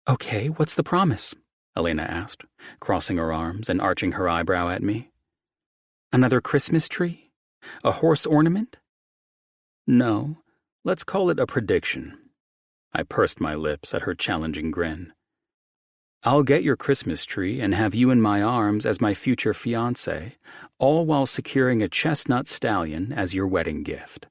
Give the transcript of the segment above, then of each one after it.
Okay, what's the promise? Elena asked, crossing her arms and arching her eyebrow at me. Another Christmas tree? A horse ornament? No, let's call it a prediction. I pursed my lips at her challenging grin. I'll get your Christmas tree and have you in my arms as my future fiancé, all while securing a chestnut stallion as your wedding gift.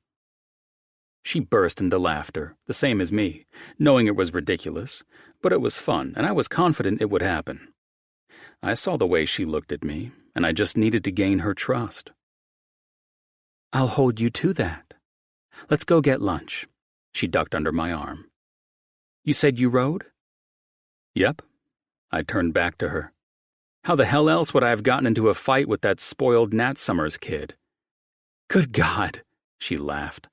She burst into laughter, the same as me, knowing it was ridiculous, but it was fun, and I was confident it would happen. I saw the way she looked at me, and I just needed to gain her trust. I'll hold you to that. Let's go get lunch. She ducked under my arm. You said you rode? Yep. I turned back to her. How the hell else would I have gotten into a fight with that spoiled Nat Summers kid? Good God, she laughed.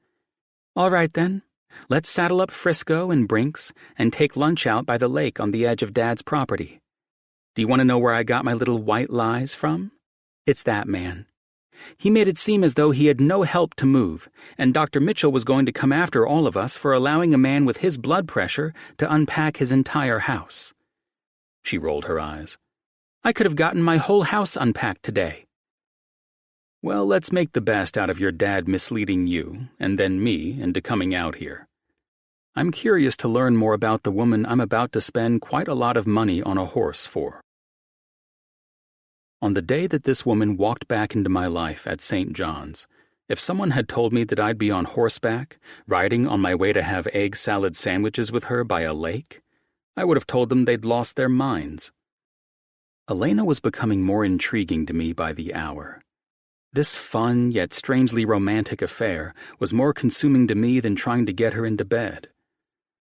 All right then, let's saddle up Frisco and Brinks and take lunch out by the lake on the edge of Dad's property. Do you want to know where I got my little white lies from? It's that man. He made it seem as though he had no help to move, and Dr. Mitchell was going to come after all of us for allowing a man with his blood pressure to unpack his entire house. She rolled her eyes. I could have gotten my whole house unpacked today. Well, let's make the best out of your dad misleading you, and then me, into coming out here. I'm curious to learn more about the woman I'm about to spend quite a lot of money on a horse for. On the day that this woman walked back into my life at St. John's, if someone had told me that I'd be on horseback, riding on my way to have egg salad sandwiches with her by a lake, I would have told them they'd lost their minds. Elena was becoming more intriguing to me by the hour. This fun yet strangely romantic affair was more consuming to me than trying to get her into bed.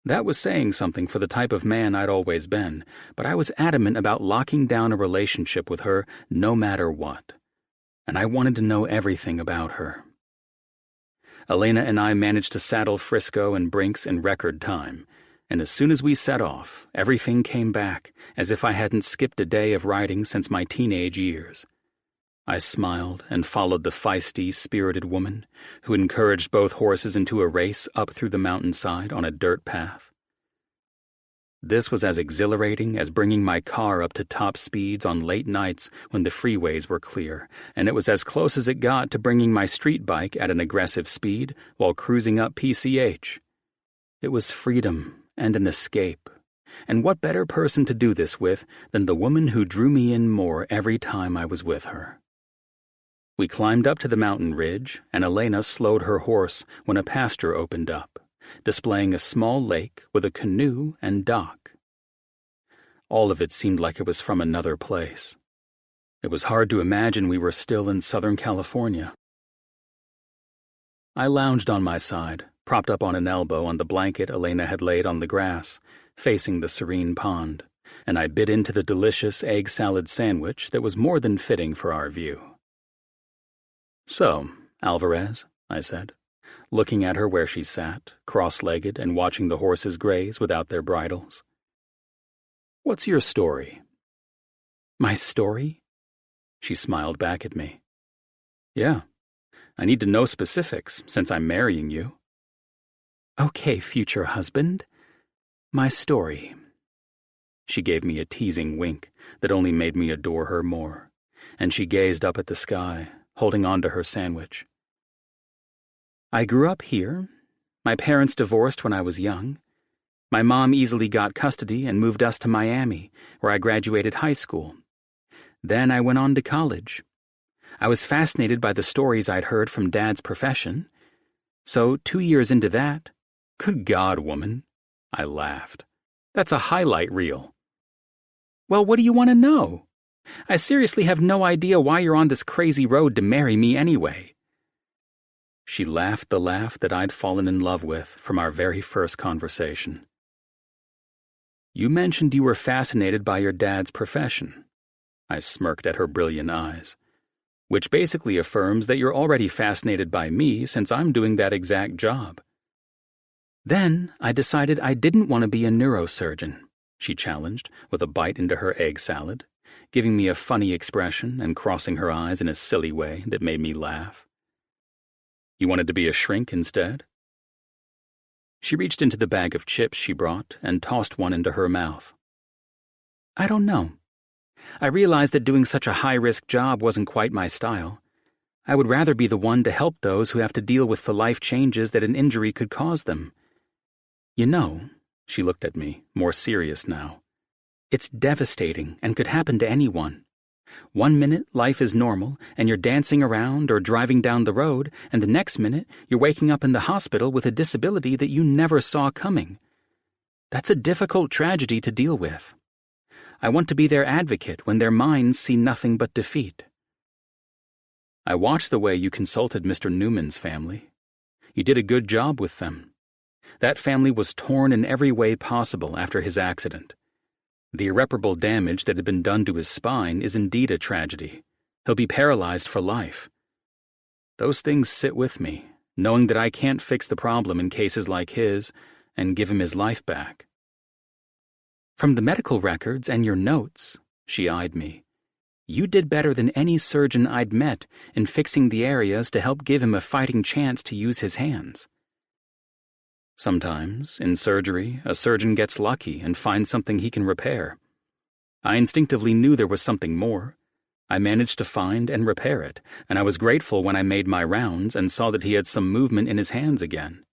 That was saying something for the type of man I'd always been, but I was adamant about locking down a relationship with her no matter what. And I wanted to know everything about her. Elena and I managed to saddle Frisco and Brinks in record time, and as soon as we set off, everything came back, as if I hadn't skipped a day of riding since my teenage years. I smiled and followed the feisty, spirited woman, who encouraged both horses into a race up through the mountainside on a dirt path. This was as exhilarating as bringing my car up to top speeds on late nights when the freeways were clear, and it was as close as it got to bringing my street bike at an aggressive speed while cruising up PCH. It was freedom and an escape, and what better person to do this with than the woman who drew me in more every time I was with her. We climbed up to the mountain ridge, and Elena slowed her horse when a pasture opened up, displaying a small lake with a canoe and dock. All of it seemed like it was from another place. It was hard to imagine we were still in Southern California. I lounged on my side, propped up on an elbow on the blanket Elena had laid on the grass, facing the serene pond, and I bit into the delicious egg salad sandwich that was more than fitting for our view. So, Alvarez, I said, looking at her where she sat, cross-legged and watching the horses graze without their bridles. What's your story? My story? She smiled back at me. Yeah, I need to know specifics since I'm marrying you. Okay, future husband. My story. She gave me a teasing wink that only made me adore her more, and she gazed up at the sky, holding on to her sandwich. I grew up here. My parents divorced when I was young. My mom easily got custody and moved us to Miami, where I graduated high school. Then I went on to college. I was fascinated by the stories I'd heard from Dad's profession. So 2 years into that, good God, woman, I laughed. That's a highlight reel. Well, what do you want to know? I seriously have no idea why you're on this crazy road to marry me anyway. She laughed the laugh that I'd fallen in love with from our very first conversation. You mentioned you were fascinated by your dad's profession. I smirked at her brilliant eyes, which basically affirms that you're already fascinated by me since I'm doing that exact job. Then I decided I didn't want to be a neurosurgeon, she challenged with a bite into her egg salad, giving me a funny expression and crossing her eyes in a silly way that made me laugh. You wanted to be a shrink instead? She reached into the bag of chips she brought and tossed one into her mouth. I don't know. I realized that doing such a high-risk job wasn't quite my style. I would rather be the one to help those who have to deal with the life changes that an injury could cause them. You know, she looked at me, more serious now. It's devastating and could happen to anyone. 1 minute, life is normal, and you're dancing around or driving down the road, and the next minute, you're waking up in the hospital with a disability that you never saw coming. That's a difficult tragedy to deal with. I want to be their advocate when their minds see nothing but defeat. I watched the way you consulted Mr. Newman's family. You did a good job with them. That family was torn in every way possible after his accident. The irreparable damage that had been done to his spine is indeed a tragedy. He'll be paralyzed for life. Those things sit with me, knowing that I can't fix the problem in cases like his and give him his life back. From the medical records and your notes, she eyed me, you did better than any surgeon I'd met in fixing the areas to help give him a fighting chance to use his hands. Sometimes, in surgery, a surgeon gets lucky and finds something he can repair. I instinctively knew there was something more. I managed to find and repair it, and I was grateful when I made my rounds and saw that he had some movement in his hands again.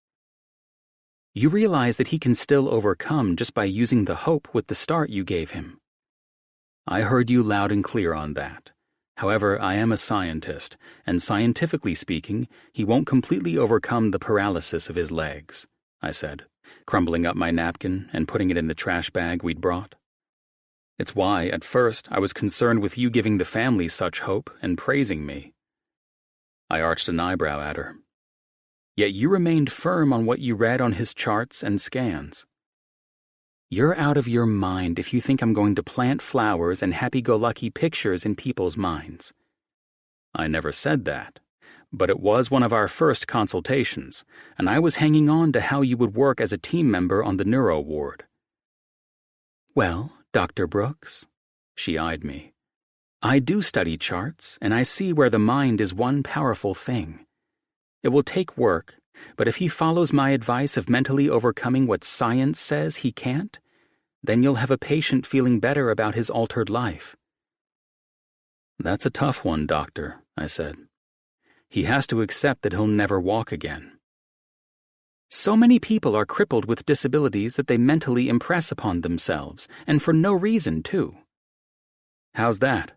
You realize that he can still overcome just by using the hope with the start you gave him. I heard you loud and clear on that. However, I am a scientist, and scientifically speaking, he won't completely overcome the paralysis of his legs, I said, crumbling up my napkin and putting it in the trash bag we'd brought. It's why, at first, I was concerned with you giving the family such hope and praising me. I arched an eyebrow at her. Yet you remained firm on what you read on his charts and scans. You're out of your mind if you think I'm going to plant flowers and happy-go-lucky pictures in people's minds. I never said that, but it was one of our first consultations, and I was hanging on to how you would work as a team member on the neuro ward. Well, Dr. Brooks, she eyed me. I do study charts, and I see where the mind is one powerful thing. It will take work, but if he follows my advice of mentally overcoming what science says he can't, then you'll have a patient feeling better about his altered life. That's a tough one, Doctor, I said. He has to accept that he'll never walk again. So many people are crippled with disabilities that they mentally impress upon themselves, and for no reason, too. How's that?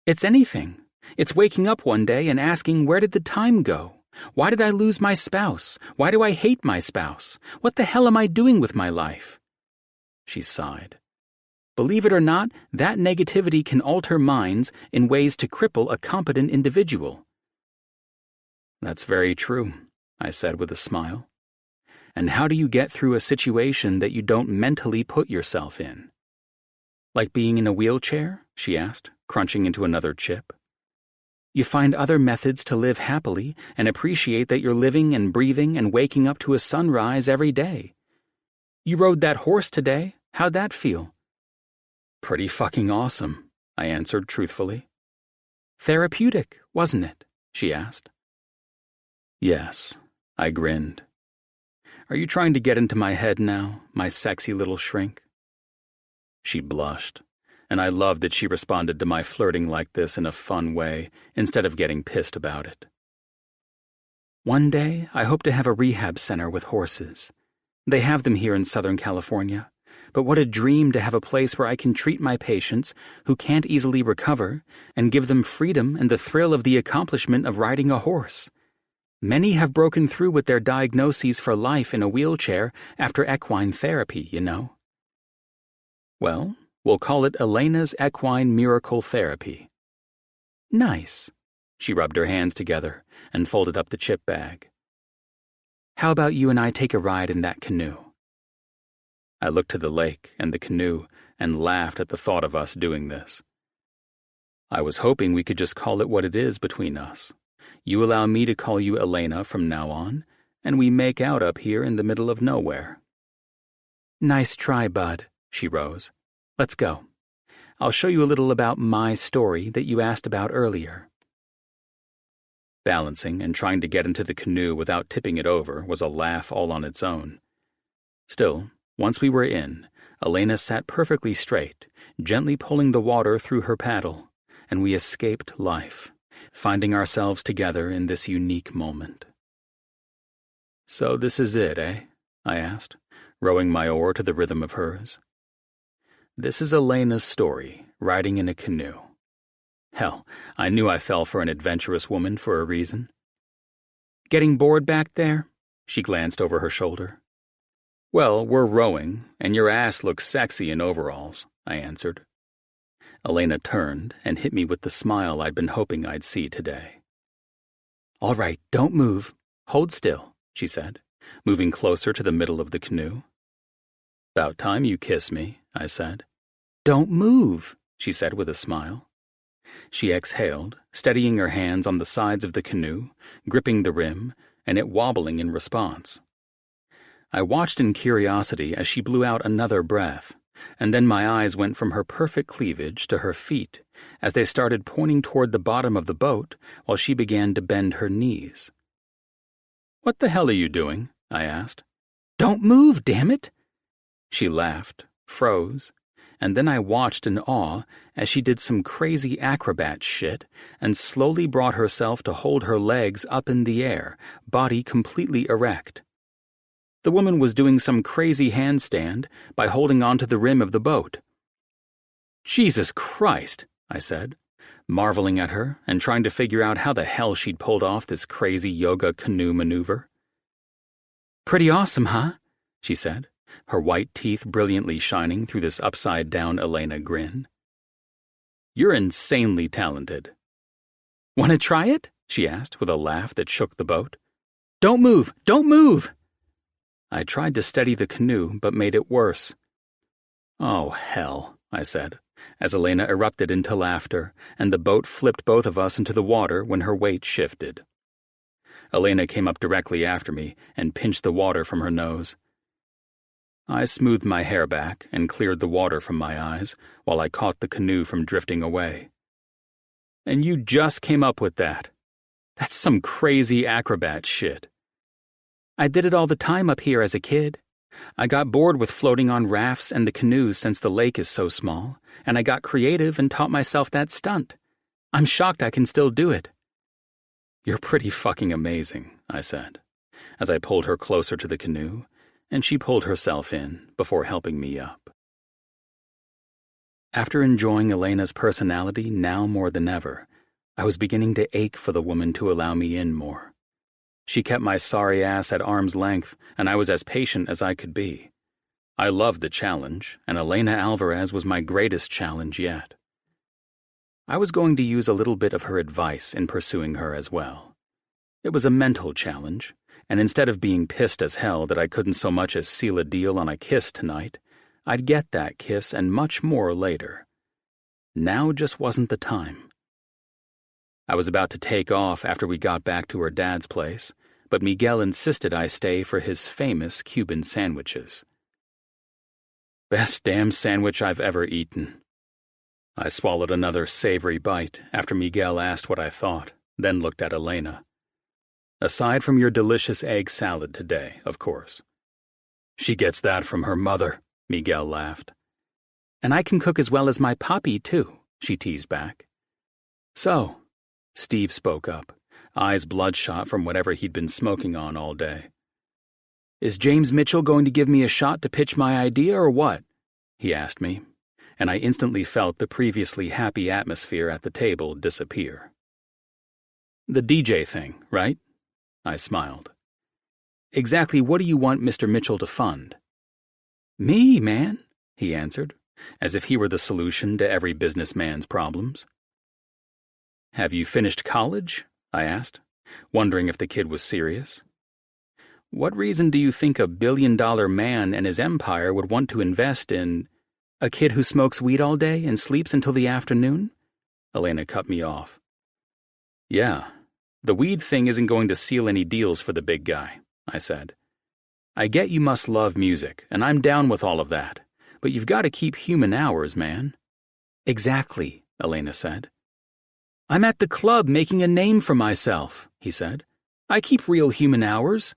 It's anything. It's waking up one day and asking, where did the time go? Why did I lose my spouse? Why do I hate my spouse? What the hell am I doing with my life? She sighed. Believe it or not, that negativity can alter minds in ways to cripple a competent individual. That's very true, I said with a smile. And how do you get through a situation that you don't mentally put yourself in? Like being in a wheelchair? She asked, crunching into another chip. You find other methods to live happily and appreciate that you're living and breathing and waking up to a sunrise every day. You rode that horse today. How'd that feel? Pretty fucking awesome, I answered truthfully. Therapeutic, wasn't it? She asked. Yes, I grinned. Are you trying to get into my head now, my sexy little shrink? She blushed, and I loved that she responded to my flirting like this in a fun way instead of getting pissed about it. One day, I hope to have a rehab center with horses. They have them here in Southern California, but what a dream to have a place where I can treat my patients who can't easily recover and give them freedom and the thrill of the accomplishment of riding a horse. Many have broken through with their diagnoses for life in a wheelchair after equine therapy, you know. Well, we'll call it Elena's Equine Miracle Therapy. Nice. She rubbed her hands together and folded up the chip bag. How about you and I take a ride in that canoe? I looked to the lake and the canoe and laughed at the thought of us doing this. I was hoping we could just call it what it is between us. You allow me to call you Elena from now on, and we make out up here in the middle of nowhere. Nice try, bud, she rose. Let's go. I'll show you a little about my story that you asked about earlier. Balancing and trying to get into the canoe without tipping it over was a laugh all on its own. Still, once we were in, Elena sat perfectly straight, gently pulling the water through her paddle, and we escaped life, finding ourselves together in this unique moment. "So this is it, eh?" I asked, rowing my oar to the rhythm of hers. This is Elena's story, riding in a canoe. Hell, I knew I fell for an adventurous woman for a reason. "Getting bored back there?" She glanced over her shoulder. "Well, we're rowing, and your ass looks sexy in overalls," I answered. Elena turned and hit me with the smile I'd been hoping I'd see today. "All right, don't move. Hold still," she said, moving closer to the middle of the canoe. "About time you kiss me," I said. "Don't move," she said with a smile. She exhaled, steadying her hands on the sides of the canoe, gripping the rim, and it wobbling in response. I watched in curiosity as she blew out another breath, and then my eyes went from her perfect cleavage to her feet as they started pointing toward the bottom of the boat while she began to bend her knees. "What the hell are you doing?" I asked. "Don't move, damn it!" She laughed, froze, and then I watched in awe as she did some crazy acrobat shit and slowly brought herself to hold her legs up in the air, body completely erect. The woman was doing some crazy handstand by holding onto the rim of the boat. "Jesus Christ," I said, marveling at her and trying to figure out how the hell she'd pulled off this crazy yoga canoe maneuver. "Pretty awesome, huh?" she said, her white teeth brilliantly shining through this upside-down Elena grin. "You're insanely talented." "Want to try it?" she asked with a laugh that shook the boat. "Don't move! Don't move!" I tried to steady the canoe, but made it worse. "Oh, hell," I said, as Elena erupted into laughter, and the boat flipped both of us into the water when her weight shifted. Elena came up directly after me and pinched the water from her nose. I smoothed my hair back and cleared the water from my eyes while I caught the canoe from drifting away. "And you just came up with that? That's some crazy acrobat shit." "I did it all the time up here as a kid. I got bored with floating on rafts and the canoes since the lake is so small, and I got creative and taught myself that stunt. I'm shocked I can still do it." "You're pretty fucking amazing," I said, as I pulled her closer to the canoe, and she pulled herself in before helping me up. After enjoying Elena's personality now more than ever, I was beginning to ache for the woman to allow me in more. She kept my sorry ass at arm's length, and I was as patient as I could be. I loved the challenge, and Elena Alvarez was my greatest challenge yet. I was going to use a little bit of her advice in pursuing her as well. It was a mental challenge, and instead of being pissed as hell that I couldn't so much as seal a deal on a kiss tonight, I'd get that kiss and much more later. Now just wasn't the time. I was about to take off after we got back to her dad's place, but Miguel insisted I stay for his famous Cuban sandwiches. Best damn sandwich I've ever eaten. I swallowed another savory bite after Miguel asked what I thought, then looked at Elena. "Aside from your delicious egg salad today, of course." "She gets that from her mother," Miguel laughed. "And I can cook as well as my papi, too," she teased back. "So," Steve spoke up, eyes bloodshot from whatever he'd been smoking on all day. "Is James Mitchell going to give me a shot to pitch my idea or what?" he asked me, and I instantly felt the previously happy atmosphere at the table disappear. "The DJ thing, right?" I smiled. "Exactly what do you want Mr. Mitchell to fund?" "Me, man," he answered, as if he were the solution to every businessman's problems. "Have you finished college?" I asked, wondering if the kid was serious. "What reason do you think a billion-dollar man and his empire would want to invest in a kid who smokes weed all day and sleeps until the afternoon?" Elena cut me off. "Yeah, the weed thing isn't going to seal any deals for the big guy," I said. "I get you must love music, and I'm down with all of that, but you've got to keep human hours, man." "Exactly," Elena said. I'm at the club making a name for myself, he said. I keep real human hours.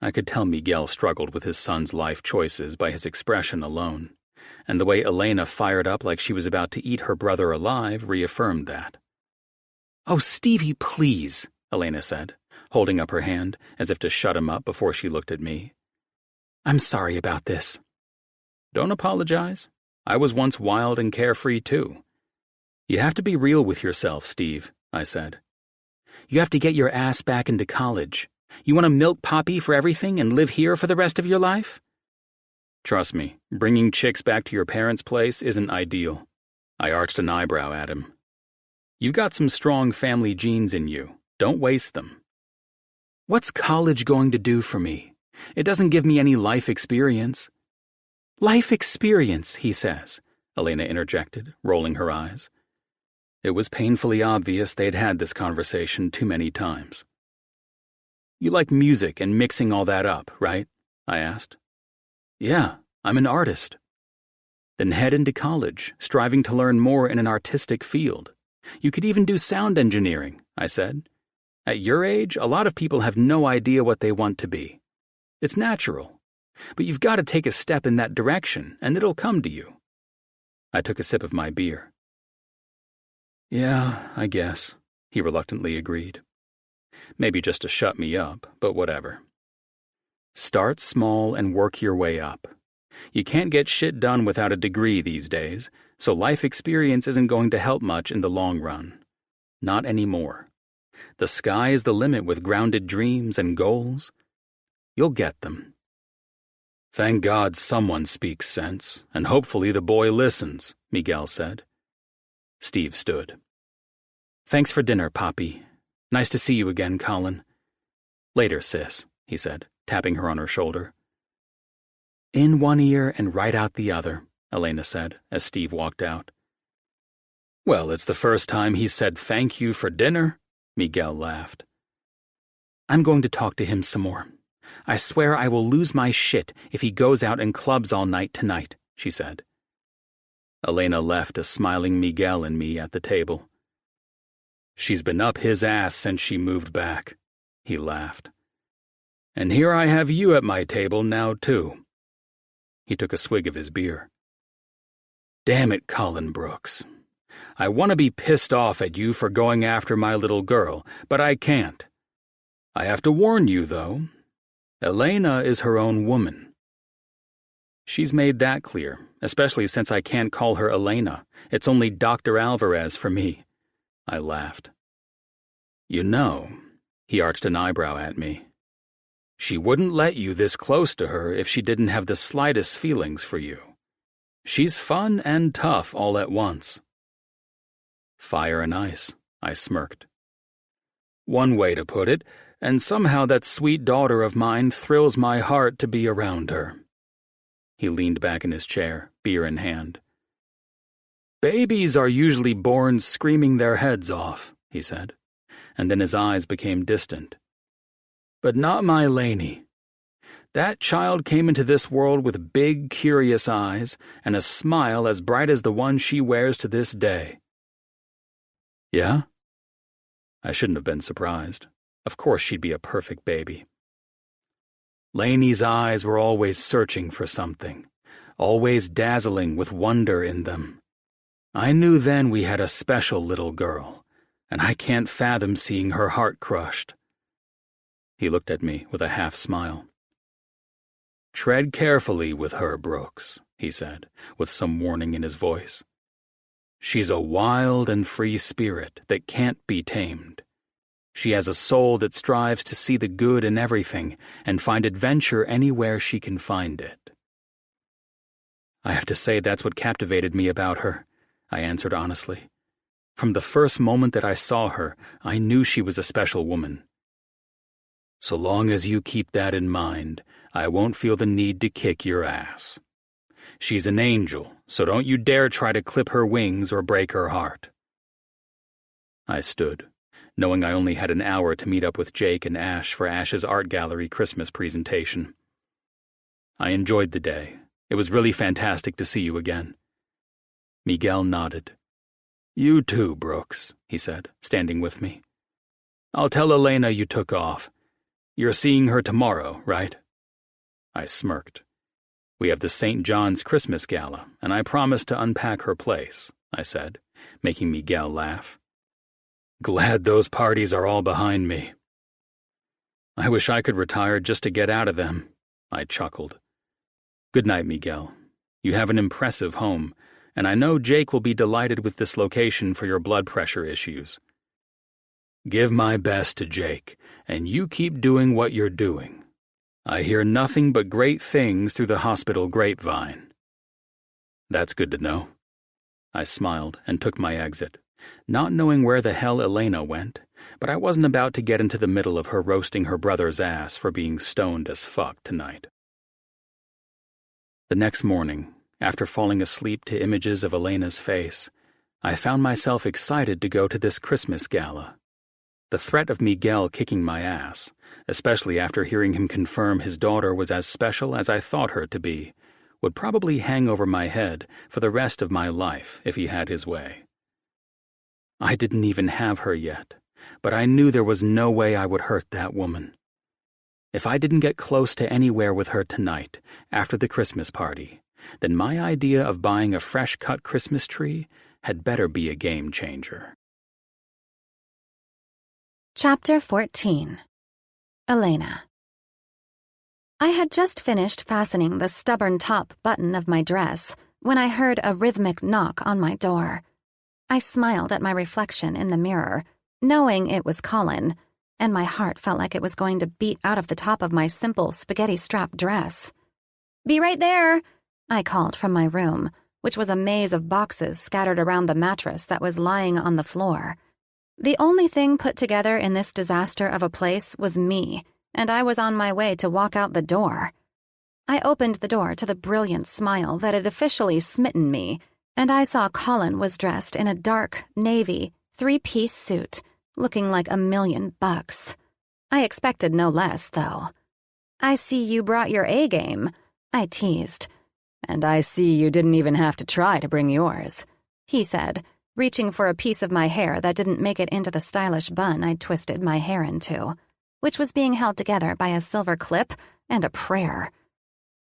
I could tell Miguel struggled with his son's life choices by his expression alone, and the way Elena fired up like she was about to eat her brother alive reaffirmed that. Oh, Stevie, please, Elena said, holding up her hand as if to shut him up before she looked at me. I'm sorry about this. Don't apologize. I was once wild and carefree too. You have to be real with yourself, Steve, I said. You have to get your ass back into college. You want to milk Poppy for everything and live here for the rest of your life? Trust me, bringing chicks back to your parents' place isn't ideal. I arched an eyebrow at him. You've got some strong family genes in you. Don't waste them. What's college going to do for me? It doesn't give me any life experience. Life experience, he says, Elena interjected, rolling her eyes. It was painfully obvious they'd had this conversation too many times. You like music and mixing all that up, right? I asked. Yeah, I'm an artist. Then head into college, striving to learn more in an artistic field. You could even do sound engineering, I said. At your age, a lot of people have no idea what they want to be. It's natural, but you've got to take a step in that direction, and it'll come to you. I took a sip of my beer. Yeah, I guess, he reluctantly agreed. Maybe just to shut me up, but whatever. Start small and work your way up. You can't get shit done without a degree these days, so life experience isn't going to help much in the long run. Not anymore. The sky is the limit with grounded dreams and goals. You'll get them. Thank God someone speaks sense, and hopefully the boy listens, Miguel said. Steve stood. Thanks for dinner, Poppy. Nice to see you again, Colin. Later, sis, he said, tapping her on her shoulder. In one ear and right out the other, Elena said, as Steve walked out. Well, it's the first time he said thank you for dinner, Miguel laughed. I'm going to talk to him some more. I swear I will lose my shit if he goes out and clubs all night tonight, she said. Elena left a smiling Miguel and me at the table. She's been up his ass since she moved back, he laughed. And here I have you at my table now, too. He took a swig of his beer. Damn it, Colin Brooks. I want to be pissed off at you for going after my little girl, but I can't. I have to warn you, though. Elena is her own woman. She's made that clear, especially since I can't call her Elena. It's only Dr. Alvarez for me. I laughed. You know, he arched an eyebrow at me. She wouldn't let you this close to her if she didn't have the slightest feelings for you. She's fun and tough all at once. Fire and ice, I smirked. One way to put it, and somehow that sweet daughter of mine thrills my heart to be around her. He leaned back in his chair, beer in hand. Babies are usually born screaming their heads off, he said, and then his eyes became distant. But not my Lainey. That child came into this world with big, curious eyes and a smile as bright as the one she wears to this day. Yeah? I shouldn't have been surprised. Of course she'd be a perfect baby. Lainey's eyes were always searching for something, always dazzling with wonder in them. I knew then we had a special little girl, and I can't fathom seeing her heart crushed. He looked at me with a half-smile. Tread carefully with her, Brooks, he said, with some warning in his voice. She's a wild and free spirit that can't be tamed. She has a soul that strives to see the good in everything and find adventure anywhere she can find it. I have to say that's what captivated me about her, I answered honestly. From the first moment that I saw her, I knew she was a special woman. So long as you keep that in mind, I won't feel the need to kick your ass. She's an angel, so don't you dare try to clip her wings or break her heart. I stood, knowing I only had an hour to meet up with Jake and Ash for Ash's art gallery Christmas presentation. I enjoyed the day. It was really fantastic to see you again. Miguel nodded. You too, Brooks, he said, standing with me. I'll tell Elena you took off. You're seeing her tomorrow, right? I smirked. We have the St. John's Christmas Gala, and I promised to unpack her place, I said, making Miguel laugh. Glad those parties are all behind me. I wish I could retire just to get out of them, I chuckled. Good night, Miguel. You have an impressive home, and I know Jake will be delighted with this location for your blood pressure issues. Give my best to Jake, and you keep doing what you're doing. I hear nothing but great things through the hospital grapevine. That's good to know. I smiled and took my exit, not knowing where the hell Elena went, but I wasn't about to get into the middle of her roasting her brother's ass for being stoned as fuck tonight. The next morning, after falling asleep to images of Elena's face, I found myself excited to go to this Christmas gala. The threat of Miguel kicking my ass, especially after hearing him confirm his daughter was as special as I thought her to be, would probably hang over my head for the rest of my life if he had his way. I didn't even have her yet, but I knew there was no way I would hurt that woman. If I didn't get close to anywhere with her tonight, after the Christmas party, then my idea of buying a fresh-cut Christmas tree had better be a game changer. Chapter 14. Elena. I had just finished fastening the stubborn top button of my dress when I heard a rhythmic knock on my door. I smiled at my reflection in the mirror, knowing it was Colin, and my heart felt like it was going to beat out of the top of my simple spaghetti-strap dress. "Be right there," I called from my room, which was a maze of boxes scattered around the mattress that was lying on the floor. The only thing put together in this disaster of a place was me, and I was on my way to walk out the door. I opened the door to the brilliant smile that had officially smitten me, and I saw Colin was dressed in a dark, navy, three-piece suit, looking like $1,000,000. I expected no less, though. "I see you brought your A-game," I teased. "And I see you didn't even have to try to bring yours," he said, reaching for a piece of my hair that didn't make it into the stylish bun I'd twisted my hair into, which was being held together by a silver clip and a prayer.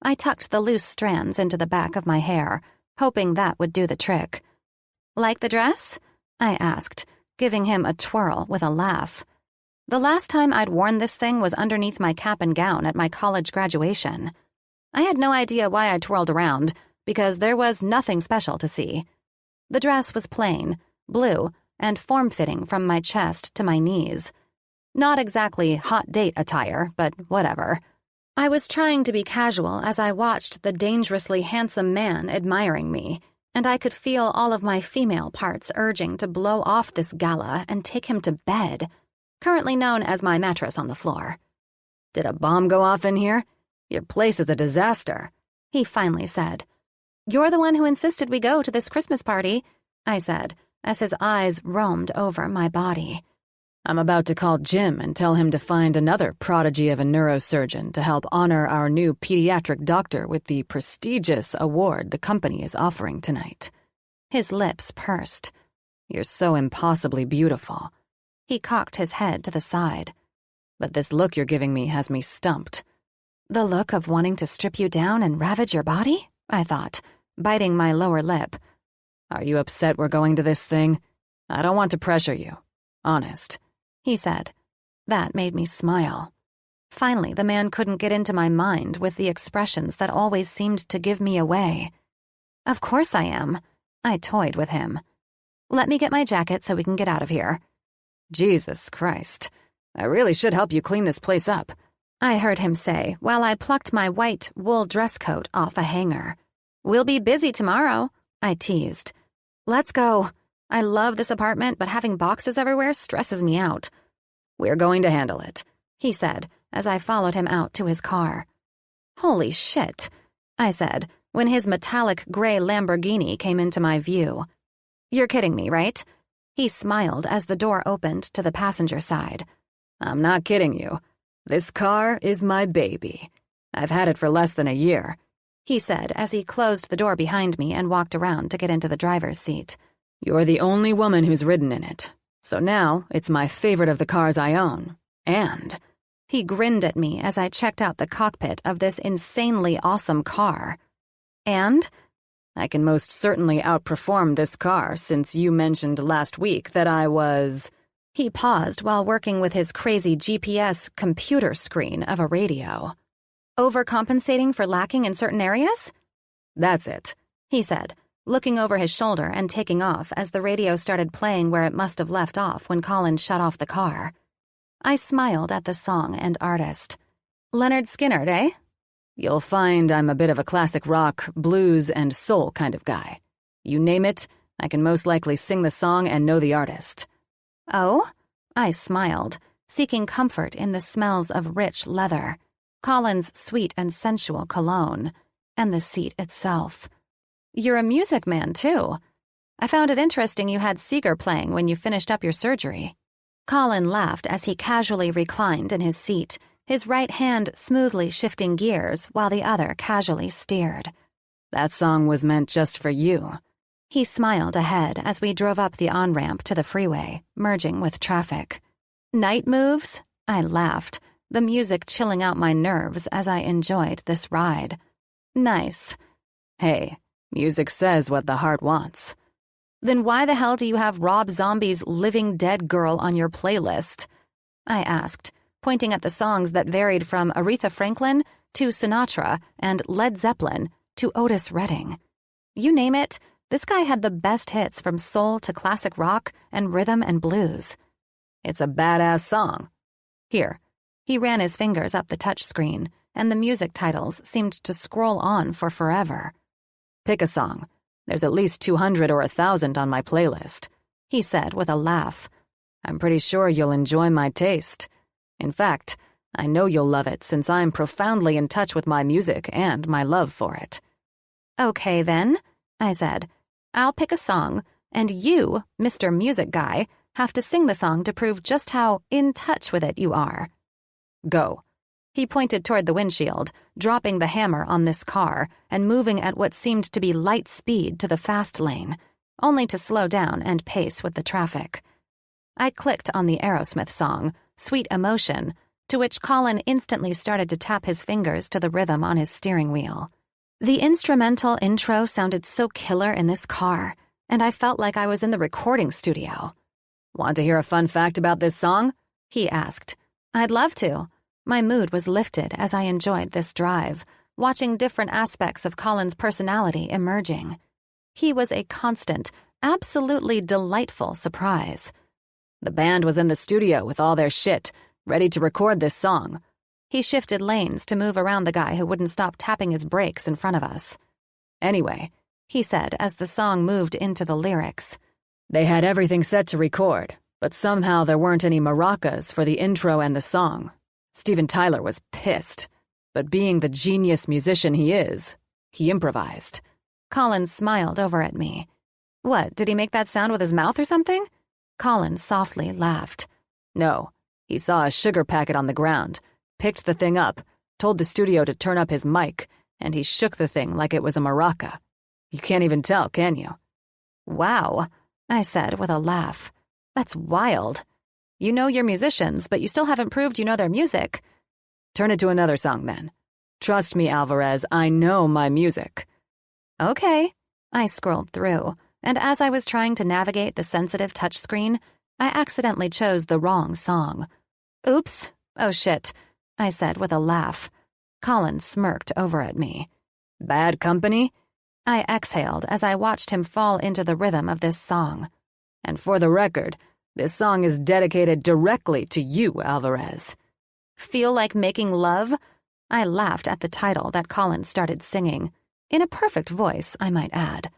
I tucked the loose strands into the back of my hair, hoping that would do the trick. "Like the dress?" I asked, giving him a twirl with a laugh. The last time I'd worn this thing was underneath my cap and gown at my college graduation. I had no idea why I twirled around, because there was nothing special to see. The dress was plain, blue, and form-fitting from my chest to my knees. Not exactly hot date attire, but whatever. I was trying to be casual as I watched the dangerously handsome man admiring me, and I could feel all of my female parts urging to blow off this gala and take him to bed, currently known as my mattress on the floor. "Did a bomb go off in here? Your place is a disaster," he finally said. "You're the one who insisted we go to this Christmas party," I said, as his eyes roamed over my body. "I'm about to call Jim and tell him to find another prodigy of a neurosurgeon to help honor our new pediatric doctor with the prestigious award the company is offering tonight." His lips pursed. "You're so impossibly beautiful." He cocked his head to the side. "But this look you're giving me has me stumped." "The look of wanting to strip you down and ravage your body?" I thought, biting my lower lip. "Are you upset we're going to this thing? I don't want to pressure you. Honest," he said. That made me smile. Finally, the man couldn't get into my mind with the expressions that always seemed to give me away. "Of course I am." I toyed with him. "Let me get my jacket so we can get out of here." "Jesus Christ. I really should help you clean this place up," I heard him say while I plucked my white wool dress coat off a hanger. "We'll be busy tomorrow," I teased. "Let's go. I love this apartment, but having boxes everywhere stresses me out." "We're going to handle it," he said as I followed him out to his car. "Holy shit," I said when his metallic gray Lamborghini came into my view. "You're kidding me, right?" He smiled as the door opened to the passenger side. "I'm not kidding you. This car is my baby. I've had it for less than a year," he said as he closed the door behind me and walked around to get into the driver's seat. You're the only woman who's ridden in it, so now it's my favorite of the cars I own. And he grinned at me as I checked out the cockpit of this insanely awesome car. And I can most certainly outperform this car since you mentioned last week that I was... He paused while working with his crazy GPS computer screen of a radio. Overcompensating for lacking in certain areas? That's it, he said, looking over his shoulder and taking off as the radio started playing where it must have left off when Colin shut off the car. I smiled at the song and artist. Leonard Skinner, eh? You'll find I'm a bit of a classic rock, blues, and soul kind of guy. You name it, I can most likely sing the song and know the artist. Oh? I smiled, seeking comfort in the smells of rich leather, Colin's sweet and sensual cologne, and the seat itself. You're a music man, too. I found it interesting you had Seeger playing when you finished up your surgery. Colin laughed as he casually reclined in his seat, his right hand smoothly shifting gears while the other casually steered. That song was meant just for you. He smiled ahead as we drove up the on-ramp to the freeway, merging with traffic. Night moves? I laughed, the music chilling out my nerves as I enjoyed this ride. Nice. Hey, music says what the heart wants. Then why the hell do you have Rob Zombie's Living Dead Girl on your playlist? I asked, pointing at the songs that varied from Aretha Franklin to Sinatra and Led Zeppelin to Otis Redding. You name it, this guy had the best hits from soul to classic rock and rhythm and blues. It's a badass song. Here, he ran his fingers up the touchscreen, and the music titles seemed to scroll on for forever. Pick a song. There's at least 200 or 1,000 on my playlist, he said with a laugh. I'm pretty sure you'll enjoy my taste. In fact, I know you'll love it since I'm profoundly in touch with my music and my love for it. Okay, then, I said. I'll pick a song, and you, Mr. Music Guy, have to sing the song to prove just how in touch with it you are. Go. He pointed toward the windshield, dropping the hammer on this car and moving at what seemed to be light speed to the fast lane, only to slow down and pace with the traffic. I clicked on the Aerosmith song, Sweet Emotion, to which Colin instantly started to tap his fingers to the rhythm on his steering wheel. The instrumental intro sounded so killer in this car, and I felt like I was in the recording studio. Want to hear a fun fact about this song? He asked. I'd love to. My mood was lifted as I enjoyed this drive, watching different aspects of Colin's personality emerging. He was a constant, absolutely delightful surprise. The band was in the studio with all their shit, ready to record this song. He shifted lanes to move around the guy who wouldn't stop tapping his brakes in front of us. Anyway, he said as the song moved into the lyrics. They had everything set to record, but somehow there weren't any maracas for the intro and the song. Steven Tyler was pissed, but being the genius musician he is, he improvised. Colin smiled over at me. What, did he make that sound with his mouth or something? Colin softly laughed. No, he saw a sugar packet on the ground, picked the thing up, told the studio to turn up his mic, and he shook the thing like it was a maraca. You can't even tell, can you? Wow, I said with a laugh. That's wild. You know you're musicians, but you still haven't proved you know their music. Turn it to another song, then. Trust me, Alvarez, I know my music. Okay. I scrolled through, and as I was trying to navigate the sensitive touchscreen, I accidentally chose the wrong song. Oops. Oh, shit, I said with a laugh. Colin smirked over at me. Bad company? I exhaled as I watched him fall into the rhythm of this song. And for the record, this song is dedicated directly to you, Alvarez. Feel like making love? I laughed at the title that Colin started singing. In a perfect voice, I might add.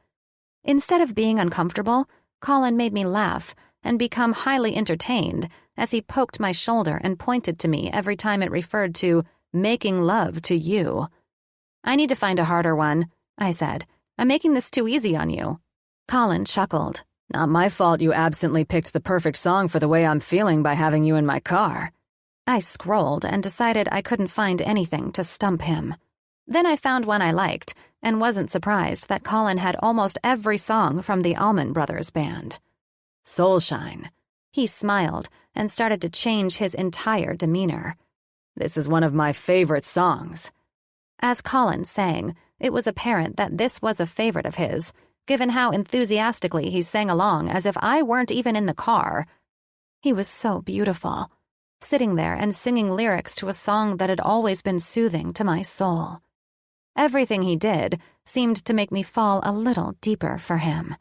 Instead of being uncomfortable, Colin made me laugh and become highly entertained as he poked my shoulder and pointed to me every time it referred to making love to you. I need to find a harder one, I said. I'm making this too easy on you. Colin chuckled. Not my fault you absently picked the perfect song for the way I'm feeling by having you in my car. I scrolled and decided I couldn't find anything to stump him. Then I found one I liked, and wasn't surprised that Colin had almost every song from the Allman Brothers Band. Soulshine. He smiled and started to change his entire demeanor. This is one of my favorite songs. As Colin sang, it was apparent that this was a favorite of his, given how enthusiastically he sang along as if I weren't even in the car. He was so beautiful, sitting there and singing lyrics to a song that had always been soothing to my soul. Everything he did seemed to make me fall a little deeper for him.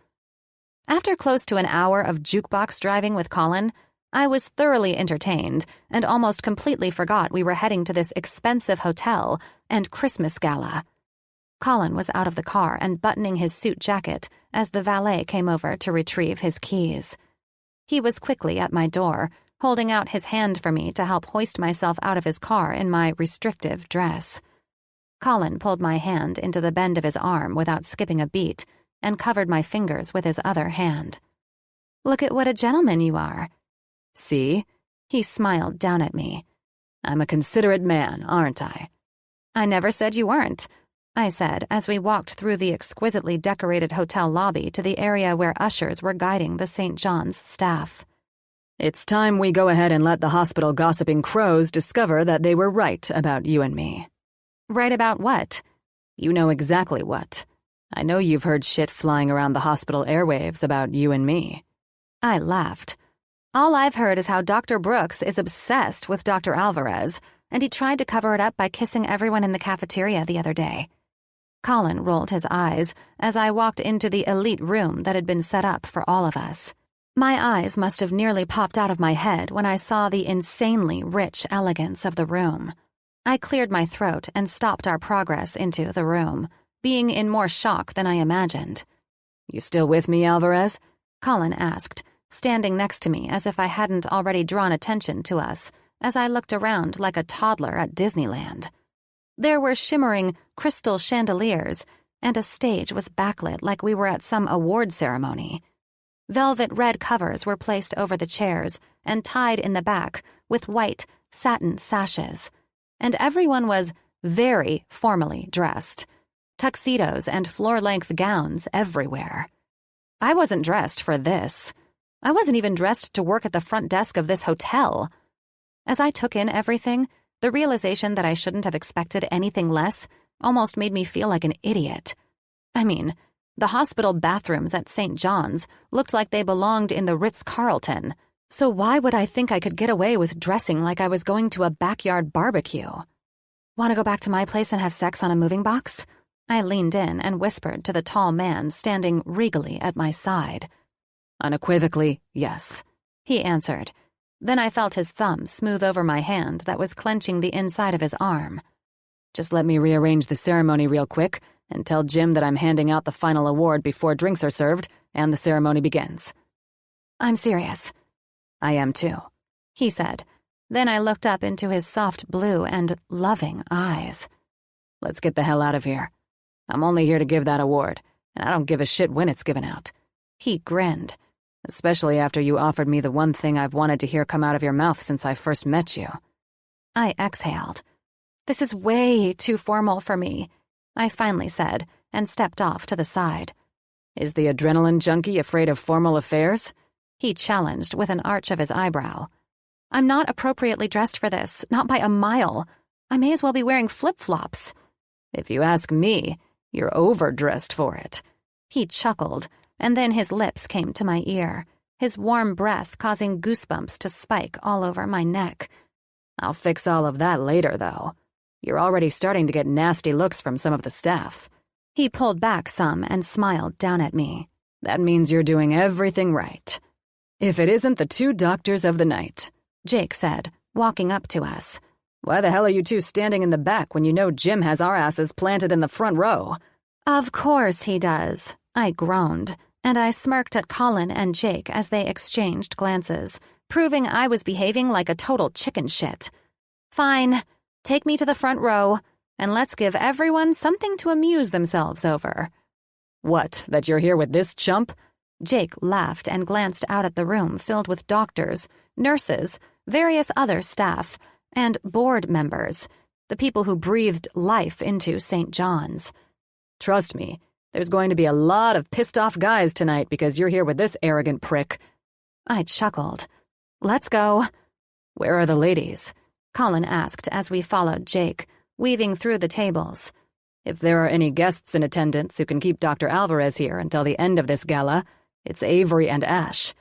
After close to an hour of jukebox driving with Colin, I was thoroughly entertained and almost completely forgot we were heading to this expensive hotel and Christmas gala. Colin was out of the car and buttoning his suit jacket as the valet came over to retrieve his keys. He was quickly at my door, holding out his hand for me to help hoist myself out of his car in my restrictive dress. Colin pulled my hand into the bend of his arm without skipping a beat and covered my fingers with his other hand. "Look at what a gentleman you are." See? He smiled down at me. I'm a considerate man, aren't I? "I never said you weren't," I said as we walked through the exquisitely decorated hotel lobby to the area where ushers were guiding the St. John's staff. It's time we go ahead and let the hospital gossiping crows discover that they were right about you and me. Right about what? You know exactly what. I know you've heard shit flying around the hospital airwaves about you and me. I laughed. All I've heard is how Dr. Brooks is obsessed with Dr. Alvarez, and he tried to cover it up by kissing everyone in the cafeteria the other day. Colin rolled his eyes as I walked into the elite room that had been set up for all of us. My eyes must have nearly popped out of my head when I saw the insanely rich elegance of the room. I cleared my throat and stopped our progress into the room, being in more shock than I imagined. You still with me, Alvarez? Colin asked, standing next to me as if I hadn't already drawn attention to us, as I looked around like a toddler at Disneyland. There were shimmering crystal chandeliers, and a stage was backlit like we were at some award ceremony. Velvet red covers were placed over the chairs and tied in the back with white satin sashes, and everyone was very formally dressed. Tuxedos and floor-length gowns everywhere. I wasn't dressed for this. I wasn't even dressed to work at the front desk of this hotel. As I took in everything, the realization that I shouldn't have expected anything less almost made me feel like an idiot. I mean, the hospital bathrooms at St. John's looked like they belonged in the Ritz-Carlton, so why would I think I could get away with dressing like I was going to a backyard barbecue? Want to go back to my place and have sex on a moving box? I leaned in and whispered to the tall man standing regally at my side. Unequivocally, yes, he answered. Then I felt his thumb smooth over my hand that was clenching the inside of his arm. Just let me rearrange the ceremony real quick and tell Jim that I'm handing out the final award before drinks are served and the ceremony begins. I'm serious. I am too, he said. Then I looked up into his soft blue and loving eyes. Let's get the hell out of here. I'm only here to give that award, and I don't give a shit when it's given out. He grinned. Especially after you offered me the one thing I've wanted to hear come out of your mouth since I first met you. I exhaled. This is way too formal for me, I finally said, and stepped off to the side. Is the adrenaline junkie afraid of formal affairs? He challenged with an arch of his eyebrow. I'm not appropriately dressed for this, not by a mile. I may as well be wearing flip-flops. If you ask me, you're overdressed for it. He chuckled, and then his lips came to my ear, his warm breath causing goosebumps to spike all over my neck. I'll fix all of that later, though. You're already starting to get nasty looks from some of the staff. He pulled back some and smiled down at me. That means you're doing everything right. If it isn't the two doctors of the night, Jake said, walking up to us. Why the hell are you two standing in the back when you know Jim has our asses planted in the front row? Of course he does, I groaned, and I smirked at Colin and Jake as they exchanged glances, proving I was behaving like a total chicken shit. Fine, take me to the front row, and let's give everyone something to amuse themselves over. What, that you're here with this chump? Jake laughed and glanced out at the room filled with doctors, nurses, various other staff, and board members, the people who breathed life into St. John's. Trust me, there's going to be a lot of pissed-off guys tonight because you're here with this arrogant prick. I chuckled. Let's go. Where are the ladies? Colin asked as we followed Jake, weaving through the tables. If there are any guests in attendance who can keep Dr. Alvarez here until the end of this gala, it's Avery and Ash.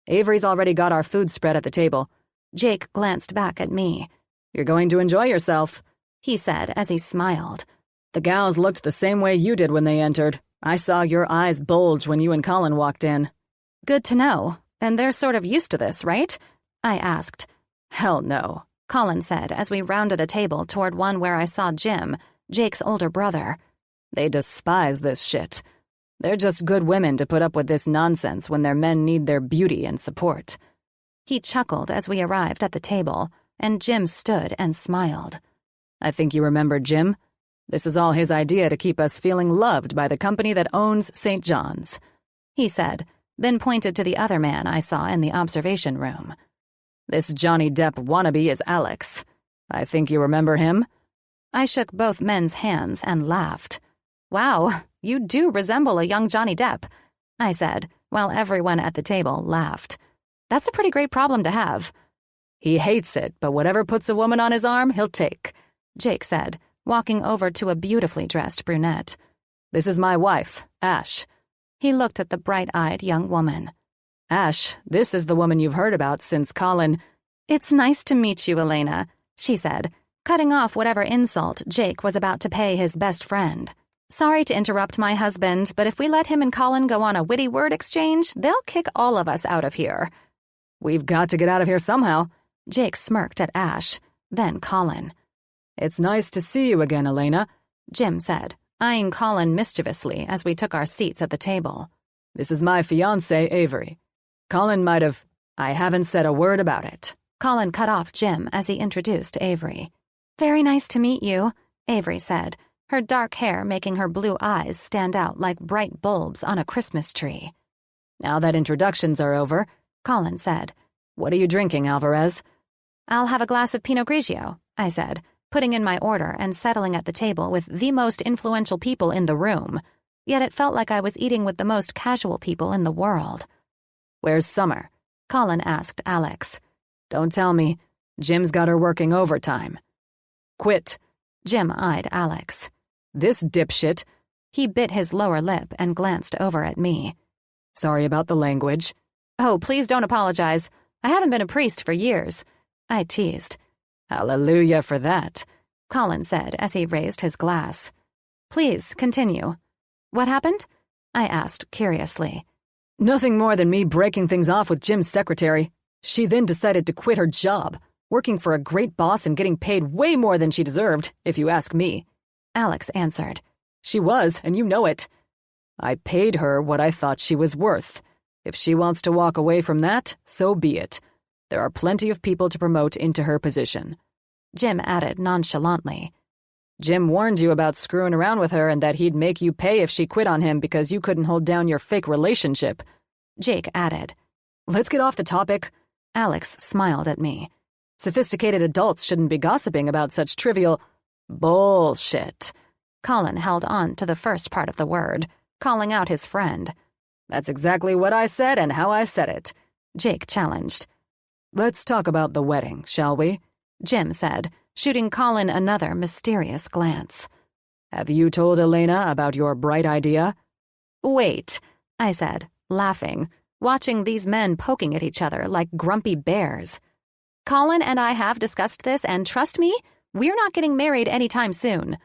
Avery's already got our food spread at the table. Jake glanced back at me. You're going to enjoy yourself, he said as he smiled. The gals looked the same way you did when they entered. I saw your eyes bulge when you and Colin walked in. Good to know. And they're sort of used to this, right? I asked. Hell no, Colin said as we rounded a table toward one where I saw Jim, Jake's older brother. They despise this shit. They're just good women to put up with this nonsense when their men need their beauty and support. He chuckled as we arrived at the table, and Jim stood and smiled. I think you remember Jim. This is all his idea to keep us feeling loved by the company that owns St. John's, he said, then pointed to the other man I saw in the observation room. This Johnny Depp wannabe is Alex. I think you remember him? I shook both men's hands and laughed. Wow, you do resemble a young Johnny Depp, I said, while everyone at the table laughed. That's a pretty great problem to have. He hates it, but whatever puts a woman on his arm, he'll take, Jake said, walking over to a beautifully dressed brunette. This is my wife, Ash. He looked at the bright-eyed young woman. Ash, this is the woman you've heard about since Colin. It's nice to meet you, Elena, she said, cutting off whatever insult Jake was about to pay his best friend. Sorry to interrupt my husband, but if we let him and Colin go on a witty word exchange, they'll kick all of us out of here. We've got to get out of here somehow. Jake smirked at Ash, then Colin. It's nice to see you again, Elena, Jim said, eyeing Colin mischievously as we took our seats at the table. This is my fiancé, Avery. Colin might have... I haven't said a word about it. Colin cut off Jim as he introduced Avery. Very nice to meet you, Avery said, her dark hair making her blue eyes stand out like bright bulbs on a Christmas tree. Now that introductions are over, Colin said. What are you drinking, Alvarez? I'll have a glass of Pinot Grigio, I said, putting in my order and settling at the table with the most influential people in the room. Yet it felt like I was eating with the most casual people in the world. Where's Summer? Colin asked Alex. Don't tell me. Jim's got her working overtime. Quit. Jim eyed Alex. This dipshit. He bit his lower lip and glanced over at me. Sorry about the language. Oh, please don't apologize. I haven't been a priest for years, I teased. Hallelujah for that, Colin said as he raised his glass. Please, continue. What happened? I asked curiously. Nothing more than me breaking things off with Jim's secretary. She then decided to quit her job, working for a great boss and getting paid way more than she deserved, if you ask me. Alex answered. She was, and you know it. I paid her what I thought she was worth. If she wants to walk away from that, so be it. There are plenty of people to promote into her position. Jim added nonchalantly. Jim warned you about screwing around with her and that he'd make you pay if she quit on him because you couldn't hold down your fake relationship. Jake added. Let's get off the topic. Alex smiled at me. Sophisticated adults shouldn't be gossiping about such trivial bullshit. Colin held on to the first part of the word, calling out his friend. That's exactly what I said and how I said it, Jake challenged. Let's talk about the wedding, shall we? Jim said, shooting Colin another mysterious glance. Have you told Elena about your bright idea? Wait, I said, laughing, watching these men poking at each other like grumpy bears. Colin and I have discussed this, and trust me, we're not getting married anytime soon.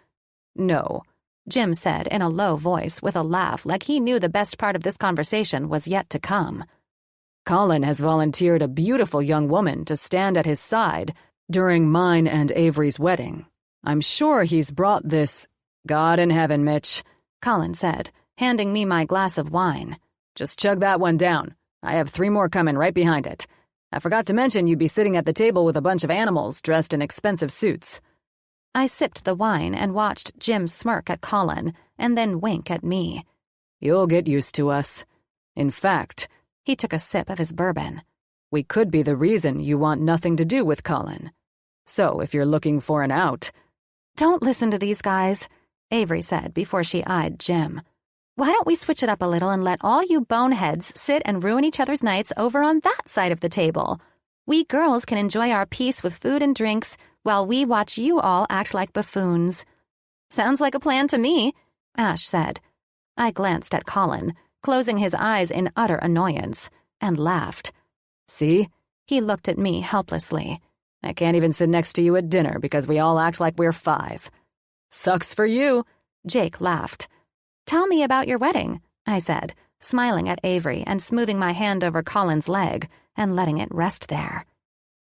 No, Jim said in a low voice with a laugh like he knew the best part of this conversation was yet to come. Colin has volunteered a beautiful young woman to stand at his side during mine and Avery's wedding. I'm sure he's brought this... God in heaven, Mitch, Colin said, handing me my glass of wine. Just chug that one down. I have 3 more coming right behind it. I forgot to mention you'd be sitting at the table with a bunch of animals dressed in expensive suits. I sipped the wine and watched Jim smirk at Colin and then wink at me. You'll get used to us. In fact, he took a sip of his bourbon. We could be the reason you want nothing to do with Colin. So if you're looking for an out... Don't listen to these guys, Avery said before she eyed Jim. "Why don't we switch it up a little and let all you boneheads sit and ruin each other's nights over on that side of the table? We girls can enjoy our peace with food and drinks while we watch you all act like buffoons." "Sounds like a plan to me," Ash said. I glanced at Colin, closing his eyes in utter annoyance, and laughed. "See?" He looked at me helplessly. "I can't even sit next to you at dinner because we all act like we're 5. "Sucks for you," Jake laughed. "Tell me about your wedding," I said, smiling at Avery and smoothing my hand over Colin's leg and letting it rest there.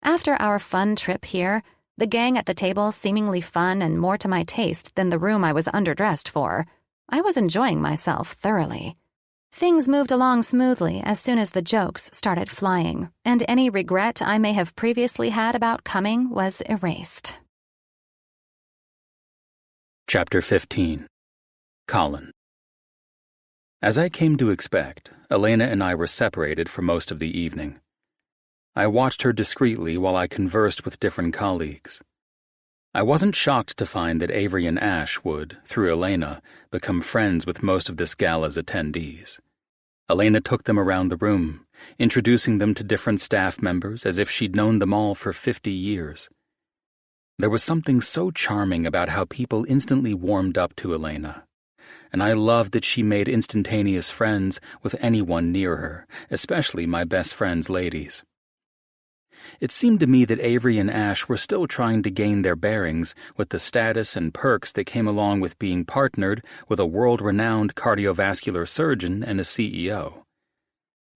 After our fun trip here, the gang at the table seemingly fun and more to my taste than the room I was underdressed for, I was enjoying myself thoroughly. Things moved along smoothly as soon as the jokes started flying, and any regret I may have previously had about coming was erased. Chapter 15. Colin. As I came to expect, Elena and I were separated for most of the evening. I watched her discreetly while I conversed with different colleagues. I wasn't shocked to find that Avery and Ash would, through Elena, become friends with most of this gala's attendees. Elena took them around the room, introducing them to different staff members as if she'd known them all for 50 years. There was something so charming about how people instantly warmed up to Elena, and I loved that she made instantaneous friends with anyone near her, especially my best friend's ladies. It seemed to me that Avery and Ash were still trying to gain their bearings with the status and perks that came along with being partnered with a world-renowned cardiovascular surgeon and a CEO.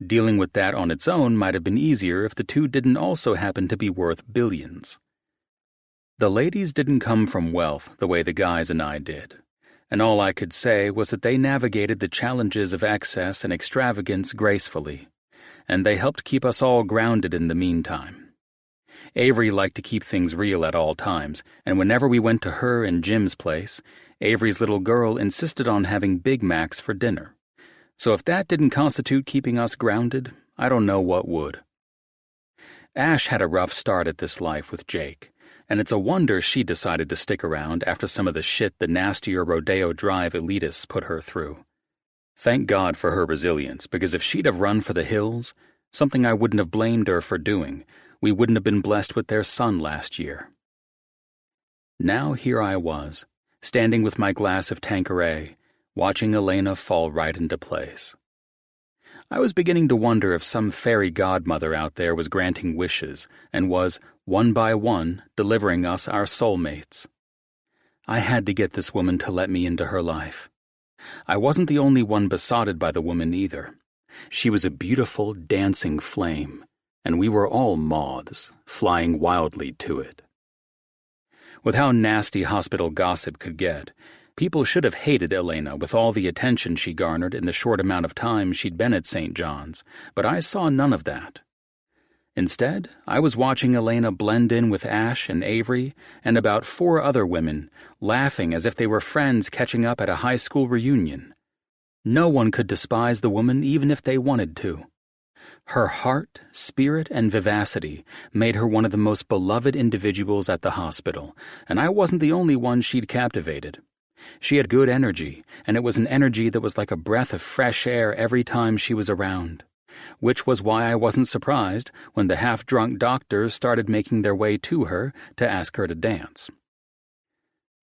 Dealing with that on its own might have been easier if the two didn't also happen to be worth billions. The ladies didn't come from wealth the way the guys and I did, and all I could say was that they navigated the challenges of excess and extravagance gracefully, and they helped keep us all grounded in the meantime. Avery liked to keep things real at all times, and whenever we went to her and Jim's place, Avery's little girl insisted on having Big Macs for dinner. So if that didn't constitute keeping us grounded, I don't know what would. Ash had a rough start at this life with Jake, and it's a wonder she decided to stick around after some of the shit the nastier Rodeo Drive elitists put her through. Thank God for her resilience, because if she'd have run for the hills, something I wouldn't have blamed her for doing, we wouldn't have been blessed with their son last year. Now here I was, standing with my glass of Tanqueray, watching Elena fall right into place. I was beginning to wonder if some fairy godmother out there was granting wishes and was, one by one, delivering us our soulmates. I had to get this woman to let me into her life. I wasn't the only one besotted by the woman either. She was a beautiful, dancing flame, and we were all moths, flying wildly to it. With how nasty hospital gossip could get, people should have hated Elena with all the attention she garnered in the short amount of time she'd been at St. John's, but I saw none of that. Instead, I was watching Elena blend in with Ash and Avery and about 4 other women, laughing as if they were friends catching up at a high school reunion. No one could despise the woman even if they wanted to. Her heart, spirit, and vivacity made her one of the most beloved individuals at the hospital, and I wasn't the only one she'd captivated. She had good energy, and it was an energy that was like a breath of fresh air every time she was around, which was why I wasn't surprised when the half-drunk doctors started making their way to her to ask her to dance.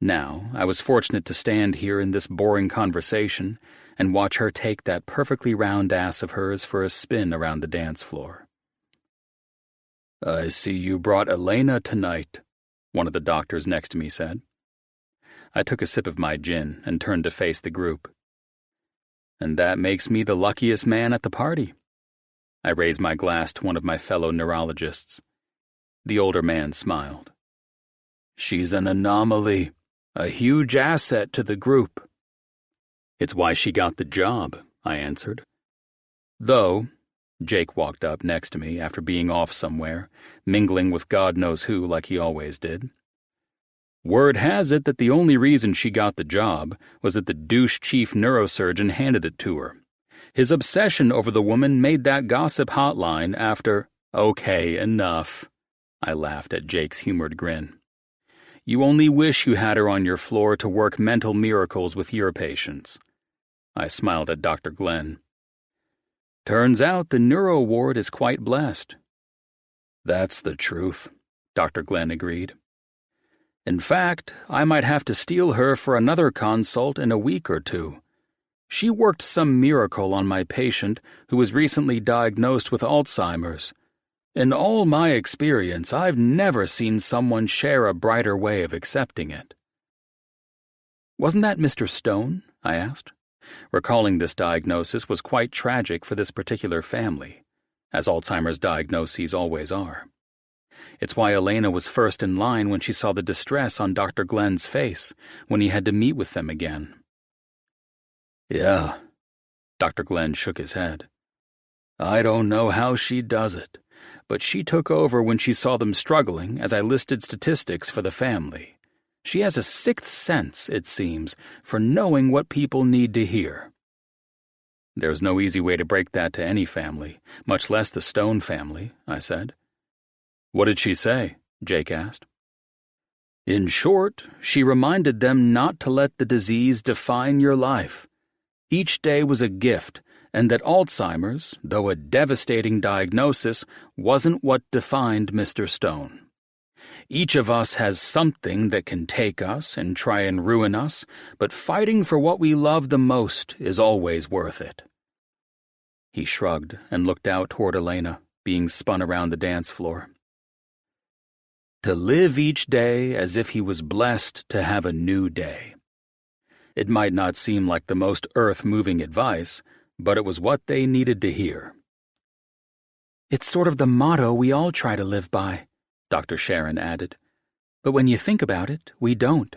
Now, I was fortunate to stand here in this boring conversation and watch her take that perfectly round ass of hers for a spin around the dance floor. "I see you brought Elena tonight," one of the doctors next to me said. I took a sip of my gin and turned to face the group. "And that makes me the luckiest man at the party." I raised my glass to one of my fellow neurologists. The older man smiled. "She's an anomaly, a huge asset to the group." "It's why she got the job," I answered. "Though," Jake walked up next to me after being off somewhere, mingling with God knows who like he always did. "Word has it that the only reason she got the job was that the douche chief neurosurgeon handed it to her. His obsession over the woman made that gossip hotline after—" "Okay, enough." I laughed at Jake's humored grin. You only wish you had her on your floor to work mental miracles with your patients. I smiled at Dr. Glenn. Turns out the neuro ward is quite blessed. That's the truth, Dr. Glenn agreed. In fact, I might have to steal her for another consult in a week or two. She worked some miracle on my patient who was recently diagnosed with Alzheimer's. In all my experience, I've never seen someone share a brighter way of accepting it. Wasn't that Mr. Stone? I asked. Recalling this diagnosis was quite tragic for this particular family, as Alzheimer's diagnoses always are. It's why Elena was first in line when she saw the distress on Dr. Glenn's face when he had to meet with them again. Yeah, Dr. Glenn shook his head. I don't know how she does it, but she took over when she saw them struggling as I listed statistics for the family. She has a sixth sense, it seems, for knowing what people need to hear. There's no easy way to break that to any family, much less the Stone family, I said. What did she say? Jake asked. In short, she reminded them not to let the disease define your life. Each day was a gift, and that Alzheimer's, though a devastating diagnosis, wasn't what defined Mr. Stone. Each of us has something that can take us and try and ruin us, but fighting for what we love the most is always worth it. He shrugged and looked out toward Elena, being spun around the dance floor. To live each day as if he was blessed to have a new day. It might not seem like the most earth-moving advice, but it was what they needed to hear. It's sort of the motto we all try to live by, Dr. Sharon added. But when you think about it, we don't.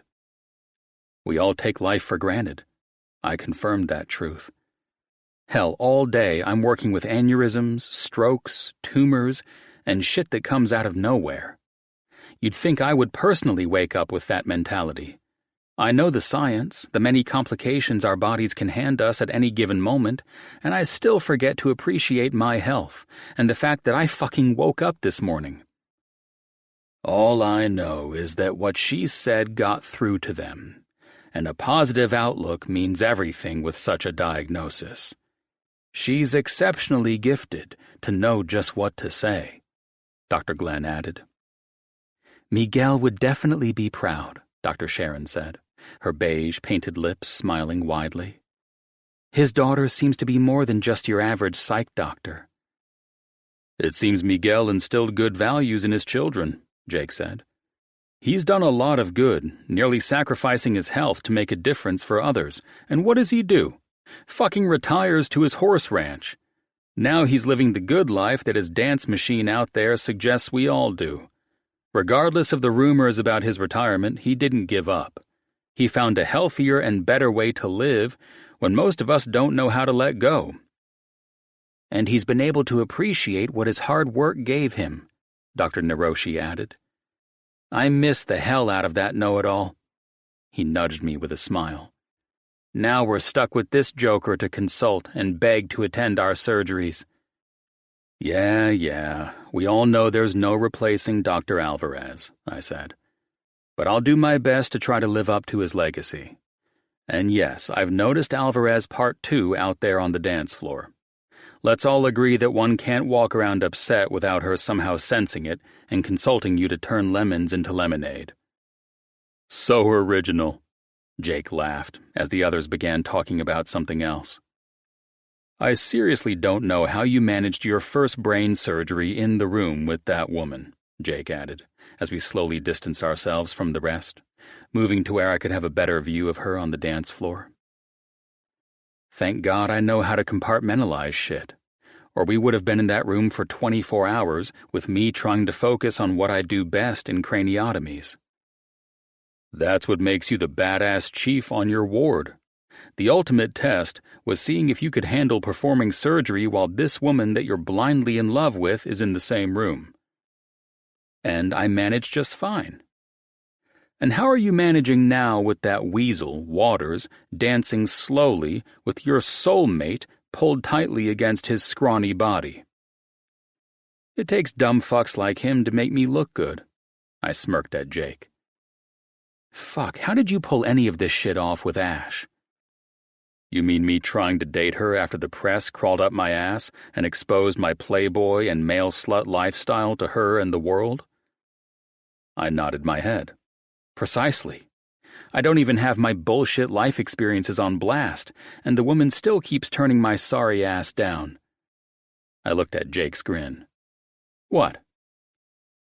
We all take life for granted. I confirmed that truth. Hell, all day I'm working with aneurysms, strokes, tumors, and shit that comes out of nowhere. You'd think I would personally wake up with that mentality. I know the science, the many complications our bodies can hand us at any given moment, and I still forget to appreciate my health and the fact that I fucking woke up this morning. All I know is that what she said got through to them, and a positive outlook means everything with such a diagnosis. She's exceptionally gifted to know just what to say, Dr. Glenn added. Miguel would definitely be proud, Dr. Sharon said, her beige painted lips smiling widely. His daughter seems to be more than just your average psych doctor. It seems Miguel instilled good values in his children, Jake said. He's done a lot of good, nearly sacrificing his health to make a difference for others. And what does he do? Fucking retires to his horse ranch. Now he's living the good life that his dance machine out there suggests we all do. Regardless of the rumors about his retirement, he didn't give up. He found a healthier and better way to live when most of us don't know how to let go. And he's been able to appreciate what his hard work gave him, Dr. Naroshi added. I miss the hell out of that know-it-all. He nudged me with a smile. Now we're stuck with this joker to consult and beg to attend our surgeries. Yeah, we all know there's no replacing Dr. Alvarez, I said. But I'll do my best to try to live up to his legacy. And yes, I've noticed Alvarez Part 2 out there on the dance floor. Let's all agree that one can't walk around upset without her somehow sensing it and consulting you to turn lemons into lemonade. So original, Jake laughed as the others began talking about something else. I seriously don't know how you managed your first brain surgery in the room with that woman, Jake added, as we slowly distanced ourselves from the rest, moving to where I could have a better view of her on the dance floor. Thank God I know how to compartmentalize shit, or we would have been in that room for 24 hours with me trying to focus on what I do best in craniotomies. That's what makes you the badass chief on your ward. The ultimate test was seeing if you could handle performing surgery while this woman that you're blindly in love with is in the same room. And I managed just fine. And how are you managing now with that weasel, Waters, dancing slowly with your soulmate pulled tightly against his scrawny body? It takes dumb fucks like him to make me look good, I smirked at Jake. Fuck, how did you pull any of this shit off with Ash? You mean me trying to date her after the press crawled up my ass and exposed my playboy and male slut lifestyle to her and the world? I nodded my head. Precisely. I don't even have my bullshit life experiences on blast, and the woman still keeps turning my sorry ass down. I looked at Jake's grin. What?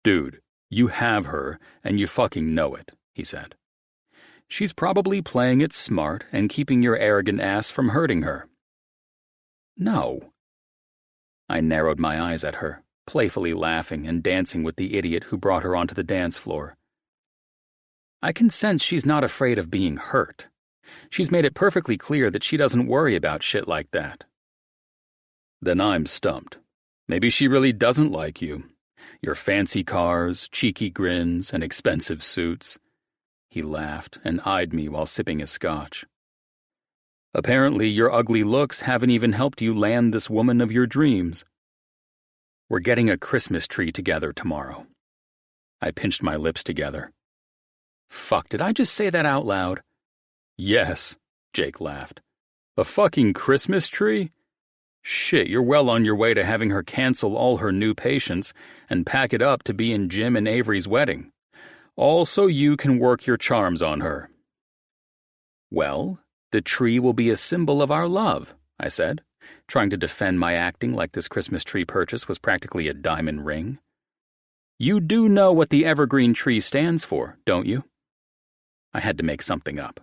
Dude, you have her, and you fucking know it, he said. She's probably playing it smart and keeping your arrogant ass from hurting her. No. I narrowed my eyes at her, playfully laughing and dancing with the idiot who brought her onto the dance floor. I can sense she's not afraid of being hurt. She's made it perfectly clear that she doesn't worry about shit like that. Then I'm stumped. Maybe she really doesn't like you. Your fancy cars, cheeky grins, and expensive suits. He laughed and eyed me while sipping his scotch. Apparently, your ugly looks haven't even helped you land this woman of your dreams. We're getting a Christmas tree together tomorrow. I pinched my lips together. Fuck, did I just say that out loud? Yes, Jake laughed. A fucking Christmas tree? Shit, you're well on your way to having her cancel all her new patients and pack it up to be in Jim and Avery's wedding. All so you can work your charms on her. Well, the tree will be a symbol of our love, I said, trying to defend my acting like this Christmas tree purchase was practically a diamond ring. You do know what the evergreen tree stands for, don't you? I had to make something up.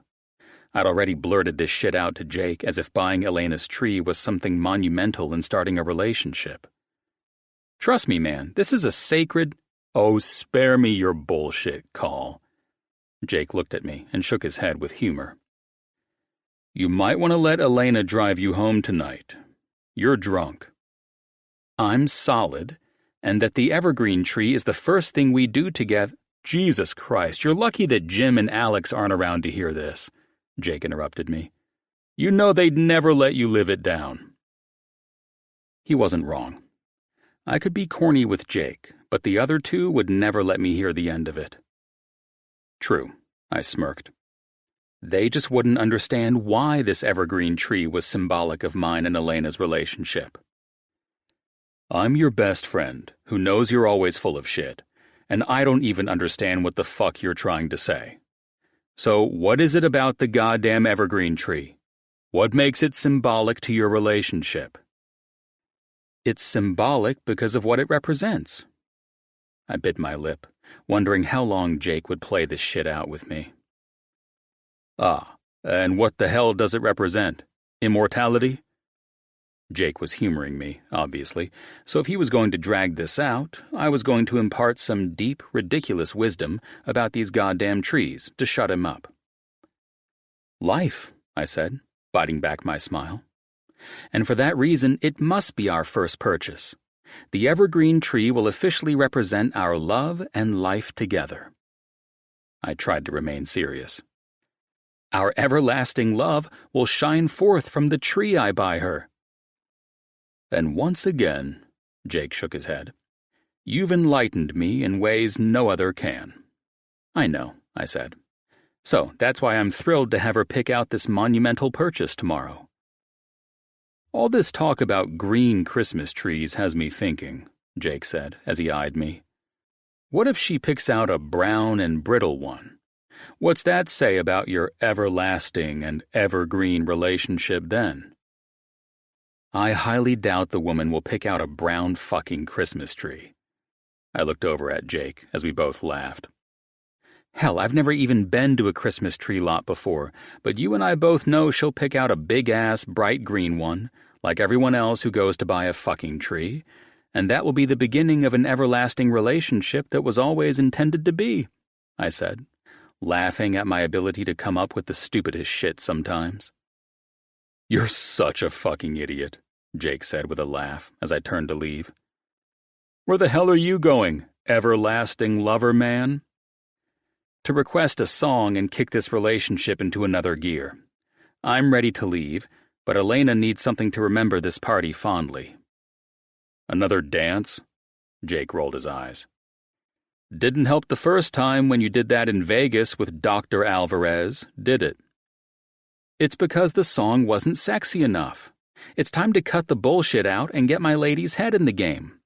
I'd already blurted this shit out to Jake as if buying Elena's tree was something monumental in starting a relationship. Trust me, man, this is a sacred... Oh, spare me your bullshit, Call. Jake looked at me and shook his head with humor. You might want to let Elena drive you home tonight. You're drunk. I'm solid, and that the evergreen tree is the first thing we do together. Jesus Christ, you're lucky that Jim and Alex aren't around to hear this, Jake interrupted me. You know they'd never let you live it down. He wasn't wrong. I could be corny with Jake, but the other two would never let me hear the end of it. True, I smirked. They just wouldn't understand why this evergreen tree was symbolic of mine and Elena's relationship. I'm your best friend, who knows you're always full of shit, and I don't even understand what the fuck you're trying to say. So what is it about the goddamn evergreen tree? What makes it symbolic to your relationship? It's symbolic because of what it represents. I bit my lip, wondering how long Jake would play this shit out with me. Ah, and what the hell does it represent? Immortality? Jake was humoring me, obviously, so if he was going to drag this out, I was going to impart some deep, ridiculous wisdom about these goddamn trees to shut him up. Life, I said, biting back my smile. And for that reason, it must be our first purchase. The evergreen tree will officially represent our love and life together. I tried to remain serious. Our everlasting love will shine forth from the tree I buy her. And once again, Jake shook his head, you've enlightened me in ways no other can. I know, I said. So that's why I'm thrilled to have her pick out this monumental purchase tomorrow. All this talk about green Christmas trees has me thinking, Jake said as he eyed me. What if she picks out a brown and brittle one? What's that say about your everlasting and evergreen relationship then? I highly doubt the woman will pick out a brown fucking Christmas tree. I looked over at Jake as we both laughed. Hell, I've never even been to a Christmas tree lot before, but you and I both know she'll pick out a big-ass, bright green one, like everyone else who goes to buy a fucking tree, and that will be the beginning of an everlasting relationship that was always intended to be, I said, laughing at my ability to come up with the stupidest shit sometimes. You're such a fucking idiot, Jake said with a laugh as I turned to leave. Where the hell are you going, everlasting lover man? To request a song and kick this relationship into another gear. I'm ready to leave, but Elena needs something to remember this party fondly. Another dance? Jake rolled his eyes. Didn't help the first time when you did that in Vegas with Dr. Alvarez, did it? It's because the song wasn't sexy enough. It's time to cut the bullshit out and get my lady's head in the game.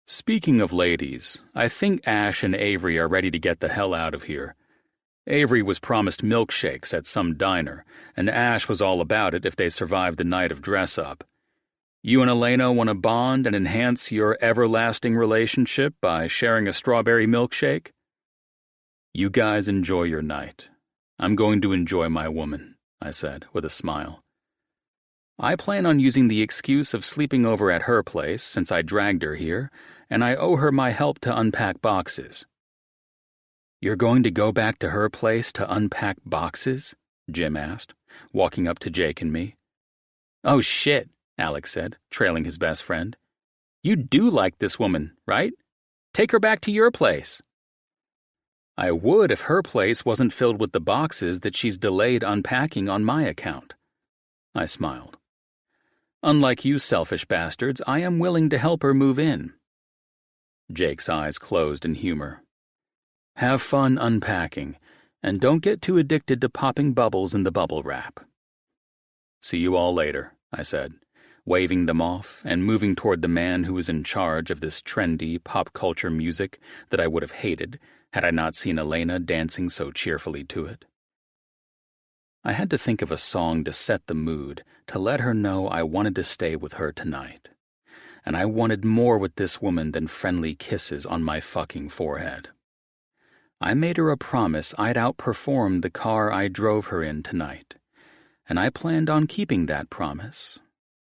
Speaking of ladies, I think Ash and Avery are ready to get the hell out of here. Avery was promised milkshakes at some diner, and Ash was all about it if they survived the night of dress-up. You and Elena want to bond and enhance your everlasting relationship by sharing a strawberry milkshake? You guys enjoy your night. I'm going to enjoy my woman, I said with a smile. I plan on using the excuse of sleeping over at her place since I dragged her here, and I owe her my help to unpack boxes. You're going to go back to her place to unpack boxes? Jim asked, walking up to Jake and me. Oh shit, Alex said, trailing his best friend. You do like this woman, right? Take her back to your place. I would if her place wasn't filled with the boxes that she's delayed unpacking on my account. I smiled. Unlike you selfish bastards, I am willing to help her move in. Jake's eyes closed in humor. Have fun unpacking, and don't get too addicted to popping bubbles in the bubble wrap. See you all later, I said, waving them off and moving toward the man who was in charge of this trendy pop culture music that I would have hated had I not seen Elena dancing so cheerfully to it. I had to think of a song to set the mood, to let her know I wanted to stay with her tonight. And I wanted more with this woman than friendly kisses on my fucking forehead. I made her a promise I'd outperform the car I drove her in tonight, and I planned on keeping that promise,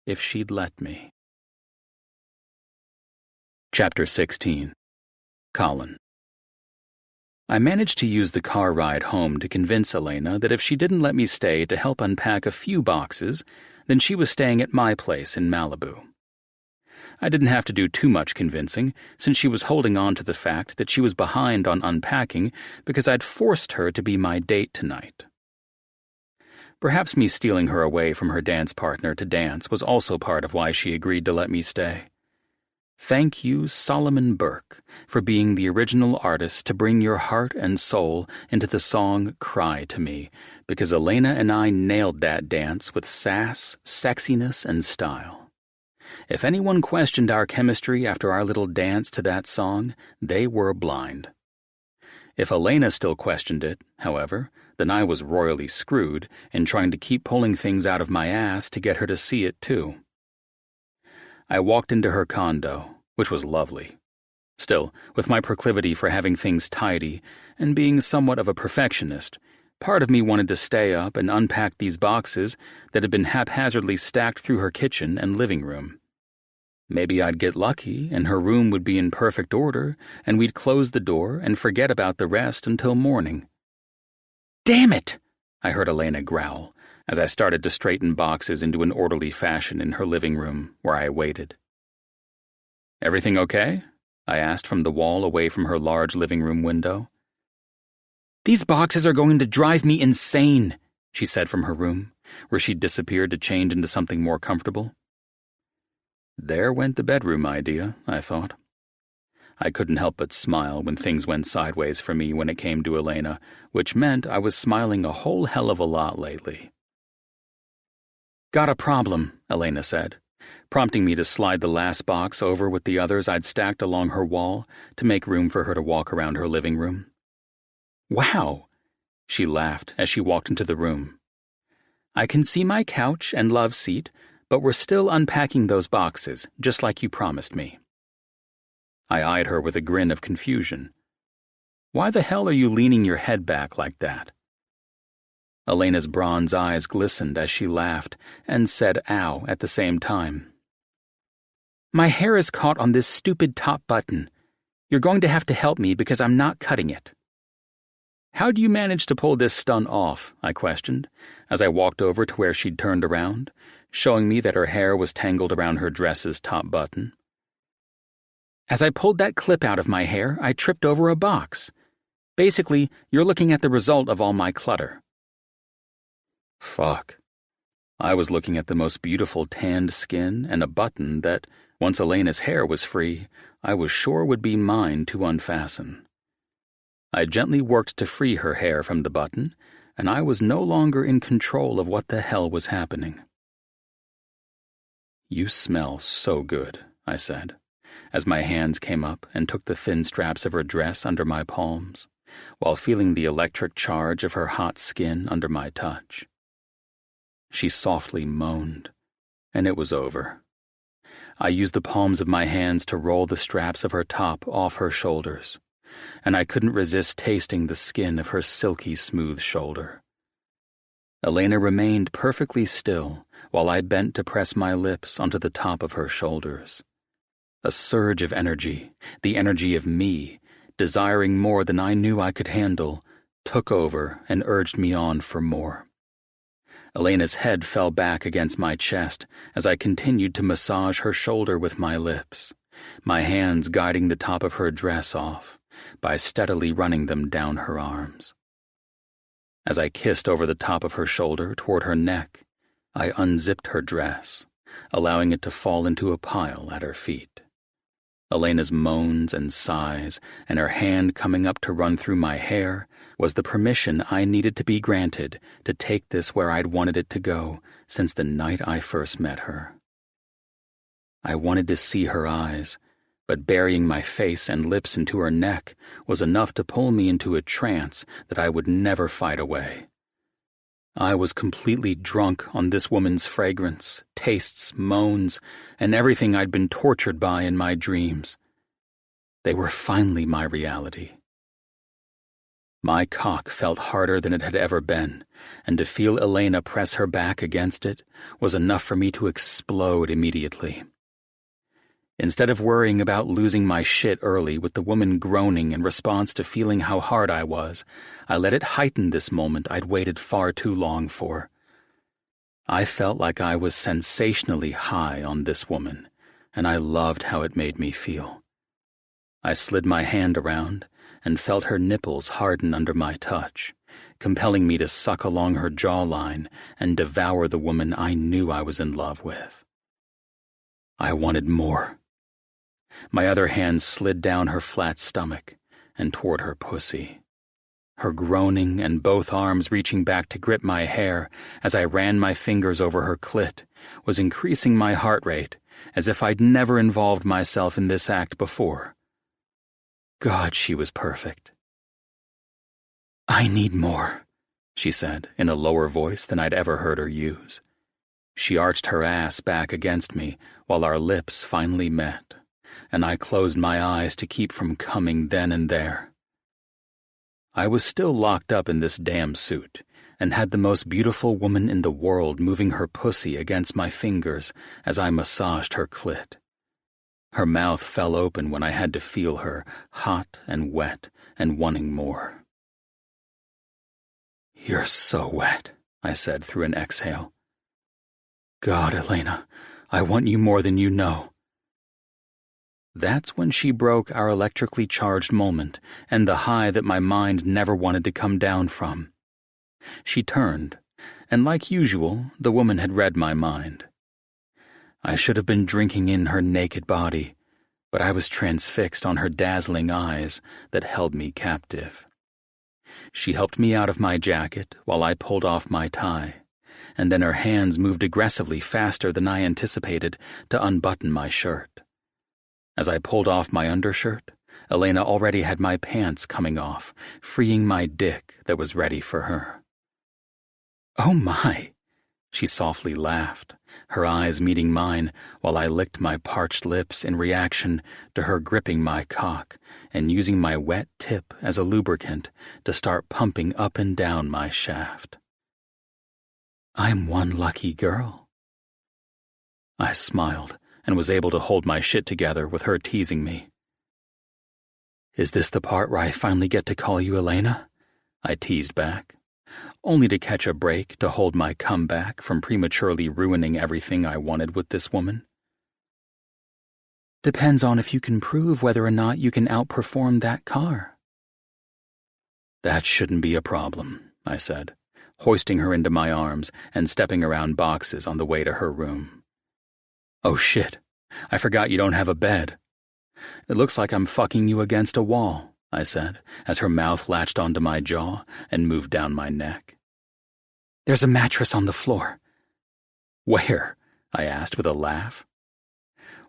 if she'd let me. Chapter 16. Colin. I managed to use the car ride home to convince Elena that if she didn't let me stay to help unpack a few boxes, then she was staying at my place in Malibu. I didn't have to do too much convincing, since she was holding on to the fact that she was behind on unpacking because I'd forced her to be my date tonight. Perhaps me stealing her away from her dance partner to dance was also part of why she agreed to let me stay. Thank you, Solomon Burke, for being the original artist to bring your heart and soul into the song Cry to Me, because Elena and I nailed that dance with sass, sexiness, and style. If anyone questioned our chemistry after our little dance to that song, they were blind. If Elena still questioned it, however, then I was royally screwed in trying to keep pulling things out of my ass to get her to see it too. I walked into her condo, which was lovely. Still, with my proclivity for having things tidy and being somewhat of a perfectionist, part of me wanted to stay up and unpack these boxes that had been haphazardly stacked through her kitchen and living room. Maybe I'd get lucky and her room would be in perfect order and we'd close the door and forget about the rest until morning. Damn it! I heard Elena growl as I started to straighten boxes into an orderly fashion in her living room where I waited. Everything okay? I asked from the wall away from her large living room window. These boxes are going to drive me insane, she said from her room, where she'd disappeared to change into something more comfortable. There went the bedroom idea, I thought. I couldn't help but smile when things went sideways for me when it came to Elena, which meant I was smiling a whole hell of a lot lately. Got a problem, Elena said, prompting me to slide the last box over with the others I'd stacked along her wall to make room for her to walk around her living room. Wow, she laughed as she walked into the room. I can see my couch and love seat, but we're still unpacking those boxes, just like you promised me. I eyed her with a grin of confusion. Why the hell are you leaning your head back like that? Elena's bronze eyes glistened as she laughed and said ow at the same time. My hair is caught on this stupid top button. You're going to have to help me because I'm not cutting it. How do you manage to pull this stunt off? I questioned, as I walked over to where she'd turned around, showing me that her hair was tangled around her dress's top button. As I pulled that clip out of my hair, I tripped over a box. Basically, you're looking at the result of all my clutter. Fuck. I was looking at the most beautiful tanned skin and a button that, Once Elena's hair was free, I was sure would be mine to unfasten. I gently worked to free her hair from the button, and I was no longer in control of what the hell was happening. "You smell so good," I said, as my hands came up and took the thin straps of her dress under my palms, while feeling the electric charge of her hot skin under my touch. She softly moaned, and it was over. I used the palms of my hands to roll the straps of her top off her shoulders, and I couldn't resist tasting the skin of her silky smooth shoulder. Elena remained perfectly still while I bent to press my lips onto the top of her shoulders. A surge of energy, the energy of me, desiring more than I knew I could handle, took over and urged me on for more. Elena's head fell back against my chest as I continued to massage her shoulder with my lips, my hands guiding the top of her dress off by steadily running them down her arms. As I kissed over the top of her shoulder toward her neck, I unzipped her dress, allowing it to fall into a pile at her feet. Elena's moans and sighs and her hand coming up to run through my hair was the permission I needed to be granted to take this where I'd wanted it to go since the night I first met her. I wanted to see her eyes, but burying my face and lips into her neck was enough to pull me into a trance that I would never fight away. I was completely drunk on this woman's fragrance, tastes, moans, and everything I'd been tortured by in my dreams. They were finally my reality. My cock felt harder than it had ever been, and to feel Elena press her back against it was enough for me to explode immediately. Instead of worrying about losing my shit early with the woman groaning in response to feeling how hard I was, I let it heighten this moment I'd waited far too long for. I felt like I was sensationally high on this woman, and I loved how it made me feel. I slid my hand around and felt her nipples harden under my touch, compelling me to suck along her jawline and devour the woman I knew I was in love with. I wanted more. My other hand slid down her flat stomach and toward her pussy. Her groaning and both arms reaching back to grip my hair as I ran my fingers over her clit was increasing my heart rate as if I'd never involved myself in this act before. God, she was perfect. "I need more," she said in a lower voice than I'd ever heard her use. She arched her ass back against me while our lips finally met, and I closed my eyes to keep from coming then and there. I was still locked up in this damn suit, and had the most beautiful woman in the world moving her pussy against my fingers as I massaged her clit. Her mouth fell open when I had to feel her, hot and wet and wanting more. "You're so wet," I said through an exhale. "God, Elena, I want you more than you know." That's when she broke our electrically charged moment and the high that my mind never wanted to come down from. She turned, and like usual, the woman had read my mind. I should have been drinking in her naked body, but I was transfixed on her dazzling eyes that held me captive. She helped me out of my jacket while I pulled off my tie, and then her hands moved aggressively faster than I anticipated to unbutton my shirt. As I pulled off my undershirt, Elena already had my pants coming off, freeing my dick that was ready for her. "Oh my!" She softly laughed, her eyes meeting mine while I licked my parched lips in reaction to her gripping my cock and using my wet tip as a lubricant to start pumping up and down my shaft. "I'm one lucky girl." I smiled and was able to hold my shit together with her teasing me. "Is this the part where I finally get to call you Elena?" I teased back, only to catch a break to hold my comeback from prematurely ruining everything I wanted with this woman. "Depends on if you can prove whether or not you can outperform that car." "That shouldn't be a problem," I said, hoisting her into my arms and stepping around boxes on the way to her room. "Oh shit, I forgot you don't have a bed." "It looks like I'm fucking you against a wall," I said, as her mouth latched onto my jaw and moved down my neck. "There's a mattress on the floor." "Where?" I asked with a laugh.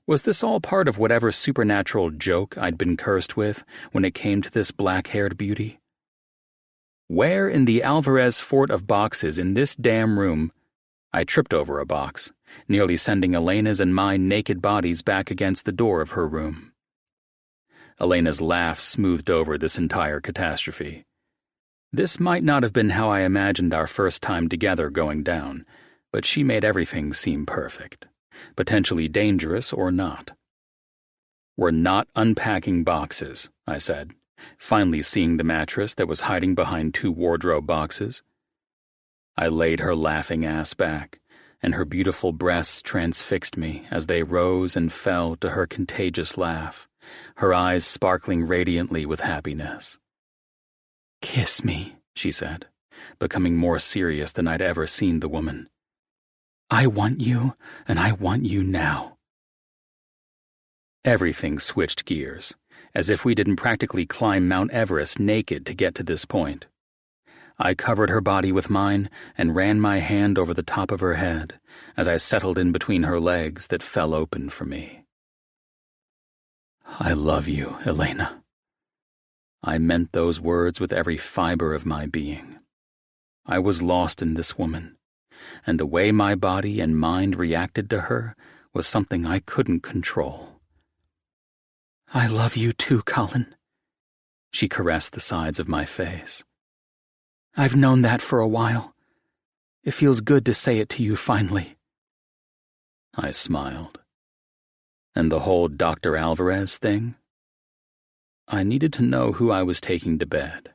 Was this all part of whatever supernatural joke I'd been cursed with when it came to this black-haired beauty? Where in the Alvarez fort of boxes in this damn room? I tripped over a box, nearly sending Elena's and my naked bodies back against the door of her room. Elena's laugh smoothed over this entire catastrophe. This might not have been how I imagined our first time together going down, but she made everything seem perfect, potentially dangerous or not. "We're not unpacking boxes," I said, finally seeing the mattress that was hiding behind 2 wardrobe boxes. I laid her laughing ass back, and her beautiful breasts transfixed me as they rose and fell to her contagious laugh, her eyes sparkling radiantly with happiness. "Kiss me," she said, becoming more serious than I'd ever seen the woman. "I want you, and I want you now." Everything switched gears, as if we didn't practically climb Mount Everest naked to get to this point. I covered her body with mine and ran my hand over the top of her head as I settled in between her legs that fell open for me. "I love you, Elena." I meant those words with every fiber of my being. I was lost in this woman, and the way my body and mind reacted to her was something I couldn't control. "I love you too, Colin." She caressed the sides of my face. "I've known that for a while. It feels good to say it to you finally." I smiled. And the whole Dr. Alvarez thing? I needed to know who I was taking to bed.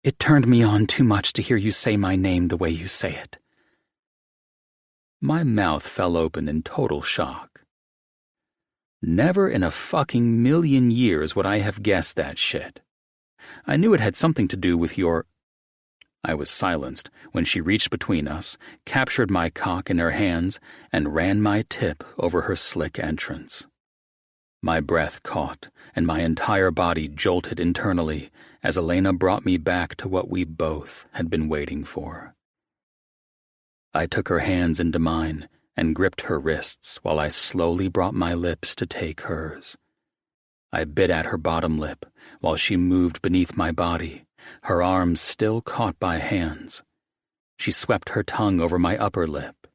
"It turned me on too much to hear you say my name the way you say it." My mouth fell open in total shock. Never in a fucking million years would I have guessed that shit. I knew it had something to do with your... I was silenced when she reached between us, captured my cock in her hands, and ran my tip over her slick entrance. My breath caught, and my entire body jolted internally as Elena brought me back to what we both had been waiting for. I took her hands into mine and gripped her wrists while I slowly brought my lips to take hers. I bit at her bottom lip while she moved beneath my body, her arms still caught by hands. She swept her tongue over my upper lip,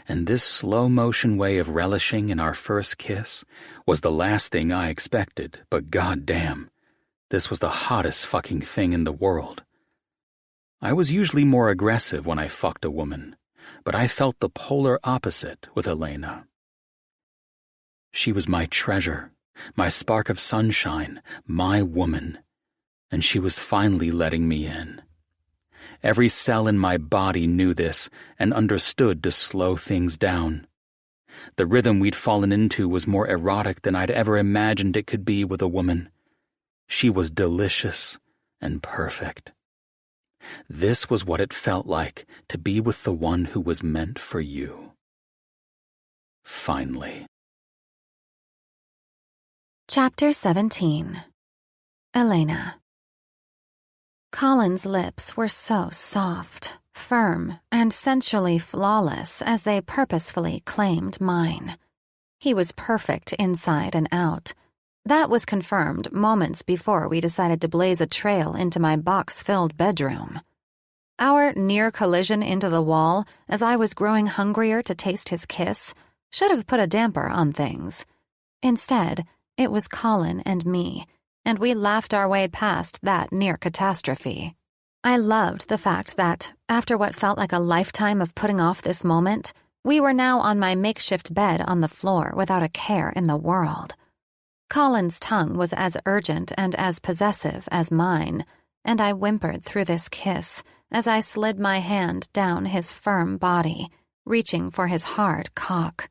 and this slow-motion way of relishing in our first kiss was the last thing I expected, but goddamn, this was the hottest fucking thing in the world. I was usually more aggressive when I fucked a woman, but I felt the polar opposite with Elena. She was my treasure, my spark of sunshine, my woman, and she was finally letting me in. Every cell in my body knew this and understood to slow things down. The rhythm we'd fallen into was more erotic than I'd ever imagined it could be with a woman. She was delicious and perfect. This was what it felt like to be with the one who was meant for you. Finally. Chapter 17. Elena. Colin's lips were so soft, firm, and sensually flawless as they purposefully claimed mine. He was perfect inside and out. That was confirmed moments before we decided to blaze a trail into my box-filled bedroom. Our near collision into the wall, as I was growing hungrier to taste his kiss, should have put a damper on things. Instead, it was Colin and me, and we laughed our way past that near catastrophe. I loved the fact that, after what felt like a lifetime of putting off this moment, we were now on my makeshift bed on the floor without a care in the world. Colin's tongue was as urgent and as possessive as mine, and I whimpered through this kiss as I slid my hand down his firm body, reaching for his hard cock.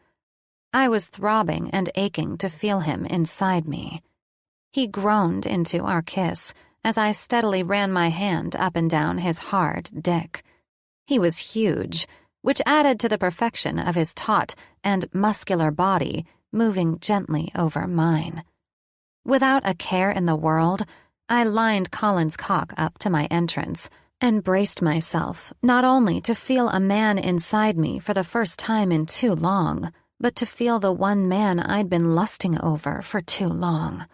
I was throbbing and aching to feel him inside me. He groaned into our kiss as I steadily ran my hand up and down his hard dick. He was huge, which added to the perfection of his taut and muscular body moving gently over mine. Without a care in the world, I lined Colin's cock up to my entrance and braced myself not only to feel a man inside me for the first time in too long, but to feel the one man I'd been lusting over for too long.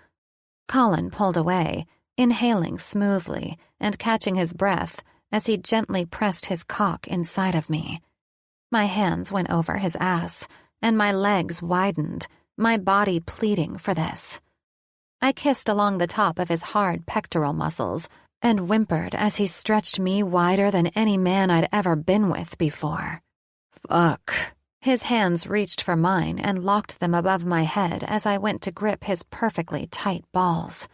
Colin pulled away, inhaling smoothly and catching his breath as he gently pressed his cock inside of me. My hands went over his ass, and my legs widened, my body pleading for this. I kissed along the top of his hard pectoral muscles and whimpered as he stretched me wider than any man I'd ever been with before. Fuck. His hands reached for mine and locked them above my head as I went to grip his perfectly tight balls.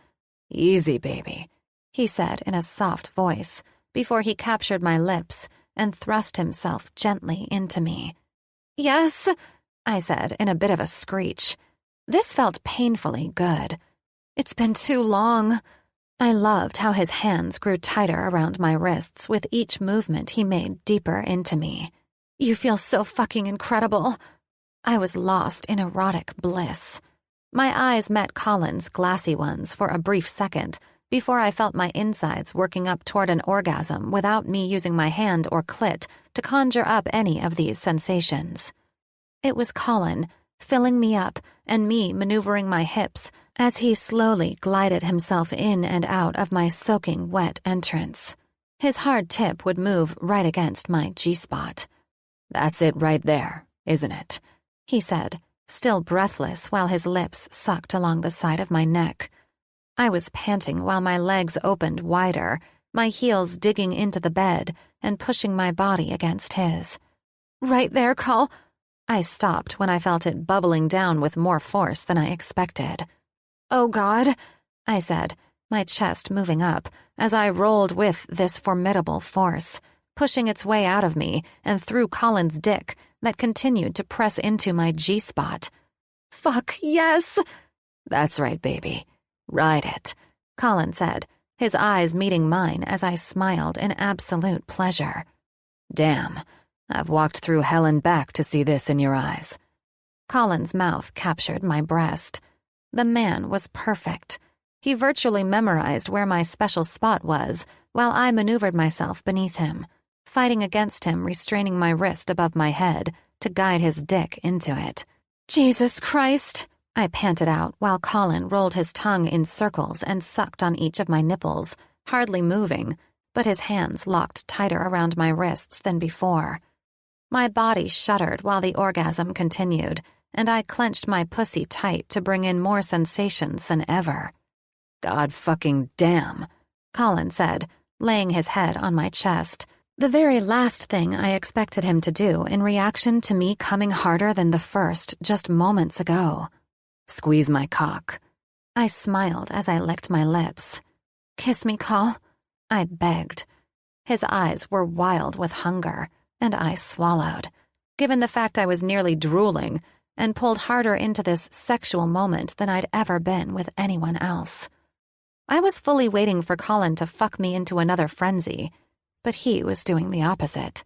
Easy, baby, he said in a soft voice before he captured my lips and thrust himself gently into me. Yes, I said in a bit of a screech. This felt painfully good. It's been too long. I loved how his hands grew tighter around my wrists with each movement he made deeper into me. You feel so fucking incredible. I was lost in erotic bliss. My eyes met Colin's glassy ones for a brief second before I felt my insides working up toward an orgasm without me using my hand or clit to conjure up any of these sensations. It was Colin filling me up and me maneuvering my hips as he slowly glided himself in and out of my soaking wet entrance. His hard tip would move right against my G-spot. That's it right there, isn't it? He said, still breathless while his lips sucked along the side of my neck. I was panting while my legs opened wider, my heels digging into the bed and pushing my body against his. Right there, Col. I stopped when I felt it bubbling down with more force than I expected. Oh, God, I said, my chest moving up as I rolled with this formidable force, pushing its way out of me and through Colin's dick that continued to press into my G-spot. Fuck, yes! That's right, baby. Ride it, Colin said, his eyes meeting mine as I smiled in absolute pleasure. Damn, I've walked through hell and back to see this in your eyes. Colin's mouth captured my breast. The man was perfect. He virtually memorized where my special spot was while I maneuvered myself beneath him, fighting against him, restraining my wrist above my head to guide his dick into it. Jesus Christ, I panted out while Colin rolled his tongue in circles and sucked on each of my nipples, hardly moving, but his hands locked tighter around my wrists than before. My body shuddered while the orgasm continued, and I clenched my pussy tight to bring in more sensations than ever. God fucking damn, Colin said, laying his head on my chest, the very last thing I expected him to do in reaction to me coming harder than the first just moments ago. Squeeze my cock. I smiled as I licked my lips. Kiss me, Col, I begged. His eyes were wild with hunger, and I swallowed, given the fact I was nearly drooling, and pulled harder into this sexual moment than I'd ever been with anyone else. I was fully waiting for Colin to fuck me into another frenzy, but he was doing the opposite.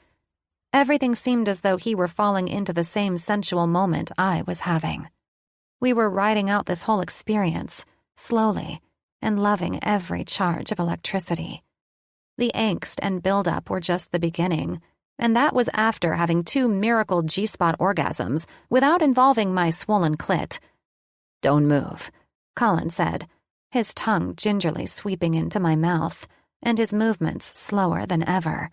Everything seemed as though he were falling into the same sensual moment I was having. We were riding out this whole experience, slowly, and loving every charge of electricity. The angst and buildup were just the beginning, and that was after having 2 miracle G-spot orgasms without involving my swollen clit. Don't move, Colin said, his tongue gingerly sweeping into my mouth, and his movements slower than ever.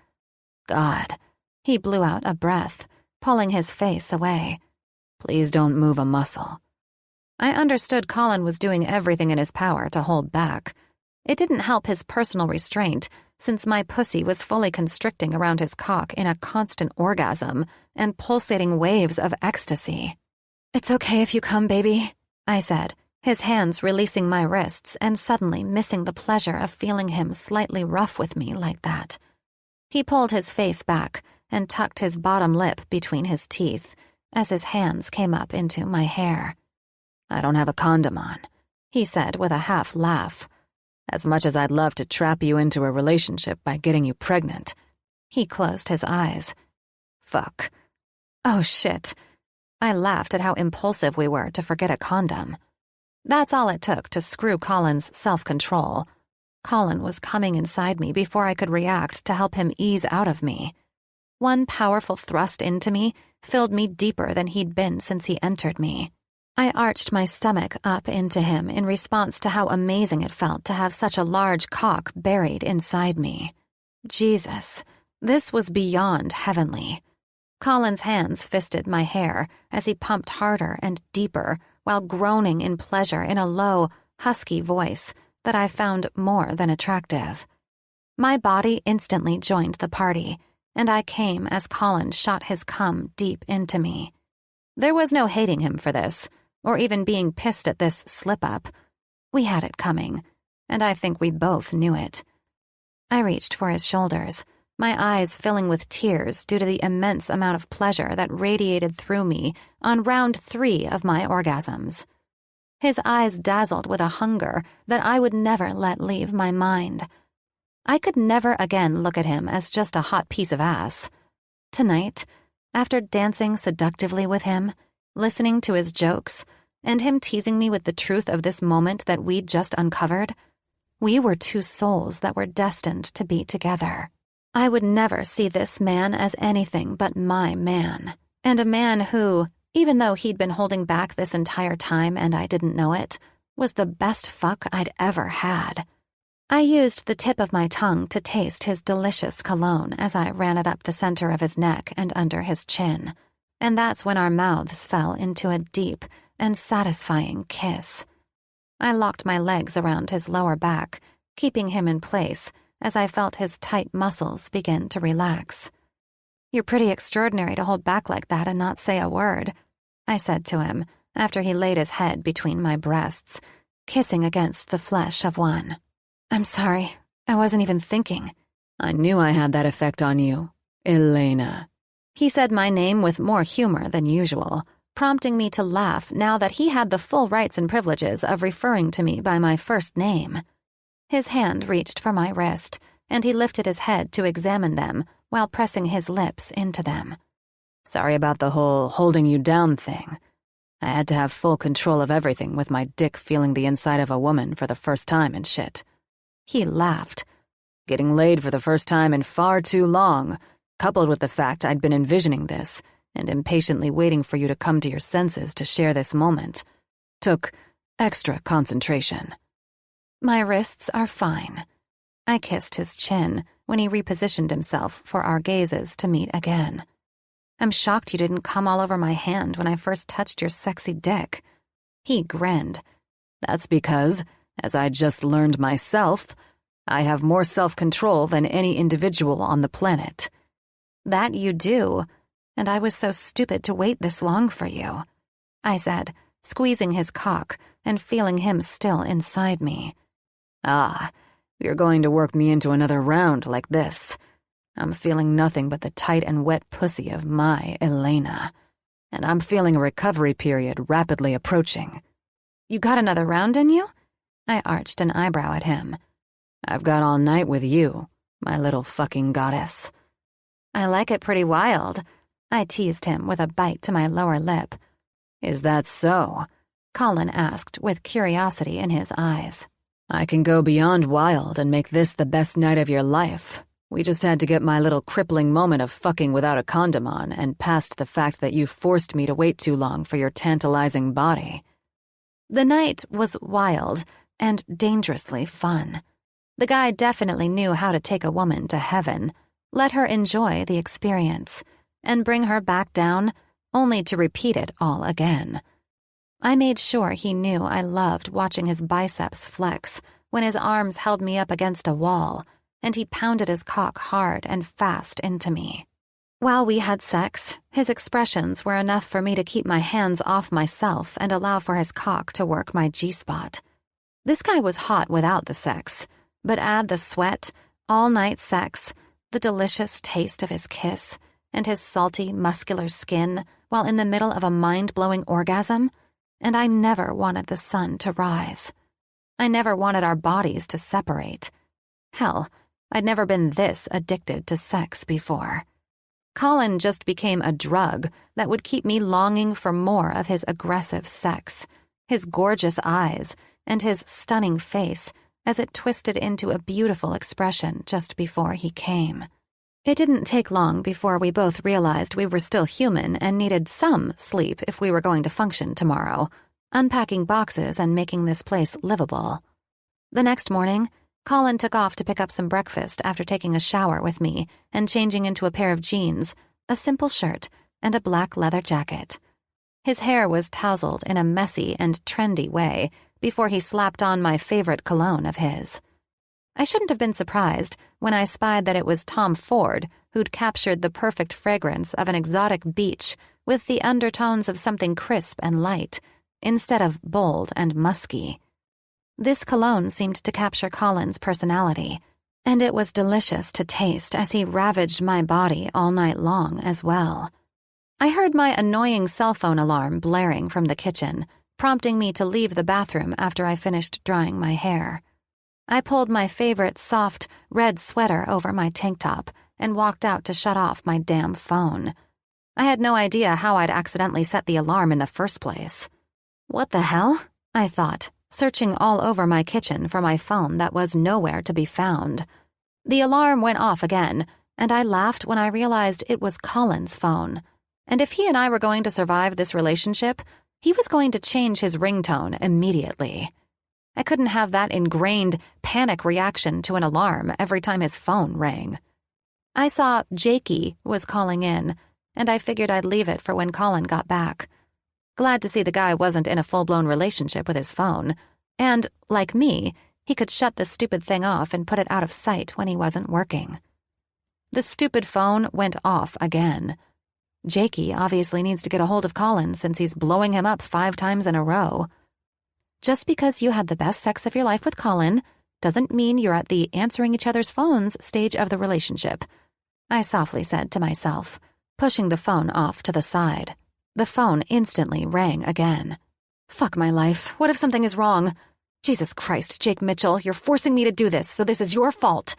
God, he blew out a breath, pulling his face away. Please don't move a muscle. I understood Colin was doing everything in his power to hold back. It didn't help his personal restraint, since my pussy was fully constricting around his cock in a constant orgasm and pulsating waves of ecstasy. It's okay if you come, baby, I said, his hands releasing my wrists and suddenly missing the pleasure of feeling him slightly rough with me like that. He pulled his face back and tucked his bottom lip between his teeth as his hands came up into my hair. I don't have a condom on, he said with a half laugh. As much as I'd love to trap you into a relationship by getting you pregnant. He closed his eyes. Fuck. Oh, shit. I laughed at how impulsive we were to forget a condom. That's all it took to screw Colin's self-control. Colin was coming inside me before I could react to help him ease out of me. One powerful thrust into me filled me deeper than he'd been since he entered me. I arched my stomach up into him in response to how amazing it felt to have such a large cock buried inside me. Jesus, this was beyond heavenly. Colin's hands fisted my hair as he pumped harder and deeper while groaning in pleasure in a low, husky voice that I found more than attractive. My body instantly joined the party, and I came as Colin shot his cum deep into me. There was no hating him for this, or even being pissed at this slip-up. We had it coming, and I think we both knew it. I reached for his shoulders, my eyes filling with tears due to the immense amount of pleasure that radiated through me on round 3 of my orgasms. His eyes dazzled with a hunger that I would never let leave my mind. I could never again look at him as just a hot piece of ass. Tonight, after dancing seductively with him, listening to his jokes, and him teasing me with the truth of this moment that we'd just uncovered, we were 2 souls that were destined to be together. I would never see this man as anything but my man, and a man who, even though he'd been holding back this entire time and I didn't know it, was the best fuck I'd ever had. I used the tip of my tongue to taste his delicious cologne as I ran it up the center of his neck and under his chin, and that's when our mouths fell into a deep and satisfying kiss. I locked my legs around his lower back, keeping him in place as I felt his tight muscles begin to relax. "You're pretty extraordinary to hold back like that and not say a word," I said to him after he laid his head between my breasts, kissing against the flesh of one. "I'm sorry, I wasn't even thinking." "I knew I had that effect on you, Elena." He said my name with more humor than usual, prompting me to laugh now that he had the full rights and privileges of referring to me by my first name. His hand reached for my wrist, and he lifted his head to examine them while pressing his lips into them. "Sorry about the whole holding you down thing. I had to have full control of everything with my dick feeling the inside of a woman for the first time and shit." He laughed. "Getting laid for the first time in far too long, coupled with the fact I'd been envisioning this and impatiently waiting for you to come to your senses to share this moment, took extra concentration." My wrists are fine. I kissed his chin when he repositioned himself for our gazes to meet again. "I'm shocked you didn't come all over my hand when I first touched your sexy dick." He grinned. "That's because, as I just learned myself, I have more self-control than any individual on the planet." "That you do, and I was so stupid to wait this long for you," I said, squeezing his cock and feeling him still inside me. "Ah, you're going to work me into another round like this. I'm feeling nothing but the tight and wet pussy of my Elena, and I'm feeling a recovery period rapidly approaching." "You got another round in you?" I arched an eyebrow at him. "I've got all night with you, my little fucking goddess." "I like it pretty wild," I teased him with a bite to my lower lip. "Is that so?" Colin asked with curiosity in his eyes. "I can go beyond wild and make this the best night of your life. We just had to get my little crippling moment of fucking without a condom on and past the fact that you forced me to wait too long for your tantalizing body." The night was wild and dangerously fun. The guy definitely knew how to take a woman to heaven, let her enjoy the experience, and bring her back down only to repeat it all again. I made sure he knew I loved watching his biceps flex when his arms held me up against a wall, and he pounded his cock hard and fast into me. While we had sex, his expressions were enough for me to keep my hands off myself and allow for his cock to work my G-spot. This guy was hot without the sex, but add the sweat, all-night sex, the delicious taste of his kiss, and his salty, muscular skin while in the middle of a mind-blowing orgasm, and I never wanted the sun to rise. I never wanted our bodies to separate. Hell, I'd never been this addicted to sex before. Colin just became a drug that would keep me longing for more of his aggressive sex, his gorgeous eyes, and his stunning face as it twisted into a beautiful expression just before he came. It didn't take long before we both realized we were still human and needed some sleep if we were going to function tomorrow, unpacking boxes and making this place livable. The next morning, Colin took off to pick up some breakfast after taking a shower with me and changing into a pair of jeans, a simple shirt, and a black leather jacket. His hair was tousled in a messy and trendy way before he slapped on my favorite cologne of his. I shouldn't have been surprised when I spied that it was Tom Ford who'd captured the perfect fragrance of an exotic beach with the undertones of something crisp and light, instead of bold and musky. This cologne seemed to capture Colin's personality, and it was delicious to taste as he ravaged my body all night long as well. I heard my annoying cell phone alarm blaring from the kitchen, prompting me to leave the bathroom after I finished drying my hair. I pulled my favorite soft, red sweater over my tank top and walked out to shut off my damn phone. I had no idea how I'd accidentally set the alarm in the first place. What the hell? I thought, searching all over my kitchen for my phone that was nowhere to be found. The alarm went off again, and I laughed when I realized it was Colin's phone. And if he and I were going to survive this relationship, he was going to change his ringtone immediately. I couldn't have that ingrained panic reaction to an alarm every time his phone rang. I saw Jakey was calling in, and I figured I'd leave it for when Colin got back. Glad to see the guy wasn't in a full-blown relationship with his phone, and, like me, he could shut the stupid thing off and put it out of sight when he wasn't working. The stupid phone went off again. Jakey obviously needs to get a hold of Colin since he's blowing him up 5 times in a row. Just because you had the best sex of your life with Colin doesn't mean you're at the answering each other's phones stage of the relationship, I softly said to myself, pushing the phone off to the side. The phone instantly rang again. Fuck my life. What if something is wrong? Jesus Christ, Jake Mitchell, you're forcing me to do this, so this is your fault,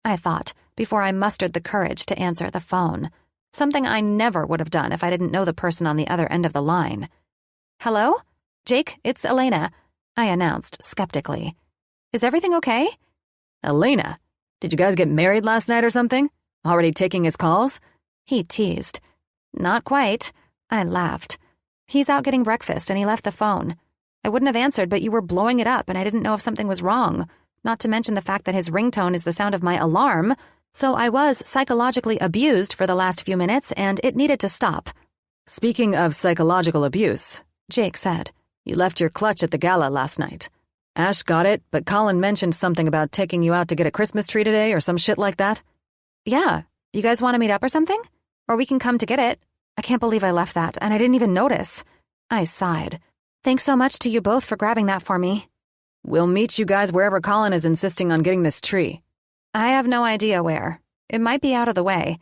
I thought, before I mustered the courage to answer the phone. Something I never would have done if I didn't know the person on the other end of the line. Hello? Jake, it's Elena, I announced skeptically. Is everything okay? Elena, did you guys get married last night or something? Already taking his calls? He teased. Not quite, I laughed. He's out getting breakfast and he left the phone. I wouldn't have answered, but you were blowing it up and I didn't know if something was wrong, not to mention the fact that his ringtone is the sound of my alarm, so I was psychologically abused for the last few minutes and it needed to stop. Speaking of psychological abuse, Jake said, you left your clutch at the gala last night. Ash got it, but Colin mentioned something about taking you out to get a Christmas tree today or some shit like that. Yeah, you guys want to meet up or something? Or we can come to get it. I can't believe I left that, and I didn't even notice. I sighed. Thanks so much to you both for grabbing that for me. We'll meet you guys wherever Colin is insisting on getting this tree. I have no idea where. It might be out of the way.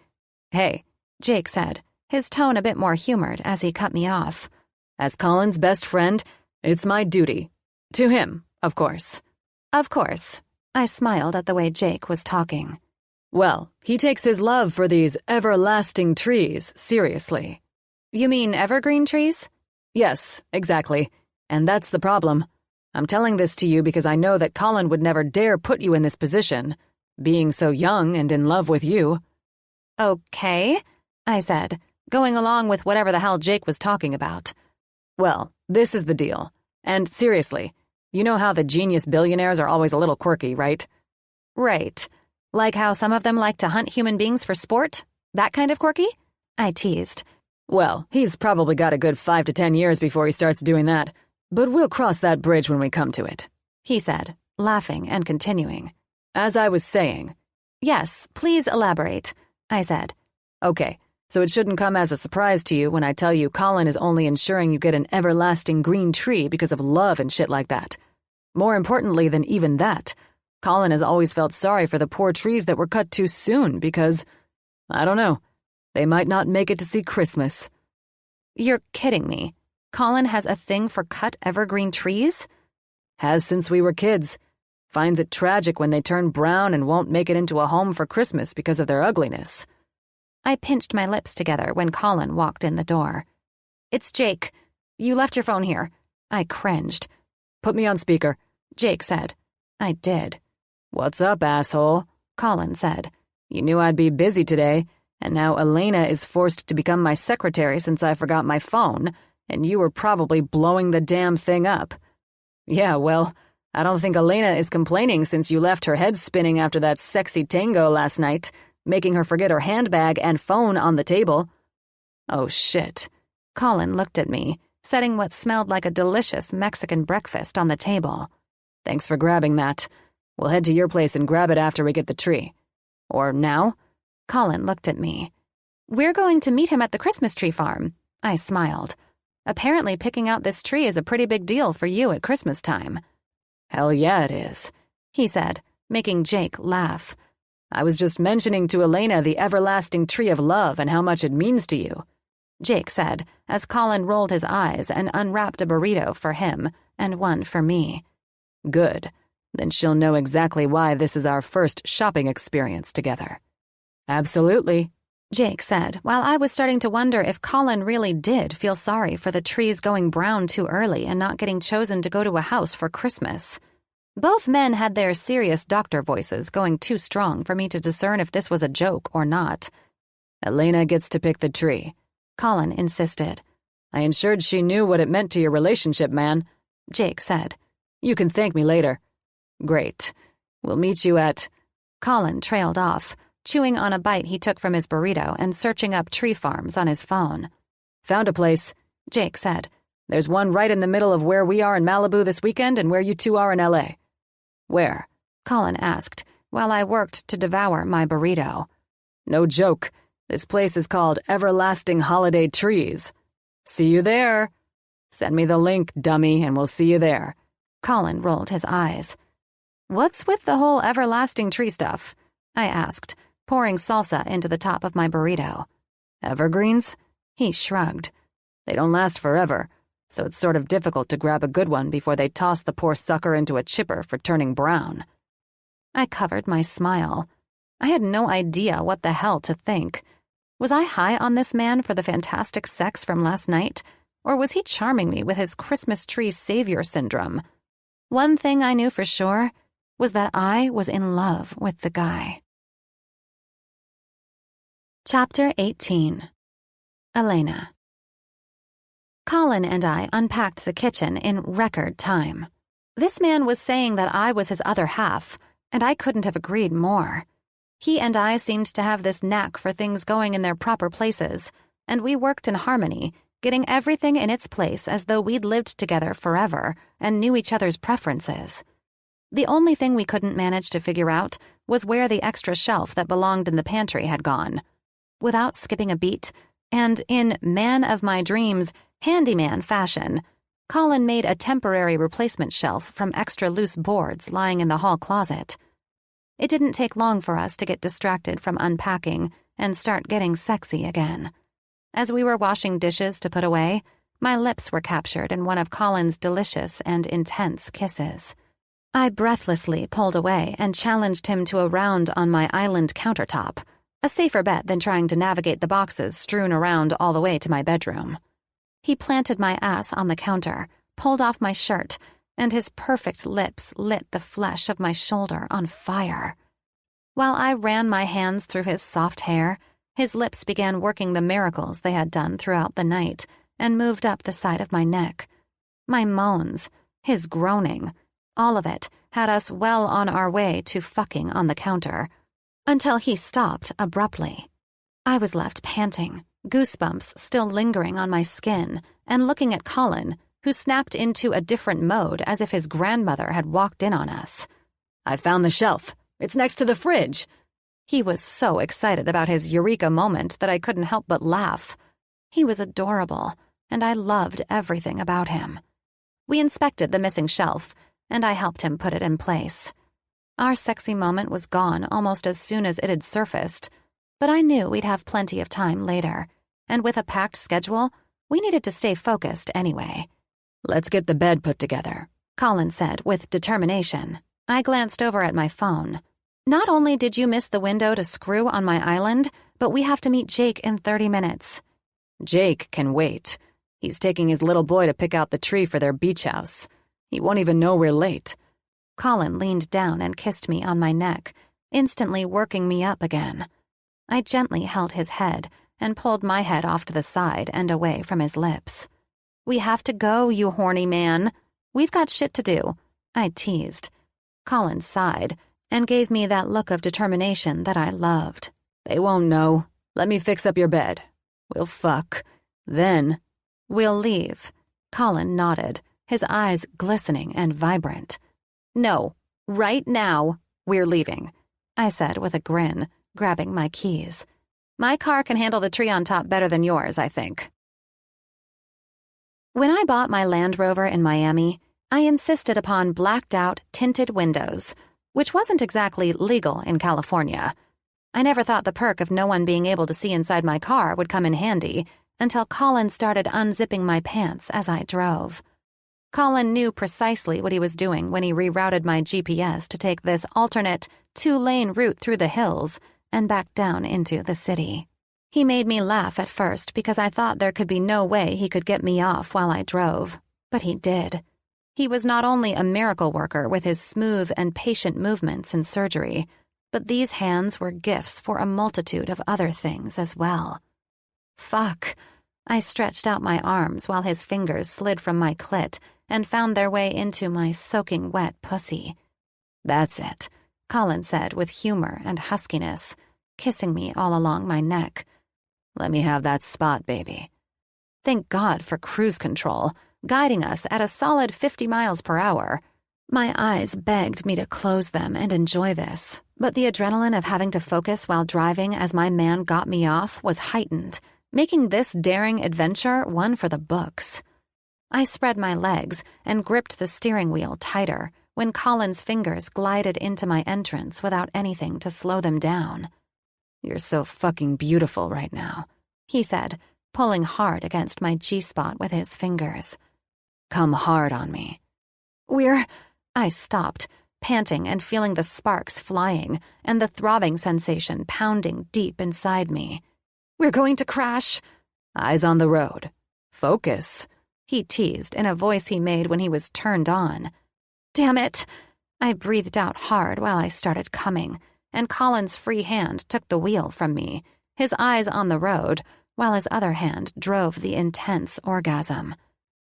Hey, Jake said, his tone a bit more humored as he cut me off. As Colin's best friend, it's my duty. To him, of course. Of course. I smiled at the way Jake was talking. Well, he takes his love for these everlasting trees seriously. You mean evergreen trees? Yes, exactly. And that's the problem. I'm telling this to you because I know that Colin would never dare put you in this position, being so young and in love with you. Okay, I said, going along with whatever the hell Jake was talking about. Well, this is the deal. And seriously, you know how the genius billionaires are always a little quirky, right? Right. Like how some of them like to hunt human beings for sport? That kind of quirky? I teased. Well, he's probably got a good 5 to 10 years before he starts doing that. But we'll cross that bridge when we come to it, he said, laughing and continuing. As I was saying. Yes, please elaborate, I said. Okay, so it shouldn't come as a surprise to you when I tell you Colin is only ensuring you get an everlasting green tree because of love and shit like that. More importantly than even that, Colin has always felt sorry for the poor trees that were cut too soon because, I don't know, they might not make it to see Christmas. You're kidding me. Colin has a thing for cut evergreen trees? Has since we were kids. Finds it tragic when they turn brown and won't make it into a home for Christmas because of their ugliness. I pinched my lips together when Colin walked in the door. "It's Jake. You left your phone here." I cringed. "Put me on speaker," Jake said. I did. "What's up, asshole?" Colin said. "You knew I'd be busy today, and now Elena is forced to become my secretary since I forgot my phone, and you were probably blowing the damn thing up." "Yeah, well, I don't think Elena is complaining since you left her head spinning after that sexy tango last night, making her forget her handbag and phone on the table." "Oh, shit." Colin looked at me, setting what smelled like a delicious Mexican breakfast on the table. "Thanks for grabbing that. We'll head to your place and grab it after we get the tree. Or now?" Colin looked at me. "We're going to meet him at the Christmas tree farm." I smiled. "Apparently picking out this tree is a pretty big deal for you at Christmas time." "Hell yeah, it is," he said, making Jake laugh. "I was just mentioning to Elena the everlasting tree of love and how much it means to you," Jake said, as Colin rolled his eyes and unwrapped a burrito for him and one for me. "Good. Then she'll know exactly why this is our first shopping experience together." "Absolutely," Jake said, while I was starting to wonder if Colin really did feel sorry for the trees going brown too early and not getting chosen to go to a house for Christmas. Both men had their serious doctor voices going too strong for me to discern if this was a joke or not. "Elena gets to pick the tree," Colin insisted. "I ensured she knew what it meant to your relationship, man," Jake said. "You can thank me later." "Great. We'll meet you at—" Colin trailed off, chewing on a bite he took from his burrito and searching up tree farms on his phone. "Found a place," Jake said. "There's one right in the middle of where we are in Malibu this weekend and where you two are in L.A. "Where?" Colin asked, while I worked to devour my burrito. "No joke. This place is called Everlasting Holiday Trees. See you there. Send me the link, dummy, and we'll see you there." Colin rolled his eyes. "What's with the whole everlasting tree stuff?" I asked, pouring salsa into the top of my burrito. "Evergreens?" He shrugged. "They don't last forever, so it's sort of difficult to grab a good one before they toss the poor sucker into a chipper for turning brown." I covered my smile. I had no idea what the hell to think. Was I high on this man for the fantastic sex from last night, or was he charming me with his Christmas tree savior syndrome? One thing I knew for sure was that I was in love with the guy. Chapter 18. Elena. Colin and I unpacked the kitchen in record time. This man was saying that I was his other half, and I couldn't have agreed more. He and I seemed to have this knack for things going in their proper places, and we worked in harmony, getting everything in its place as though we'd lived together forever and knew each other's preferences. The only thing we couldn't manage to figure out was where the extra shelf that belonged in the pantry had gone. Without skipping a beat, and in man of my dreams, handyman fashion, Colin made a temporary replacement shelf from extra loose boards lying in the hall closet. It didn't take long for us to get distracted from unpacking and start getting sexy again. As we were washing dishes to put away, my lips were captured in one of Colin's delicious and intense kisses. I breathlessly pulled away and challenged him to a round on my island countertop, a safer bet than trying to navigate the boxes strewn around all the way to my bedroom. He planted my ass on the counter, pulled off my shirt, and his perfect lips lit the flesh of my shoulder on fire. While I ran my hands through his soft hair, his lips began working the miracles they had done throughout the night and moved up the side of my neck. My moans, his groaning, all of it had us well on our way to fucking on the counter, until he stopped abruptly. I was left panting, goosebumps still lingering on my skin, and looking at Colin, who snapped into a different mode as if his grandmother had walked in on us. "I found the shelf. It's next to the fridge." He was so excited about his eureka moment that I couldn't help but laugh. He was adorable, and I loved everything about him. We inspected the missing shelf, and I helped him put it in place. Our sexy moment was gone almost as soon as it had surfaced, but I knew we'd have plenty of time later, and with a packed schedule, we needed to stay focused anyway. "Let's get the bed put together," Colin said with determination. I glanced over at my phone. Not only did you miss the window to screw on my island, but we have to meet Jake in 30 minutes. Jake can wait. He's taking his little boy to pick out the tree for their beach house. He won't even know we're late. Colin leaned down and kissed me on my neck, instantly working me up again. I gently held his head and pulled my head off to the side and away from his lips. We have to go, you horny man. We've got shit to do, I teased. Colin sighed and gave me that look of determination that I loved. They won't know. Let me fix up your bed. We'll fuck. Then we'll leave. Colin nodded, his eyes glistening and vibrant. No, right now, we're leaving, I said with a grin, grabbing my keys. My car can handle the tree on top better than yours, I think. When I bought my Land Rover in Miami, I insisted upon blacked-out, tinted windows, which wasn't exactly legal in California. I never thought the perk of no one being able to see inside my car would come in handy until Colin started unzipping my pants as I drove. Colin knew precisely what he was doing when he rerouted my GPS to take this alternate, 2-lane route through the hills and back down into the city. He made me laugh at first because I thought there could be no way he could get me off while I drove, but he did. He was not only a miracle worker with his smooth and patient movements in surgery, but these hands were gifts for a multitude of other things as well. Fuck. I stretched out my arms while his fingers slid from my clit and found their way into my soaking wet pussy. That's it, Colin said with humor and huskiness, kissing me all along my neck. Let me have that spot, baby. Thank God for cruise control, guiding us at a solid 50 miles per hour. My eyes begged me to close them and enjoy this, but the adrenaline of having to focus while driving as my man got me off was heightened, making this daring adventure one for the books. I spread my legs and gripped the steering wheel tighter when Colin's fingers glided into my entrance without anything to slow them down. You're so fucking beautiful right now, he said, pulling hard against my G-spot with his fingers. Come hard on me. I stopped, panting and feeling the sparks flying and the throbbing sensation pounding deep inside me. We're going to crash. Eyes on the road. Focus, he teased in a voice he made when he was turned on. Damn it! I breathed out hard while I started coming, and Colin's free hand took the wheel from me, his eyes on the road, while his other hand drove the intense orgasm.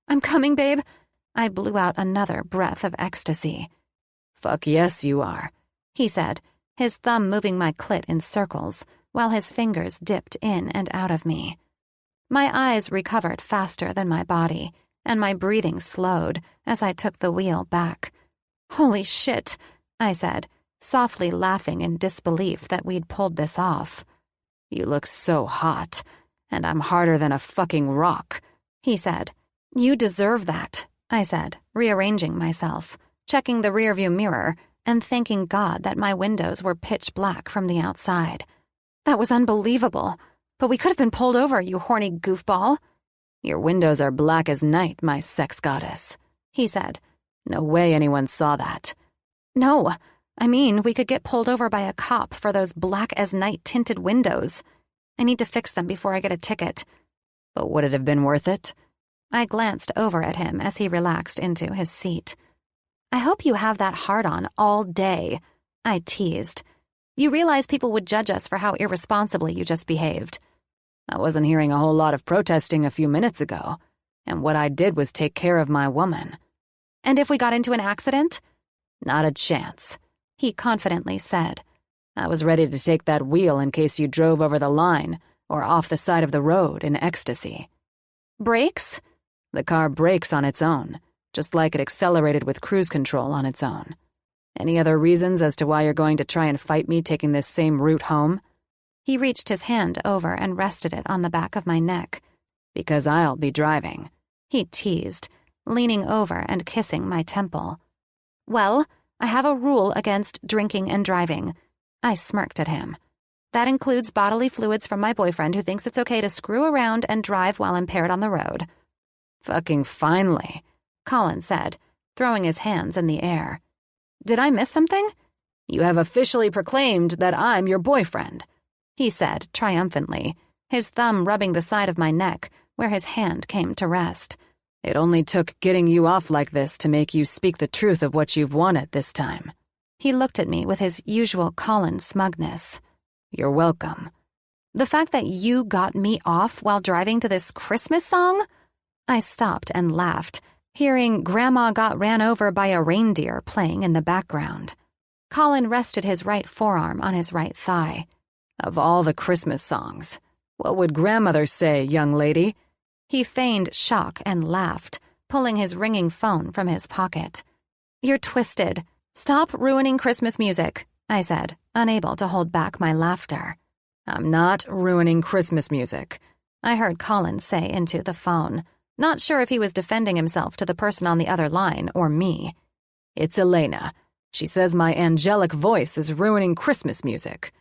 I'm coming, babe. I blew out another breath of ecstasy. Fuck yes, you are, he said, his thumb moving my clit in circles, while his fingers dipped in and out of me. My eyes recovered faster than my body, and my breathing slowed as I took the wheel back. Holy shit, I said, softly laughing in disbelief that we'd pulled this off. You look so hot, and I'm harder than a fucking rock, he said. You deserve that, I said, rearranging myself, checking the rearview mirror, and thanking God that my windows were pitch black from the outside. That was unbelievable, but we could have been pulled over, you horny goofball. Your windows are black as night, my sex goddess, he said. No way anyone saw that. No, I mean, we could get pulled over by a cop for those black-as-night tinted windows. I need to fix them before I get a ticket. But would it have been worth it? I glanced over at him as he relaxed into his seat. I hope you have that hard-on all day, I teased. You realize people would judge us for how irresponsibly you just behaved. I wasn't hearing a whole lot of protesting a few minutes ago, and what I did was take care of my woman. And if we got into an accident? Not a chance, he confidently said. I was ready to take that wheel in case you drove over the line or off the side of the road in ecstasy. Brakes? The car brakes on its own, just like it accelerated with cruise control on its own. Any other reasons as to why you're going to try and fight me taking this same route home? He reached his hand over and rested it on the back of my neck. Because I'll be driving, he teased, leaning over and kissing my temple. Well, I have a rule against drinking and driving. I smirked at him. That includes bodily fluids from my boyfriend who thinks it's okay to screw around and drive while impaired on the road. Fucking finally, Colin said, throwing his hands in the air. Did I miss something? You have officially proclaimed that I'm your boyfriend. he said triumphantly, his thumb rubbing the side of my neck where his hand came to rest. It only took getting you off like this to make you speak the truth of what you've wanted this time. He looked at me with his usual Colin smugness. You're welcome. The fact that you got me off while driving to this Christmas song? I stopped and laughed, hearing Grandma Got Ran Over by a Reindeer playing in the background. Colin rested his right forearm on his right thigh. Of all the Christmas songs, what would grandmother say, young lady? He feigned shock and laughed, pulling his ringing phone from his pocket. You're twisted. Stop ruining Christmas music, I said, unable to hold back my laughter. I'm not ruining Christmas music, I heard Colin say into the phone, not sure if he was defending himself to the person on the other line or me. It's Elena. She says my angelic voice is ruining Christmas music.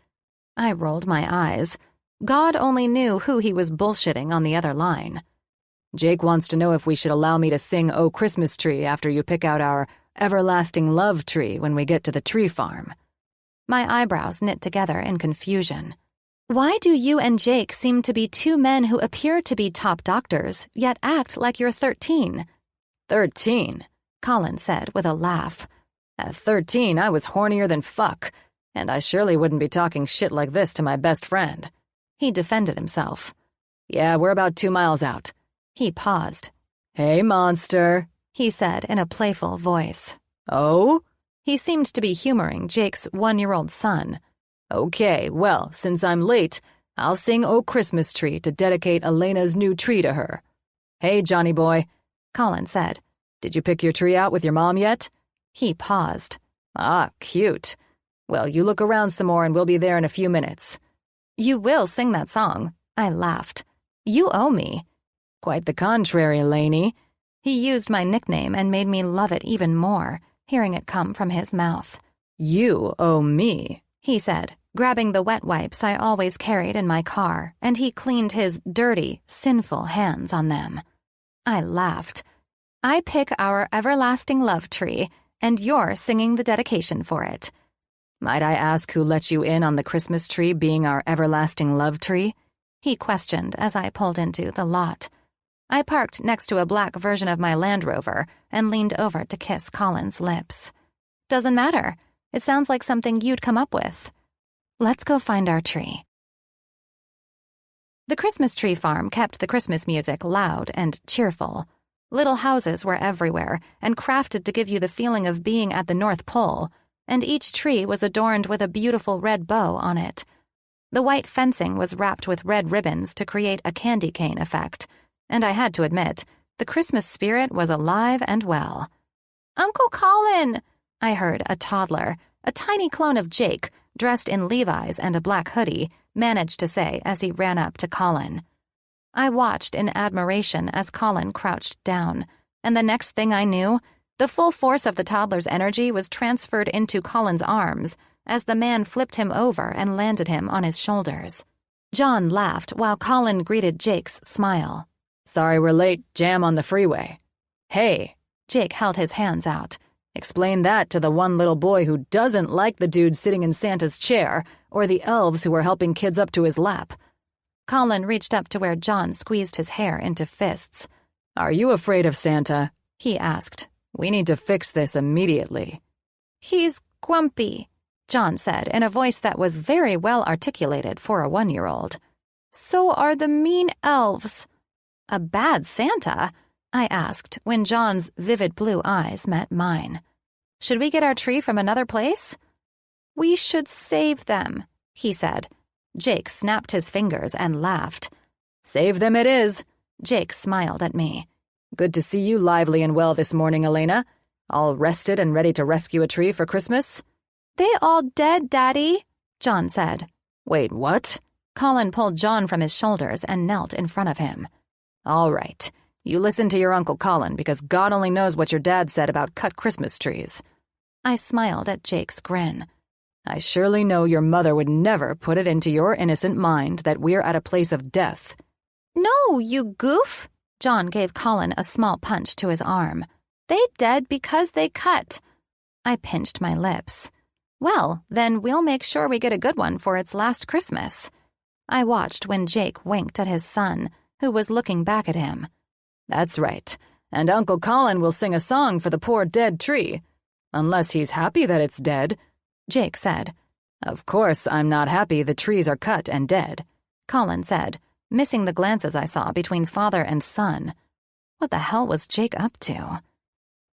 I rolled my eyes. God only knew who he was bullshitting on the other line. Jake wants to know if we should allow me to sing "Oh Christmas Tree" after you pick out our everlasting love tree when we get to the tree farm. My eyebrows knit together in confusion. Why do you and Jake seem to be two men who appear to be top doctors, yet act like you're 13? 13, Colin said with a laugh. At 13, I was hornier than fuck, and I surely wouldn't be talking shit like this to my best friend. He defended himself. Yeah, we're about 2 miles out. He paused. Hey, monster, he said in a playful voice. Oh? He seemed to be humoring Jake's 1-year-old son. Okay, well, since I'm late, I'll sing "Oh Christmas Tree" to dedicate Elena's new tree to her. Hey, Johnny boy, Colin said. Did you pick your tree out with your mom yet? He paused. Ah, cute. Well, you look around some more and we'll be there in a few minutes. You will sing that song, I laughed. You owe me. Quite the contrary, Elaney. He used my nickname and made me love it even more, hearing it come from his mouth. You owe me, he said, grabbing the wet wipes I always carried in my car, and he cleaned his dirty, sinful hands on them. I laughed. I pick our everlasting love tree, and you're singing the dedication for it. Might I ask who let you in on the Christmas tree being our everlasting love tree? He questioned as I pulled into the lot. I parked next to a black version of my Land Rover and leaned over to kiss Colin's lips. Doesn't matter. It sounds like something you'd come up with. Let's go find our tree. The Christmas tree farm kept the Christmas music loud and cheerful. Little houses were everywhere and crafted to give you the feeling of being at the North Pole, and each tree was adorned with a beautiful red bow on it. The white fencing was wrapped with red ribbons to create a candy cane effect, and I had to admit, the Christmas spirit was alive and well. "Uncle Colin!" I heard a toddler, a tiny clone of Jake, dressed in Levi's and a black hoodie, manage to say as he ran up to Colin. I watched in admiration as Colin crouched down, and the next thing I knew, the full force of the toddler's energy was transferred into Colin's arms as the man flipped him over and landed him on his shoulders. John laughed while Colin greeted Jake's smile. Sorry we're late, jam on the freeway. Hey, Jake held his hands out. Explain that to the one little boy who doesn't like the dude sitting in Santa's chair or the elves who are helping kids up to his lap. Colin reached up to where John squeezed his hair into fists. Are you afraid of Santa? He asked. We need to fix this immediately. He's grumpy, John said in a voice that was very well articulated for a 1-year-old. So are the mean elves. A bad Santa? I asked when John's vivid blue eyes met mine. Should we get our tree from another place? We should save them, he said. Jake snapped his fingers and laughed. Save them it is. Jake smiled at me. Good to see you lively and well this morning, Elena. All rested and ready to rescue a tree for Christmas? They all dead, Daddy, John said. Wait, what? Colin pulled John from his shoulders and knelt in front of him. All right. You listen to your Uncle Colin, because God only knows what your dad said about cut Christmas trees. I smiled at Jake's grin. I surely know your mother would never put it into your innocent mind that we're at a place of death. No, you goof! John gave Colin a small punch to his arm. They dead because they cut. I pinched my lips. Well, then we'll make sure we get a good one for its last Christmas. I watched when Jake winked at his son, who was looking back at him. That's right, and Uncle Colin will sing a song for the poor dead tree. Unless he's happy that it's dead, Jake said. Of course I'm not happy the trees are cut and dead, Colin said, missing the glances I saw between father and son. What the hell was Jake up to?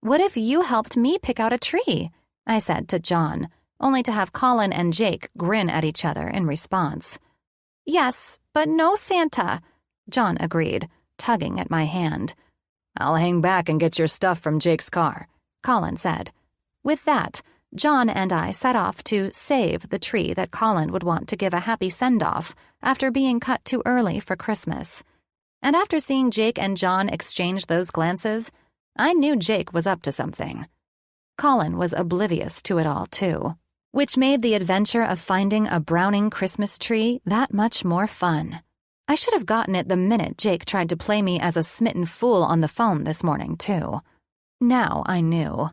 What if you helped me pick out a tree? I said to John, only to have Colin and Jake grin at each other in response. Yes, but no Santa, John agreed, tugging at my hand. I'll hang back and get your stuff from Jake's car, Colin said. With that, John and I set off to save the tree that Colin would want to give a happy send-off after being cut too early for Christmas. And after seeing Jake and John exchange those glances, I knew Jake was up to something. Colin was oblivious to it all, too, which made the adventure of finding a browning Christmas tree that much more fun. I should have gotten it the minute Jake tried to play me as a smitten fool on the phone this morning, too. Now I knew.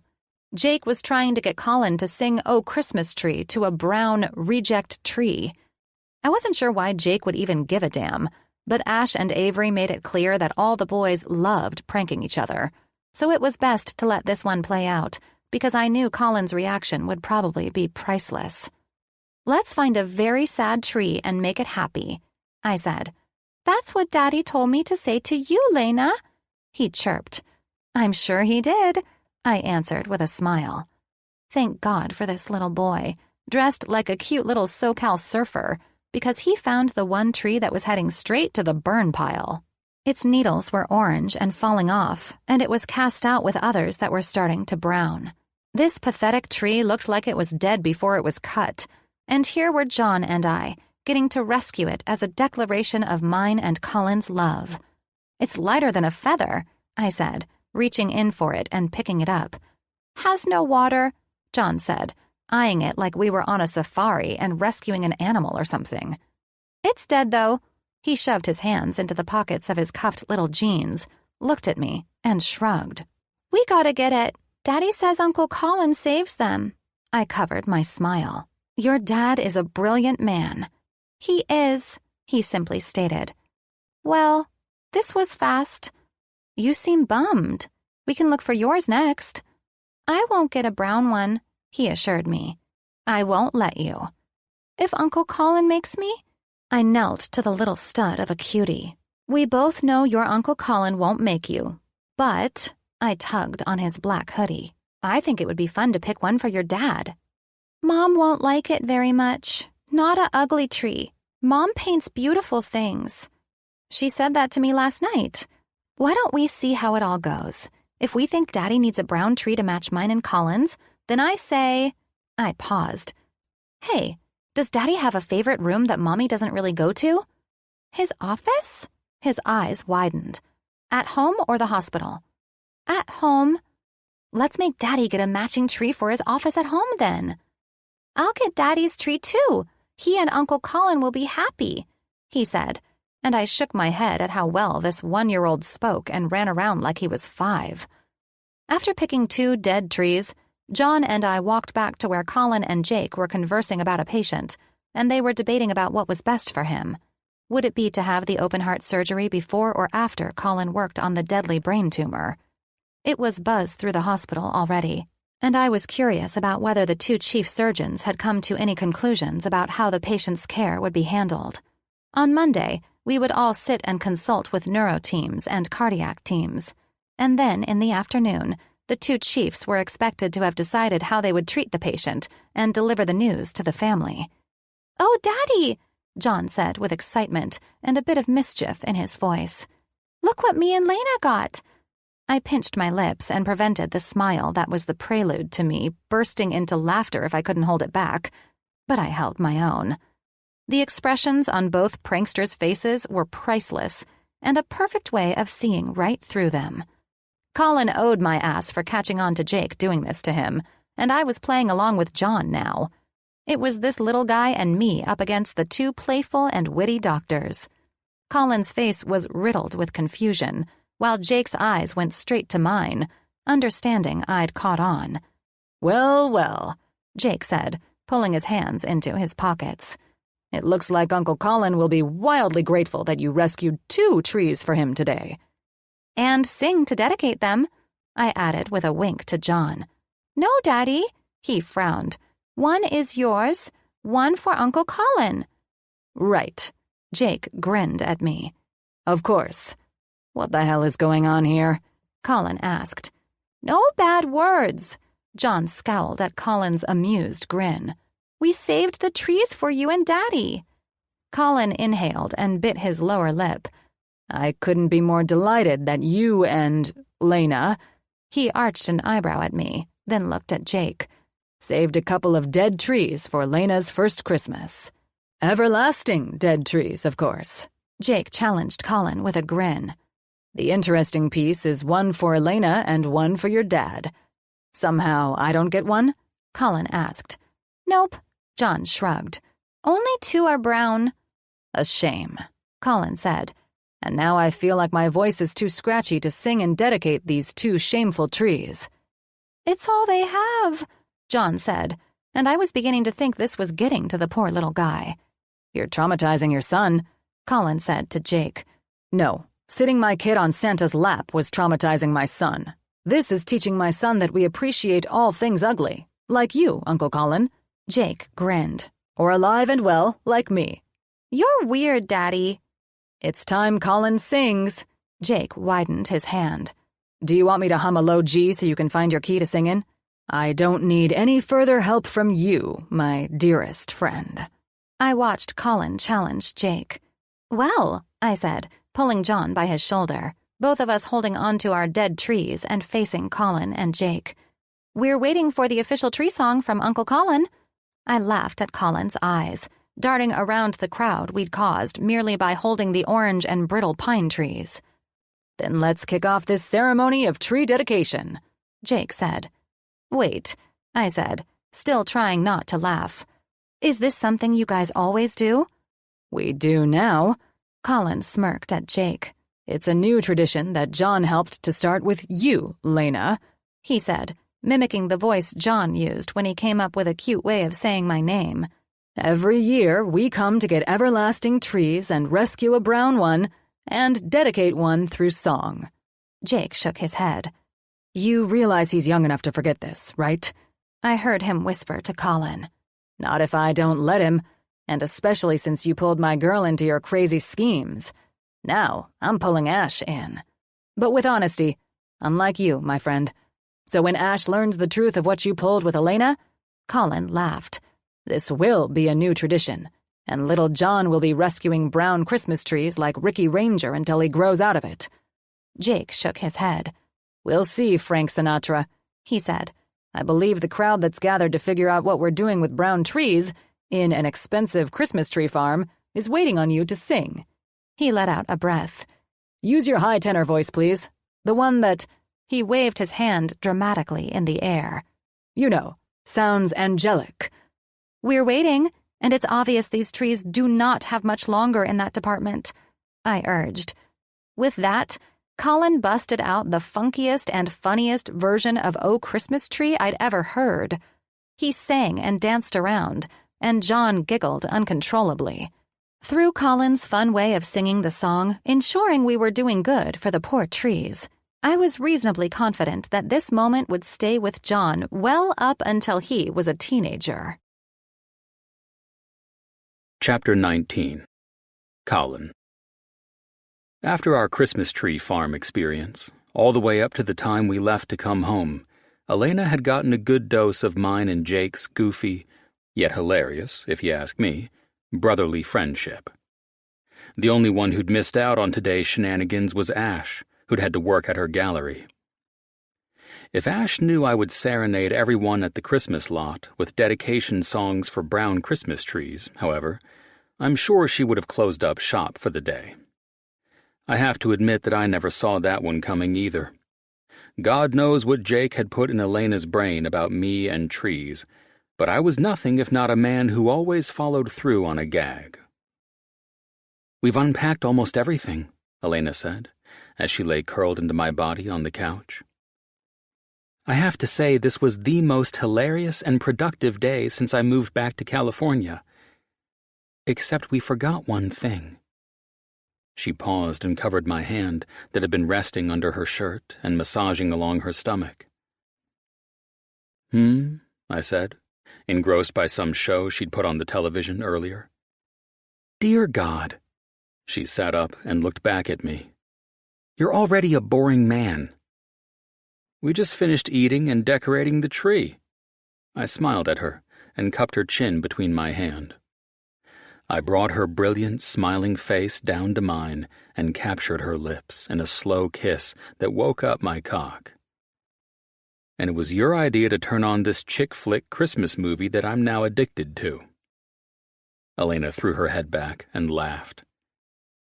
Jake was trying to get Colin to sing "Oh Christmas Tree" to a brown reject tree. I wasn't sure why Jake would even give a damn, but Ash and Avery made it clear that all the boys loved pranking each other, so it was best to let this one play out, because I knew Colin's reaction would probably be priceless. Let's find a very sad tree and make it happy, I said. That's what Daddy told me to say to you, Lena, he chirped. I'm sure he did, I answered with a smile. Thank God for this little boy, dressed like a cute little SoCal surfer, because he found the one tree that was heading straight to the burn pile. Its needles were orange and falling off, and it was cast out with others that were starting to brown. This pathetic tree looked like it was dead before it was cut, and here were John and I, getting to rescue it as a declaration of mine and Colin's love. It's lighter than a feather, I said, reaching in for it and picking it up. Has no water, John said, eyeing it like we were on a safari and rescuing an animal or something. It's dead, though. He shoved his hands into the pockets of his cuffed little jeans, looked at me, and shrugged. We gotta get it. Daddy says Uncle Colin saves them. I covered my smile. Your dad is a brilliant man. He is, he simply stated. Well, this was fast. You seem bummed. We can look for yours next. I won't get a brown one, he assured me. I won't let you. If Uncle Colin makes me? I knelt to the little stud of a cutie. We both know your Uncle Colin won't make you, but I tugged on his black hoodie. I think it would be fun to pick one for your dad. Mom won't like it very much. Not a ugly tree. Mom paints beautiful things. She said that to me last night. Why don't we see how it all goes? If we think Daddy needs a brown tree to match mine and Colin's, then I say... I paused. Hey, does Daddy have a favorite room that Mommy doesn't really go to? His office? His eyes widened. At home or the hospital? At home. Let's make Daddy get a matching tree for his office at home, then. I'll get Daddy's tree, too. He and Uncle Colin will be happy, he said, and I shook my head at how well this 1-year-old spoke and ran around like he was 5. After picking 2 dead trees, John and I walked back to where Colin and Jake were conversing about a patient, and they were debating about what was best for him. Would it be to have the open-heart surgery before or after Colin worked on the deadly brain tumor? It was buzz through the hospital already, and I was curious about whether the 2 chief surgeons had come to any conclusions about how the patient's care would be handled. On Monday, we would all sit and consult with neuro teams and cardiac teams, and then in the afternoon, the 2 chiefs were expected to have decided how they would treat the patient and deliver the news to the family. "Oh, Daddy!" John said with excitement and a bit of mischief in his voice. "Look what me and Lena got!" I pinched my lips and prevented the smile that was the prelude to me bursting into laughter if I couldn't hold it back, but I held my own. The expressions on both pranksters' faces were priceless and a perfect way of seeing right through them. Colin owed my ass for catching on to Jake doing this to him, and I was playing along with John now. It was this little guy and me up against the 2 playful and witty doctors. Colin's face was riddled with confusion, while Jake's eyes went straight to mine, understanding I'd caught on. "Well, well," Jake said, pulling his hands into his pockets. It looks like Uncle Colin will be wildly grateful that you rescued 2 trees for him today. And sing to dedicate them, I added with a wink to John. No, Daddy, he frowned. 1 is yours, 1 for Uncle Colin. Right, Jake grinned at me. of course. What the hell is going on here? Colin asked. No bad words. John scowled at Colin's amused grin. We saved the trees for you and Daddy. Colin inhaled and bit his lower lip. I couldn't be more delighted that you and Lena, He arched an eyebrow at me, then looked at Jake. saved a couple of dead trees for Lena's first Christmas. Everlasting dead trees, of course. Jake challenged Colin with a grin. The interesting piece is 1 for Elena and 1 for your dad. Somehow I don't get one? Colin asked. Nope, John shrugged. Only 2 are brown. A shame, Colin said. and now I feel like my voice is too scratchy to sing and dedicate these 2 shameful trees. It's all they have, John said, and I was beginning to think this was getting to the poor little guy. You're traumatizing your son, Colin said to Jake. No, sitting my kid on Santa's lap was traumatizing my son. This is teaching my son that we appreciate all things ugly, like you, Uncle Colin. Jake grinned. Or alive and well, like me. You're weird, Daddy. It's time Colin sings. Jake widened his hand. Do you want me to hum a low G so you can find your key to sing in? I don't need any further help from you, my dearest friend. I watched Colin challenge Jake. Well, I said, pulling John by his shoulder, both of us holding onto our dead trees and facing Colin and Jake. We're waiting for the official tree song from Uncle Colin. I laughed at Colin's eyes, darting around the crowd we'd caused merely by holding the orange and brittle pine trees. Then let's kick off this ceremony of tree dedication, Jake said. Wait, I said, still trying not to laugh. Is this something you guys always do? We do now. Colin smirked at Jake. It's a new tradition that John helped to start with you, Lena, he said, mimicking the voice John used when he came up with a cute way of saying my name. Every year, we come to get everlasting trees and rescue a brown one and dedicate one through song. Jake shook his head. You realize he's young enough to forget this, right? I heard him whisper to Colin. Not if I don't let him, and especially since you pulled my girl into your crazy schemes. Now, I'm pulling Ash in. But with honesty, unlike you, my friend. So when Ash learns the truth of what you pulled with Elena, Colin laughed. This will be a new tradition, and little John will be rescuing brown Christmas trees like Ricky Ranger until he grows out of it. Jake shook his head. We'll see, Frank Sinatra, he said. I believe the crowd that's gathered to figure out what we're doing with brown trees in an expensive Christmas tree farm is waiting on you to sing. He let out a breath. Use your high tenor voice, please. The one that... He waved his hand dramatically in the air. You know, sounds angelic. We're waiting, and it's obvious these trees do not have much longer in that department, I urged. With that, Colin busted out the funkiest and funniest version of Oh Christmas Tree I'd ever heard. He sang and danced around, and John giggled uncontrollably. Through Colin's fun way of singing the song, ensuring we were doing good for the poor trees, I was reasonably confident that this moment would stay with John well up until he was a teenager. Chapter 19. Colin. After our Christmas tree farm experience, all the way up to the time we left to come home, Elena had gotten a good dose of mine and Jake's goofy, yet hilarious, if you ask me, brotherly friendship. The only one who'd missed out on today's shenanigans was Ash, who'd had to work at her gallery. If Ash knew I would serenade everyone at the Christmas lot with dedication songs for brown Christmas trees, however, I'm sure she would have closed up shop for the day. I have to admit that I never saw that one coming either. God knows what Jake had put in Elena's brain about me and trees, but I was nothing if not a man who always followed through on a gag. We've unpacked almost everything, Elena said, as she lay curled into my body on the couch. I have to say this was the most hilarious and productive day since I moved back to California. Except we forgot one thing." She paused and covered my hand that had been resting under her shirt and massaging along her stomach. I said, engrossed by some show she'd put on the television earlier. "Dear God." She sat up and looked back at me. "You're already a boring man." "We just finished eating and decorating the tree." I smiled at her and cupped her chin between my hand. I brought her brilliant, smiling face down to mine and captured her lips in a slow kiss that woke up my cock. "And it was your idea to turn on this chick flick Christmas movie that I'm now addicted to." Elena threw her head back and laughed.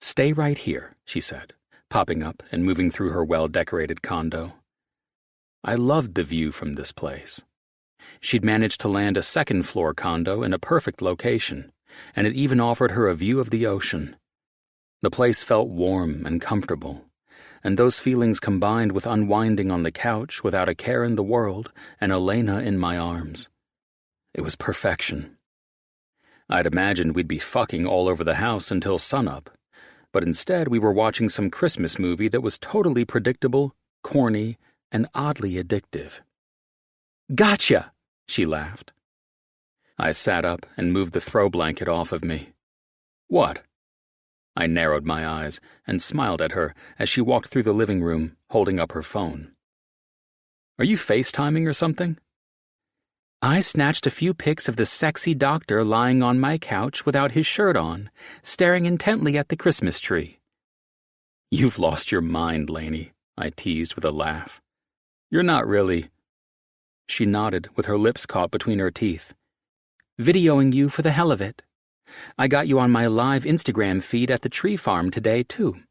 "Stay right here," she said, popping up and moving through her well-decorated condo. I loved the view from this place. She'd managed to land a second-floor condo in a perfect location, and it even offered her a view of the ocean. The place felt warm and comfortable, and those feelings combined with unwinding on the couch without a care in the world and Elena in my arms. It was perfection. I'd imagined we'd be fucking all over the house until sunup, but instead we were watching some Christmas movie that was totally predictable, corny, and oddly addictive. "Gotcha!" she laughed. I sat up and moved the throw blanket off of me. "What?" I narrowed my eyes and smiled at her as she walked through the living room, holding up her phone. "Are you FaceTiming or something?" "I snatched a few pics of the sexy doctor lying on my couch without his shirt on, staring intently at the Christmas tree." "You've lost your mind, Lainey," I teased with a laugh. "You're not really—" She nodded with her lips caught between her teeth. "Videoing you for the hell of it. I got you on my live Instagram feed at the tree farm today, too."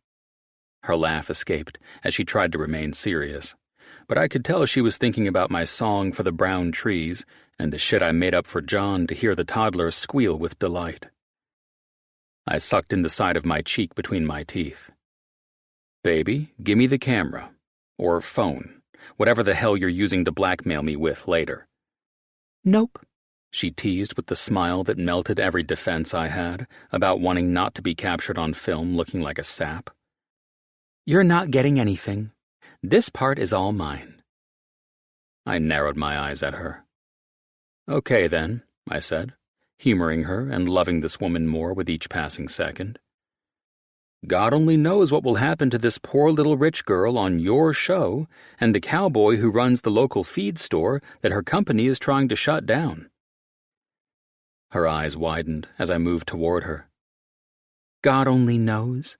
Her laugh escaped as she tried to remain serious, but I could tell she was thinking about my song for the brown trees and the shit I made up for John to hear the toddler squeal with delight. I sucked in the side of my cheek between my teeth. "Baby, gimme the camera. Or phone. Whatever the hell you're using to blackmail me with later." "Nope," she teased with the smile that melted every defense I had about wanting not to be captured on film looking like a sap. "You're not getting anything. This part is all mine." I narrowed my eyes at her. "Okay then," I said, humoring her and loving this woman more with each passing second. "God only knows what will happen to this poor little rich girl on your show and the cowboy who runs the local feed store that her company is trying to shut down." Her eyes widened as I moved toward her. "God only knows?"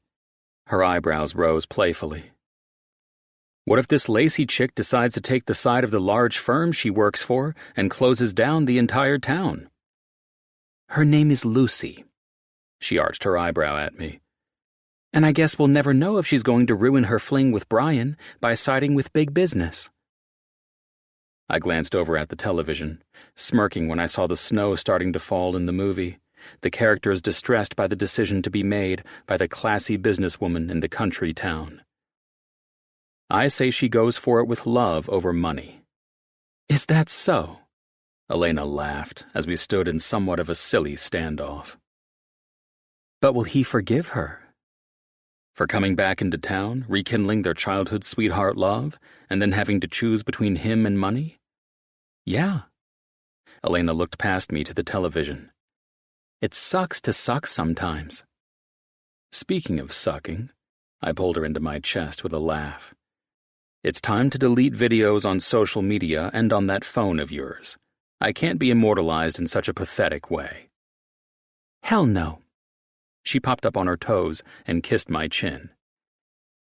Her eyebrows rose playfully. "What if this Lacey chick decides to take the side of the large firm she works for and closes down the entire town?" "Her name is Lucy." She arched her eyebrow at me. "And I guess we'll never know if she's going to ruin her fling with Brian by siding with big business." I glanced over at the television, smirking when I saw the snow starting to fall in the movie, the characters distressed by the decision to be made by the classy businesswoman in the country town. "I say she goes for it with love over money." "Is that so?" Elena laughed as we stood in somewhat of a silly standoff. "But will he forgive her?" For coming back into town, rekindling their childhood sweetheart love, and then having to choose between him and money? "Yeah." Elena looked past me to the television. "It sucks to suck sometimes." Speaking of sucking, I pulled her into my chest with a laugh. "It's time to delete videos on social media and on that phone of yours. I can't be immortalized in such a pathetic way." "Hell no." She popped up on her toes and kissed my chin.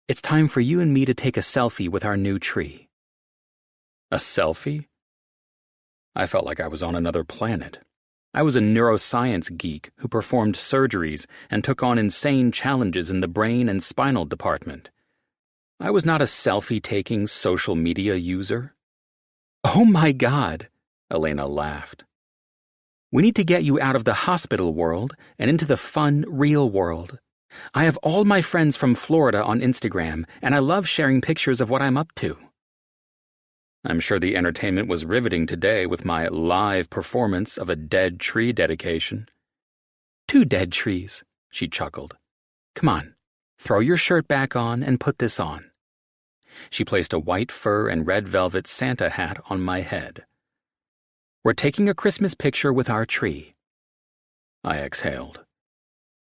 "It's time for you and me to take a selfie with our new tree." A selfie? I felt like I was on another planet. I was a neuroscience geek who performed surgeries and took on insane challenges in the brain and spinal department. I was not a selfie-taking social media user. "Oh my God," Elena laughed. "We need to get you out of the hospital world and into the fun, real world. I have all my friends from Florida on Instagram, and I love sharing pictures of what I'm up to." I'm sure the entertainment was riveting today with my live performance of a dead tree dedication. 2 dead trees, she chuckled. Come on, throw your shirt back on and put this on. She placed a white fur and red velvet Santa hat on my head. We're taking a Christmas picture with our tree. I exhaled.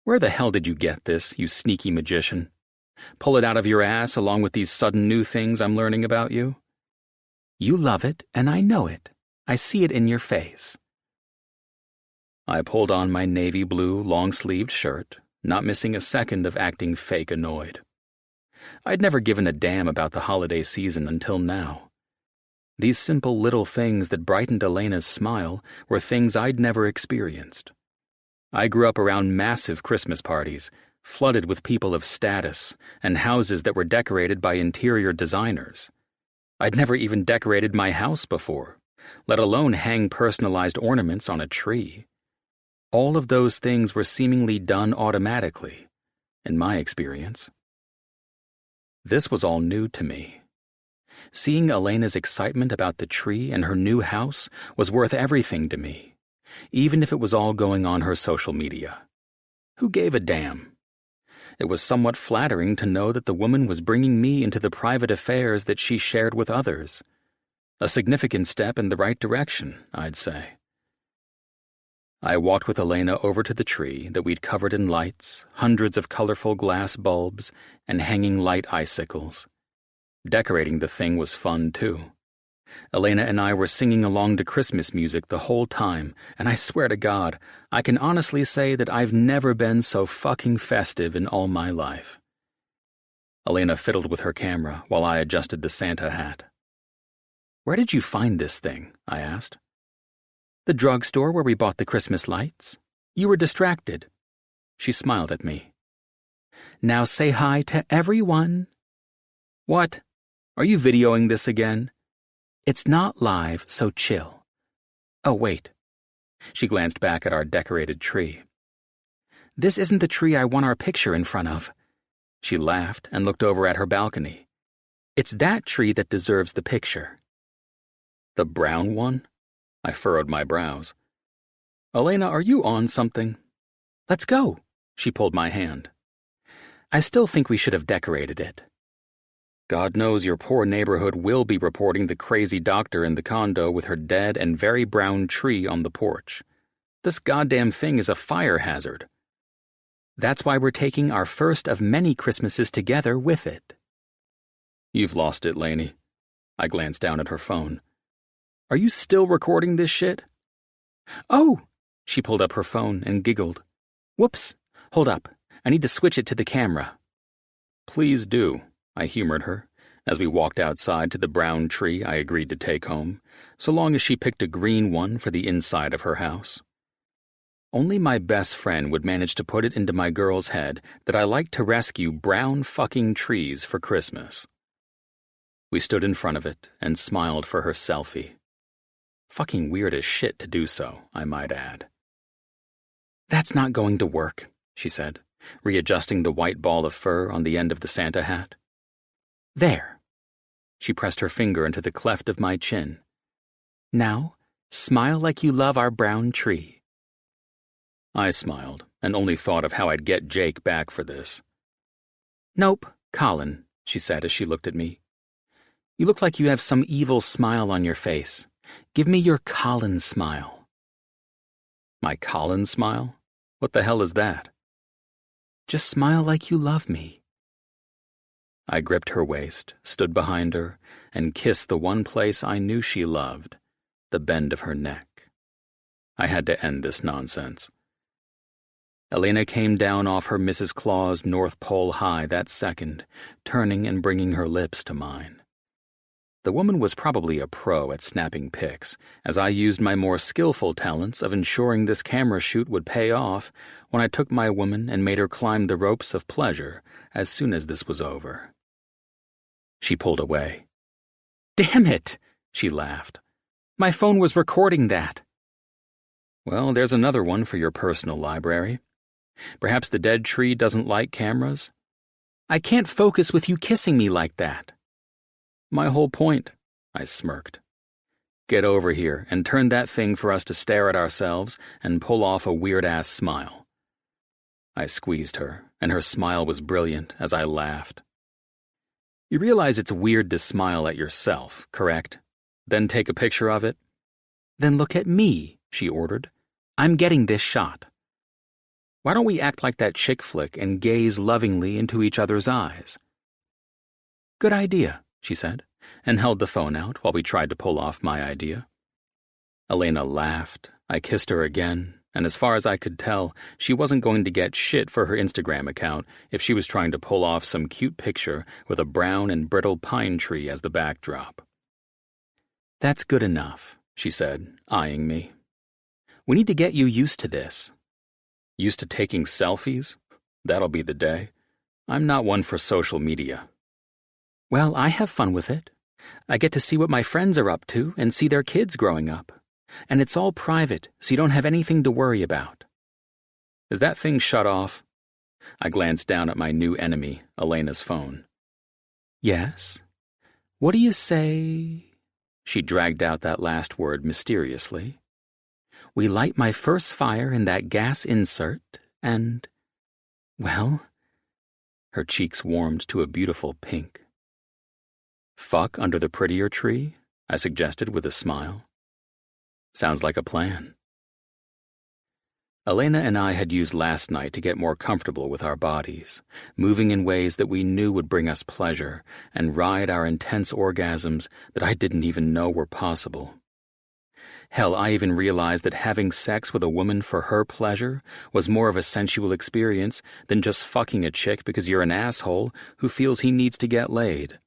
Where the hell did you get this, you sneaky magician? Pull it out of your ass along with these sudden new things I'm learning about you? You love it, and I know it. I see it in your face. I pulled on my navy blue long-sleeved shirt, not missing a second of acting fake annoyed. I'd never given a damn about the holiday season until now. These simple little things that brightened Elena's smile were things I'd never experienced. I grew up around massive Christmas parties, flooded with people of status, and houses that were decorated by interior designers. I'd never even decorated my house before, let alone hang personalized ornaments on a tree. All of those things were seemingly done automatically, in my experience. This was all new to me. Seeing Elena's excitement about the tree and her new house was worth everything to me, even if it was all going on her social media. Who gave a damn? It was somewhat flattering to know that the woman was bringing me into the private affairs that she shared with others. A significant step in the right direction, I'd say. I walked with Elena over to the tree that we'd covered in lights, hundreds of colorful glass bulbs, and hanging light icicles. Decorating the thing was fun, too. Elena and I were singing along to Christmas music the whole time, and I swear to God, I can honestly say that I've never been so fucking festive in all my life. Elena fiddled with her camera while I adjusted the Santa hat. Where did you find this thing? I asked. The drugstore where we bought the Christmas lights. You were distracted. She smiled at me. Now say hi to everyone. What? Are you videoing this again? It's not live, so chill. Oh, wait. She glanced back at our decorated tree. This isn't the tree I want our picture in front of. She laughed and looked over at her balcony. It's that tree that deserves the picture. The brown one? I furrowed my brows. Elena, are you on something? Let's go. She pulled my hand. I still think we should have decorated it. God knows your poor neighborhood will be reporting the crazy doctor in the condo with her dead and very brown tree on the porch. This goddamn thing is a fire hazard. That's why we're taking our first of many Christmases together with it. You've lost it, Lainey. I glanced down at her phone. Are you still recording this shit? Oh! She pulled up her phone and giggled. Whoops! Hold up. I need to switch it to the camera. Please do, I humored her, as we walked outside to the brown tree I agreed to take home, so long as she picked a green one for the inside of her house. Only my best friend would manage to put it into my girl's head that I like to rescue brown fucking trees for Christmas. We stood in front of it and smiled for her selfie. Fucking weird as shit to do so, I might add. That's not going to work, she said, readjusting the white ball of fur on the end of the Santa hat. There. She pressed her finger into the cleft of my chin. Now, smile like you love our brown tree. I smiled and only thought of how I'd get Jake back for this. Nope, Colin, she said as she looked at me. You look like you have some evil smile on your face. Give me your Colin smile. My Colin smile? What the hell is that? Just smile like you love me. I gripped her waist, stood behind her, and kissed the one place I knew she loved, the bend of her neck. I had to end this nonsense. Elena came down off her Mrs. Claus North Pole high that second, turning and bringing her lips to mine. The woman was probably a pro at snapping pics, as I used my more skillful talents of ensuring this camera shoot would pay off when I took my woman and made her climb the ropes of pleasure as soon as this was over. She pulled away. Damn it, she laughed. My phone was recording that. Well, there's another one for your personal library. Perhaps the dead tree doesn't like cameras? I can't focus with you kissing me like that. My whole point, I smirked. Get over here and turn that thing for us to stare at ourselves and pull off a weird-ass smile. I squeezed her, and her smile was brilliant as I laughed. You realize it's weird to smile at yourself, correct? Then take a picture of it? Then look at me, she ordered. I'm getting this shot. Why don't we act like that chick flick and gaze lovingly into each other's eyes? Good idea, she said, and held the phone out while we tried to pull off my idea. Elena laughed. I kissed her again, and as far as I could tell, she wasn't going to get shit for her Instagram account if she was trying to pull off some cute picture with a brown and brittle pine tree as the backdrop. That's good enough, she said, eyeing me. We need to get you used to this. Used to taking selfies? That'll be the day. I'm not one for social media. Well, I have fun with it. I get to see what my friends are up to and see their kids growing up. And it's all private, so you don't have anything to worry about. Is that thing shut off? I glanced down at my new enemy, Elena's phone. Yes. What do you say? She dragged out that last word mysteriously. We light my first fire in that gas insert, and, well, her cheeks warmed to a beautiful pink. Fuck under the prettier tree? I suggested with a smile. Sounds like a plan. Elena and I had used last night to get more comfortable with our bodies, moving in ways that we knew would bring us pleasure and ride our intense orgasms that I didn't even know were possible. Hell, I even realized that having sex with a woman for her pleasure was more of a sensual experience than just fucking a chick because you're an asshole who feels he needs to get laid.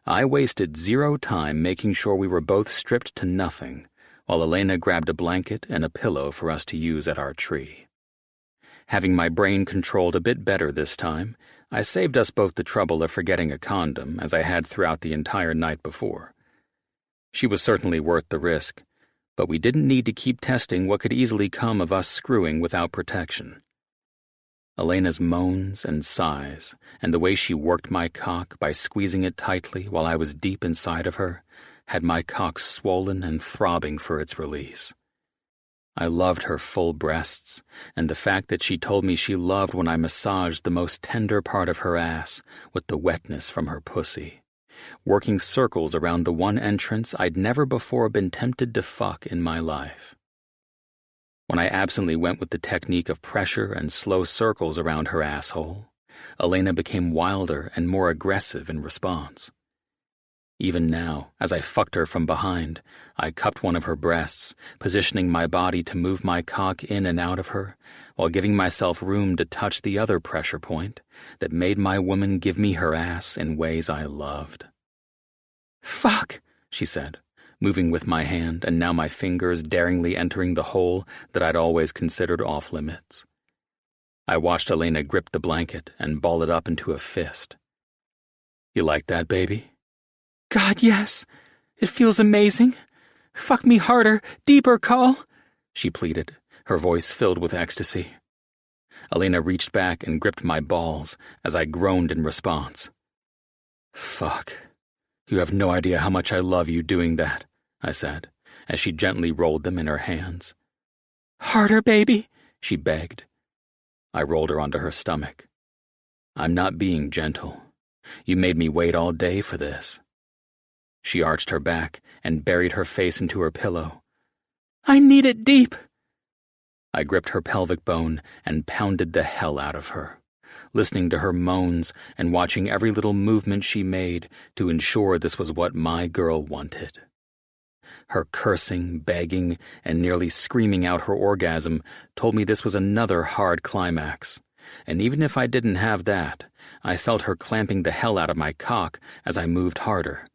I wasted zero time making sure we were both stripped to nothing, while Elena grabbed a blanket and a pillow for us to use at our tree. Having my brain controlled a bit better this time, I saved us both the trouble of forgetting a condom, as I had throughout the entire night before. She was certainly worth the risk, but we didn't need to keep testing what could easily come of us screwing without protection. Elena's moans and sighs, and the way she worked my cock by squeezing it tightly while I was deep inside of her, had my cock swollen and throbbing for its release. I loved her full breasts, and the fact that she told me she loved when I massaged the most tender part of her ass with the wetness from her pussy, working circles around the one entrance I'd never before been tempted to fuck in my life. When I absently went with the technique of pressure and slow circles around her asshole, Elena became wilder and more aggressive in response. Even now, as I fucked her from behind, I cupped one of her breasts, positioning my body to move my cock in and out of her, while giving myself room to touch the other pressure point that made my woman give me her ass in ways I loved. Fuck, she said, moving with my hand and now my fingers daringly entering the hole that I'd always considered off-limits. I watched Elena grip the blanket and ball it up into a fist. You like that, baby? God, yes. It feels amazing. Fuck me harder, deeper, Call, she pleaded, her voice filled with ecstasy. Elena reached back and gripped my balls as I groaned in response. Fuck. You have no idea how much I love you doing that, I said, as she gently rolled them in her hands. Harder, baby, she begged. I rolled her onto her stomach. I'm not being gentle. You made me wait all day for this. She arched her back and buried her face into her pillow. I need it deep. I gripped her pelvic bone and pounded the hell out of her, listening to her moans and watching every little movement she made to ensure this was what my girl wanted. Her cursing, begging, and nearly screaming out her orgasm told me this was another hard climax, and even if I didn't have that, I felt her clamping the hell out of my cock as I moved harder.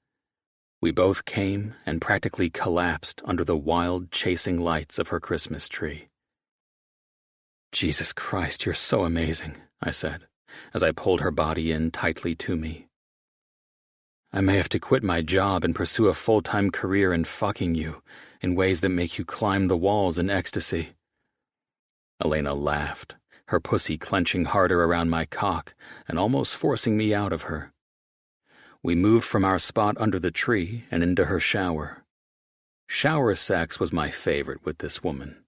We both came and practically collapsed under the wild, chasing lights of her Christmas tree. Jesus Christ, you're so amazing, I said, as I pulled her body in tightly to me. I may have to quit my job and pursue a full-time career in fucking you in ways that make you climb the walls in ecstasy. Elena laughed, her pussy clenching harder around my cock and almost forcing me out of her. We moved from our spot under the tree and into her shower. Shower sex was my favorite with this woman.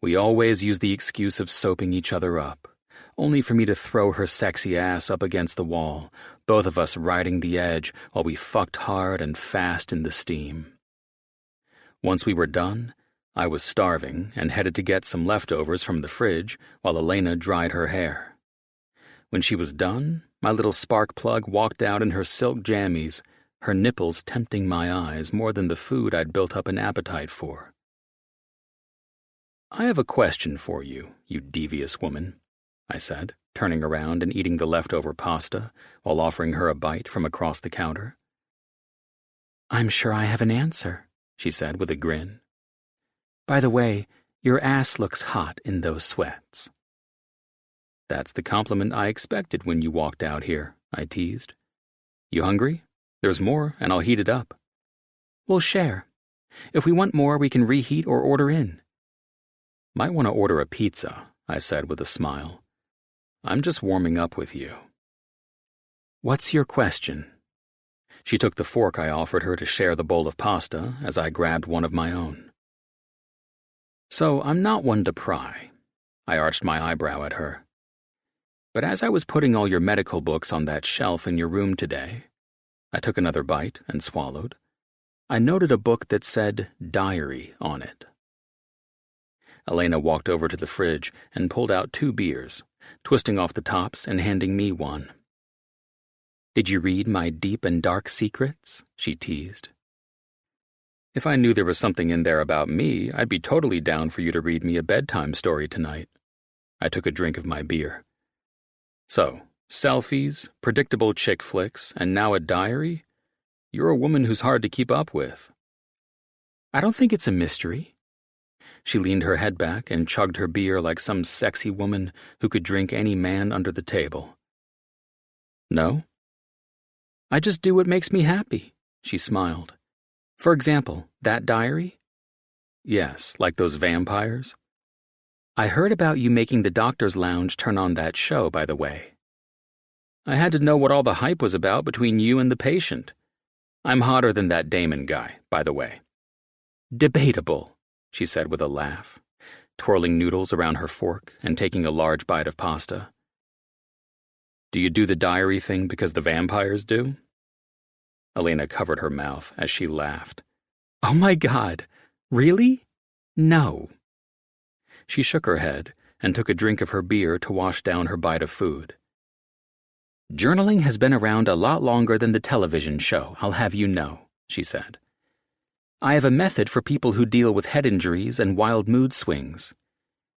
We always use the excuse of soaping each other up, only for me to throw her sexy ass up against the wall, both of us riding the edge while we fucked hard and fast in the steam. Once we were done, I was starving and headed to get some leftovers from the fridge while Elena dried her hair. When she was done, my little spark plug walked out in her silk jammies, her nipples tempting my eyes more than the food I'd built up an appetite for. "I have a question for you, you devious woman," I said, turning around and eating the leftover pasta while offering her a bite from across the counter. "I'm sure I have an answer," she said with a grin. "By the way, your ass looks hot in those sweats." "That's the compliment I expected when you walked out here," I teased. "You hungry? There's more, and I'll heat it up." "We'll share. If we want more, we can reheat or order in." "Might want to order a pizza," I said with a smile. "I'm just warming up with you." "What's your question?" She took the fork I offered her to share the bowl of pasta as I grabbed one of my own. "So I'm not one to pry," I arched my eyebrow at her. "But as I was putting all your medical books on that shelf in your room today," I took another bite and swallowed, "I noted a book that said diary on it." Elena walked over to the fridge and pulled out 2 beers, twisting off the tops and handing me one. "Did you read my deep and dark secrets?" she teased. "If I knew there was something in there about me, I'd be totally down for you to read me a bedtime story tonight." I took a drink of my beer. "So, selfies, predictable chick flicks, and now a diary? You're a woman who's hard to keep up with." "I don't think it's a mystery." She leaned her head back and chugged her beer like some sexy woman who could drink any man under the table. "No?" "I just do what makes me happy," she smiled. "For example, that diary?" "Yes, like those vampires?" "I heard about you making the doctor's lounge turn on that show, by the way." "I had to know what all the hype was about between you and the patient. I'm hotter than that Damon guy, by the way." "Debatable," she said with a laugh, twirling noodles around her fork and taking a large bite of pasta. "Do you do the diary thing because the vampires do?" Elena covered her mouth as she laughed. "Oh my God, really? No." She shook her head and took a drink of her beer to wash down her bite of food. "Journaling has been around a lot longer than the television show, I'll have you know," she said. "I have a method for people who deal with head injuries and wild mood swings.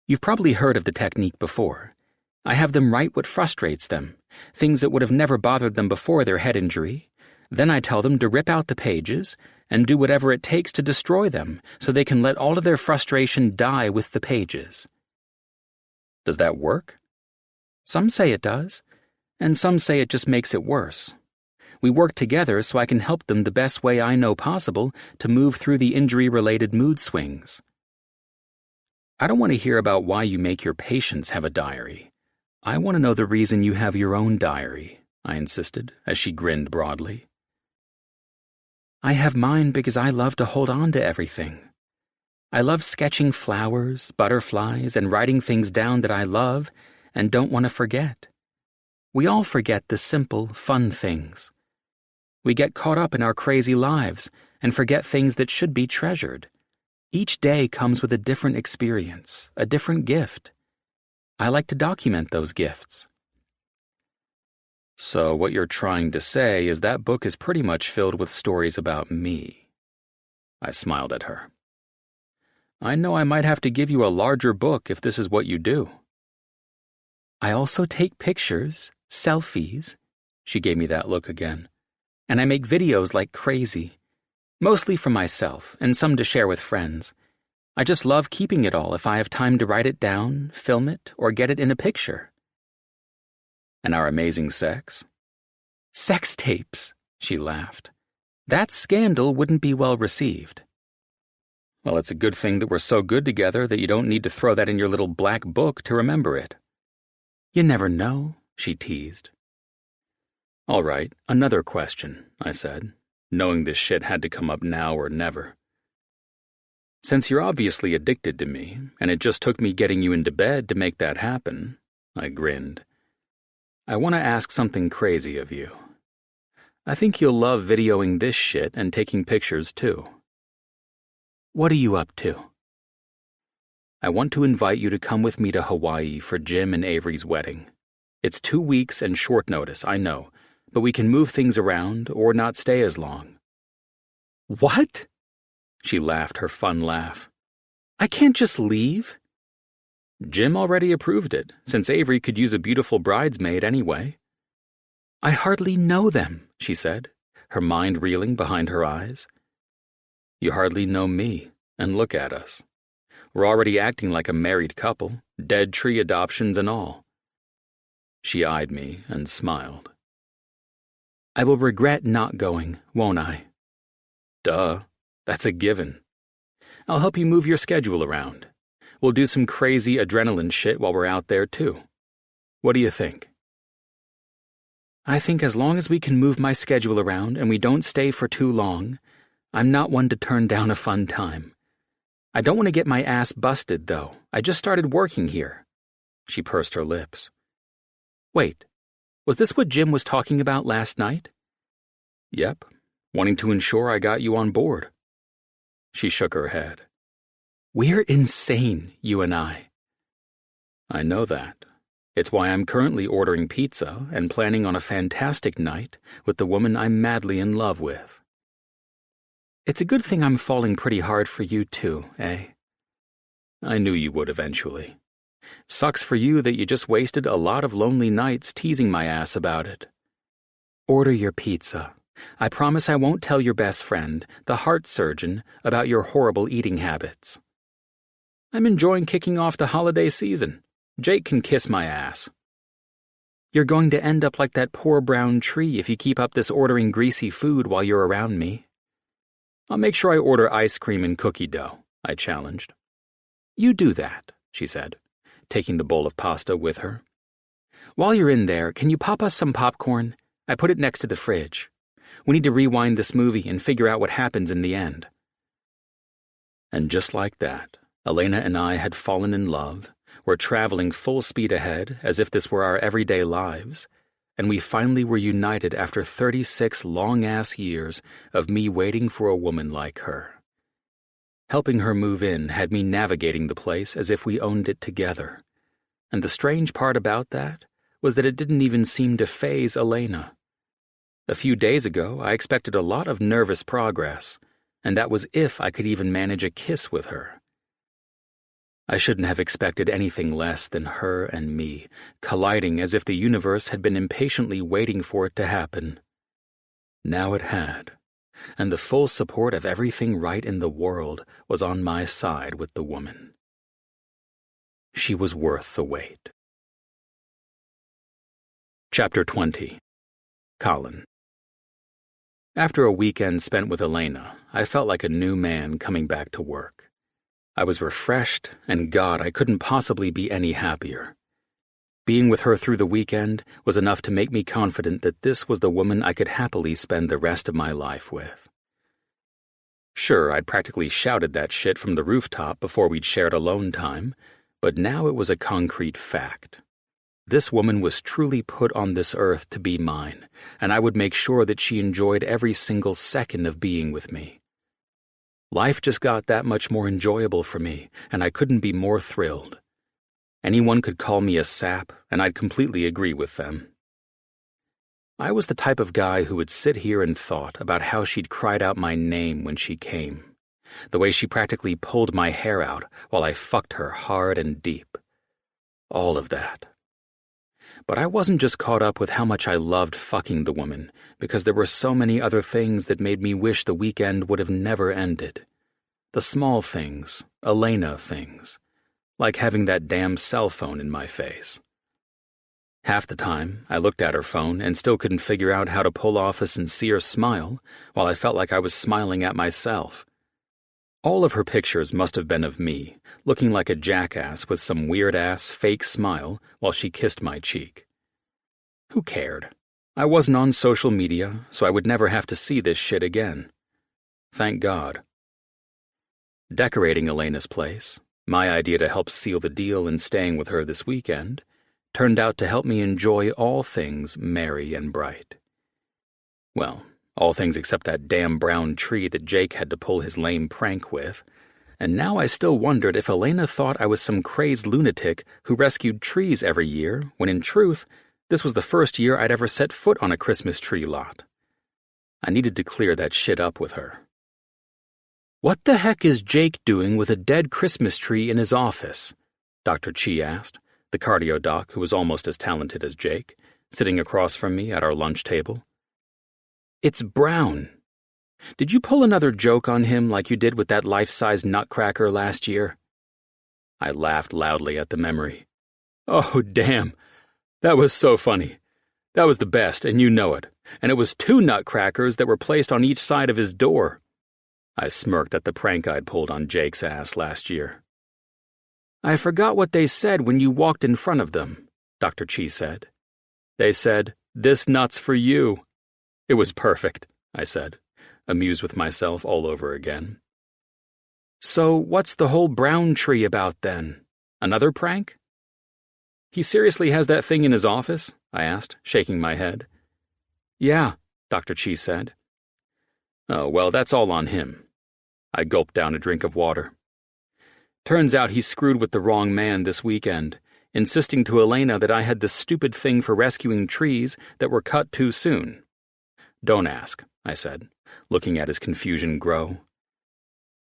You've probably heard of the technique before. I have them write what frustrates them, things that would have never bothered them before their head injury. Then I tell them to rip out the pages and do whatever it takes to destroy them so they can let all of their frustration die with the pages." "Does that work?" "Some say it does, and some say it just makes it worse. We work together so I can help them the best way I know possible to move through the injury-related mood swings." "I don't want to hear about why you make your patients have a diary. I want to know the reason you have your own diary," I insisted as she grinned broadly. "I have mine because I love to hold on to everything. I love sketching flowers, butterflies, and writing things down that I love and don't want to forget. We all forget the simple, fun things. We get caught up in our crazy lives and forget things that should be treasured. Each day comes with a different experience, a different gift. I like to document those gifts." "So what you're trying to say is that book is pretty much filled with stories about me." I smiled at her. "I know I might have to give you a larger book if this is what you do." "I also take pictures, selfies," she gave me that look again, "and I make videos like crazy, mostly for myself and some to share with friends. I just love keeping it all if I have time to write it down, film it, or get it in a picture." "And our amazing sex?" "Sex tapes," she laughed. "That scandal wouldn't be well received." "Well, it's a good thing that we're so good together that you don't need to throw that in your little black book to remember it." "You never know," she teased. "All right, another question," I said, knowing this shit had to come up now or never. Since you're obviously addicted to me, and it just took me getting you into bed to make that happen, I grinned. I want to ask something crazy of you. I think you'll love videoing this shit and taking pictures too. What are you up to? I want to invite you to come with me to Hawaii for Jim and Avery's wedding. It's 2 weeks and short notice, I know, but we can move things around or not stay as long. What? She laughed her fun laugh. I can't just leave? Jim already approved it, since Avery could use a beautiful bridesmaid anyway. I hardly know them, she said, her mind reeling behind her eyes. You hardly know me, and look at us. We're already acting like a married couple, dead tree adoptions and all. She eyed me and smiled. I will regret not going, won't I? Duh, that's a given. I'll help you move your schedule around. We'll do some crazy adrenaline shit while we're out there too. What do you think? I think as long as we can move my schedule around and we don't stay for too long, I'm not one to turn down a fun time. I don't want to get my ass busted, though. I just started working here. She pursed her lips. Wait, was this what Jim was talking about last night? Yep, wanting to ensure I got you on board. She shook her head. We're insane, you and I. I know that. It's why I'm currently ordering pizza and planning on a fantastic night with the woman I'm madly in love with. It's a good thing I'm falling pretty hard for you too, eh? I knew you would eventually. Sucks for you that you just wasted a lot of lonely nights teasing my ass about it. Order your pizza. I promise I won't tell your best friend, the heart surgeon, about your horrible eating habits. I'm enjoying kicking off the holiday season. Jake can kiss my ass. You're going to end up like that poor brown tree if you keep up this ordering greasy food while you're around me. I'll make sure I order ice cream and cookie dough, I challenged. You do that, she said, taking the bowl of pasta with her. While you're in there, can you pop us some popcorn? I put it next to the fridge. We need to rewind this movie and figure out what happens in the end. And just like that, Elena and I had fallen in love, were traveling full speed ahead as if this were our everyday lives, and we finally were united after 36 long-ass years of me waiting for a woman like her. Helping her move in had me navigating the place as if we owned it together, and the strange part about that was that it didn't even seem to faze Elena. A few days ago, I expected a lot of nervous progress, and that was if I could even manage a kiss with her. I shouldn't have expected anything less than her and me, colliding as if the universe had been impatiently waiting for it to happen. Now it had, and the full support of everything right in the world was on my side with the woman. She was worth the wait. Chapter 20. Colin. After a weekend spent with Elena, I felt like a new man coming back to work. I was refreshed, and God, I couldn't possibly be any happier. Being with her through the weekend was enough to make me confident that this was the woman I could happily spend the rest of my life with. Sure, I'd practically shouted that shit from the rooftop before we'd shared alone time, but now it was a concrete fact. This woman was truly put on this earth to be mine, and I would make sure that she enjoyed every single second of being with me. Life just got that much more enjoyable for me, and I couldn't be more thrilled. Anyone could call me a sap, and I'd completely agree with them. I was the type of guy who would sit here and thought about how she'd cried out my name when she came, the way she practically pulled my hair out while I fucked her hard and deep. All of that. But I wasn't just caught up with how much I loved fucking the woman, because there were so many other things that made me wish the weekend would have never ended. The small things, Elena things, like having that damn cell phone in my face. Half the time, I looked at her phone and still couldn't figure out how to pull off a sincere smile while I felt like I was smiling at myself. All of her pictures must have been of me, looking like a jackass with some weird-ass fake smile while she kissed my cheek. Who cared? I wasn't on social media, so I would never have to see this shit again. Thank God. Decorating Elena's place, my idea to help seal the deal in staying with her this weekend, turned out to help me enjoy all things merry and bright. Well, all things except that damn brown tree that Jake had to pull his lame prank with, and now I still wondered if Elena thought I was some crazed lunatic who rescued trees every year, when in truth, this was the first year I'd ever set foot on a Christmas tree lot. I needed to clear that shit up with her. "What the heck is Jake doing with a dead Christmas tree in his office?" Dr. Chi asked, the cardio doc who was almost as talented as Jake, sitting across from me at our lunch table. "It's brown. Did you pull another joke on him like you did with that life-size nutcracker last year?" I laughed loudly at the memory. "Oh, damn. That was so funny. That was the best, and you know it. And it was 2 nutcrackers that were placed on each side of his door." I smirked at the prank I'd pulled on Jake's ass last year. "I forgot what they said when you walked in front of them," Dr. Chi said. "They said, 'This nut's for you.'" "It was perfect," I said, amused with myself all over again. "So what's the whole brown tree about then? Another prank?" "He seriously has that thing in his office?" I asked, shaking my head. "Yeah," Dr. Chi said. "Oh, well, that's all on him." I gulped down a drink of water. "Turns out he screwed with the wrong man this weekend, insisting to Elena that I had this stupid thing for rescuing trees that were cut too soon." "Don't ask," I said, looking at his confusion grow.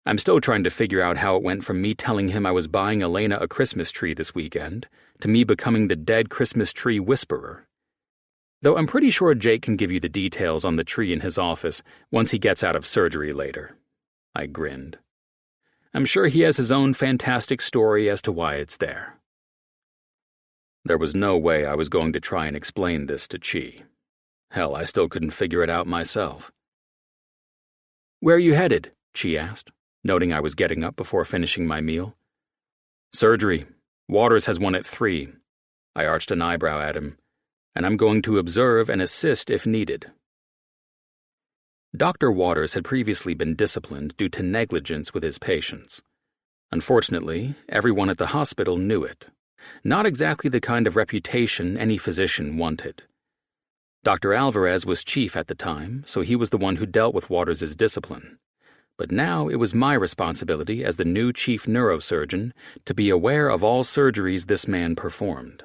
I'm still trying to figure out how it went from me telling him I was buying Elena a Christmas tree this weekend to me becoming the dead Christmas tree whisperer. Though I'm pretty sure Jake can give you the details on the tree in his office once he gets out of surgery later. I grinned. I'm sure he has his own fantastic story as to why it's there. There was no way I was going to try and explain this to Chi. Hell, I still couldn't figure it out myself. "Where are you headed?" Chi asked, noting I was getting up before finishing my meal. "Surgery. Waters has one at 3. I arched an eyebrow at him. "And I'm going to observe and assist if needed." Dr. Waters had previously been disciplined due to negligence with his patients. Unfortunately, everyone at the hospital knew it. Not exactly the kind of reputation any physician wanted. Dr. Alvarez was chief at the time, so he was the one who dealt with Waters' discipline. But now it was my responsibility as the new chief neurosurgeon to be aware of all surgeries this man performed.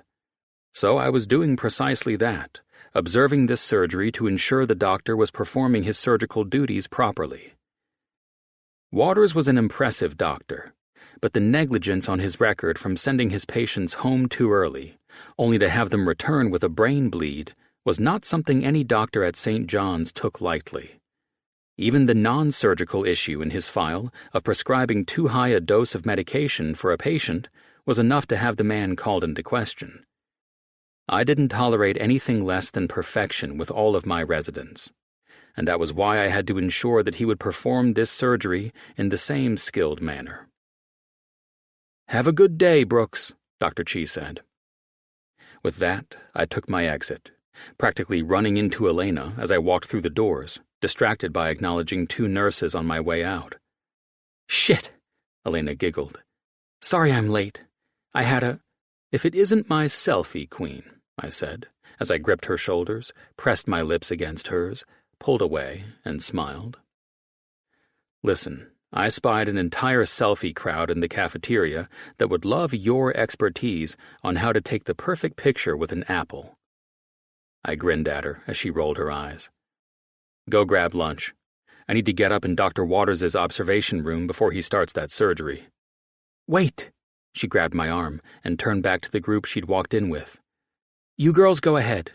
So I was doing precisely that, observing this surgery to ensure the doctor was performing his surgical duties properly. Waters was an impressive doctor, but the negligence on his record from sending his patients home too early, only to have them return with a brain bleed, was not something any doctor at St. John's took lightly. Even the non-surgical issue in his file of prescribing too high a dose of medication for a patient was enough to have the man called into question. I didn't tolerate anything less than perfection with all of my residents, and that was why I had to ensure that he would perform this surgery in the same skilled manner. "Have a good day, Brooks," Dr. Chi said. With that, I took my exit, practically running into Elena as I walked through the doors, distracted by acknowledging 2 nurses on my way out. "Shit," Elena giggled. "Sorry I'm late. I had a—" "If it isn't my selfie queen," I said, as I gripped her shoulders, pressed my lips against hers, pulled away, and smiled. "Listen, I spied an entire selfie crowd in the cafeteria that would love your expertise on how to take the perfect picture with an apple." I grinned at her as she rolled her eyes. "Go grab lunch. I need to get up in Dr. Waters' observation room before he starts that surgery." "Wait!" She grabbed my arm and turned back to the group she'd walked in with. "You girls go ahead.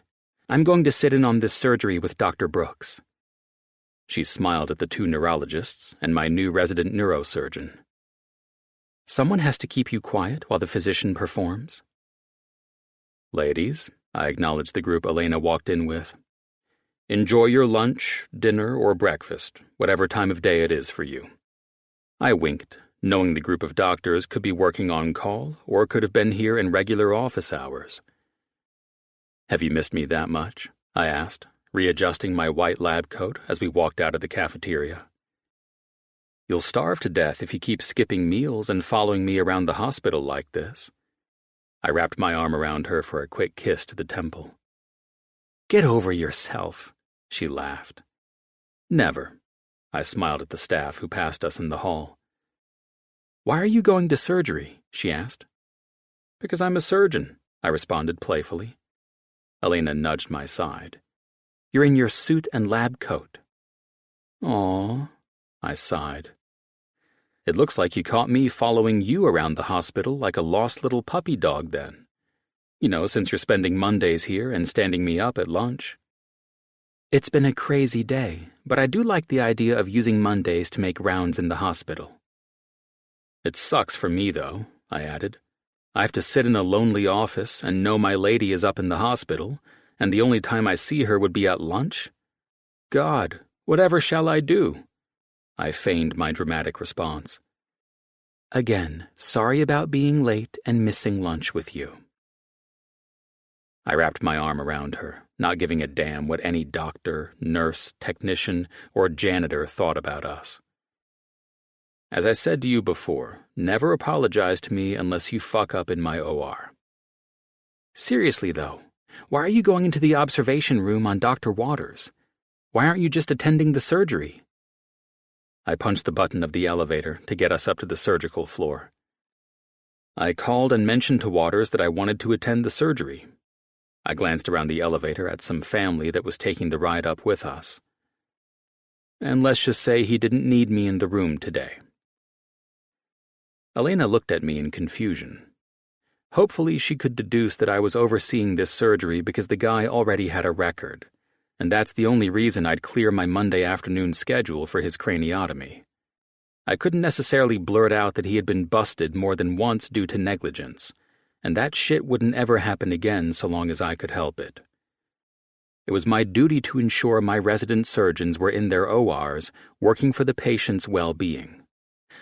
I'm going to sit in on this surgery with Dr. Brooks." She smiled at the 2 neurologists and my new resident neurosurgeon. "Someone has to keep you quiet while the physician performs." "Ladies," I acknowledged the group Elena walked in with. "Enjoy your lunch, dinner, or breakfast, whatever time of day it is for you." I winked, knowing the group of doctors could be working on call or could have been here in regular office hours. "Have you missed me that much?" I asked, readjusting my white lab coat as we walked out of the cafeteria. You'll starve to death if you keep skipping meals and following me around the hospital like this. I wrapped my arm around her for a quick kiss to the temple. Get over yourself, she laughed. Never. I smiled at the staff who passed us in the hall. Why are you going to surgery? She asked. Because I'm a surgeon, I responded playfully. Elena nudged my side. You're in your suit and lab coat. Aw, I sighed. It looks like you caught me following you around the hospital like a lost little puppy dog then. You know, since you're spending Mondays here and standing me up at lunch. It's been a crazy day, but I do like the idea of using Mondays to make rounds in the hospital. It sucks for me, though, I added. I have to sit in a lonely office and know my lady is up in the hospital, and the only time I see her would be at lunch? God, whatever shall I do? I feigned my dramatic response. Again, sorry about being late and missing lunch with you. I wrapped my arm around her, not giving a damn what any doctor, nurse, technician, or janitor thought about us. As I said to you before, never apologize to me unless you fuck up in my OR. Seriously, though, why are you going into the observation room on Dr. Waters? Why aren't you just attending the surgery? I punched the button of the elevator to get us up to the surgical floor. I called and mentioned to Waters that I wanted to attend the surgery. I glanced around the elevator at some family that was taking the ride up with us. And let's just say he didn't need me in the room today. Elena looked at me in confusion. Hopefully she could deduce that I was overseeing this surgery because the guy already had a record, and that's the only reason I'd clear my Monday afternoon schedule for his craniotomy. I couldn't necessarily blurt out that he had been busted more than once due to negligence, and that shit wouldn't ever happen again so long as I could help it. It was my duty to ensure my resident surgeons were in their ORs working for the patient's well-being.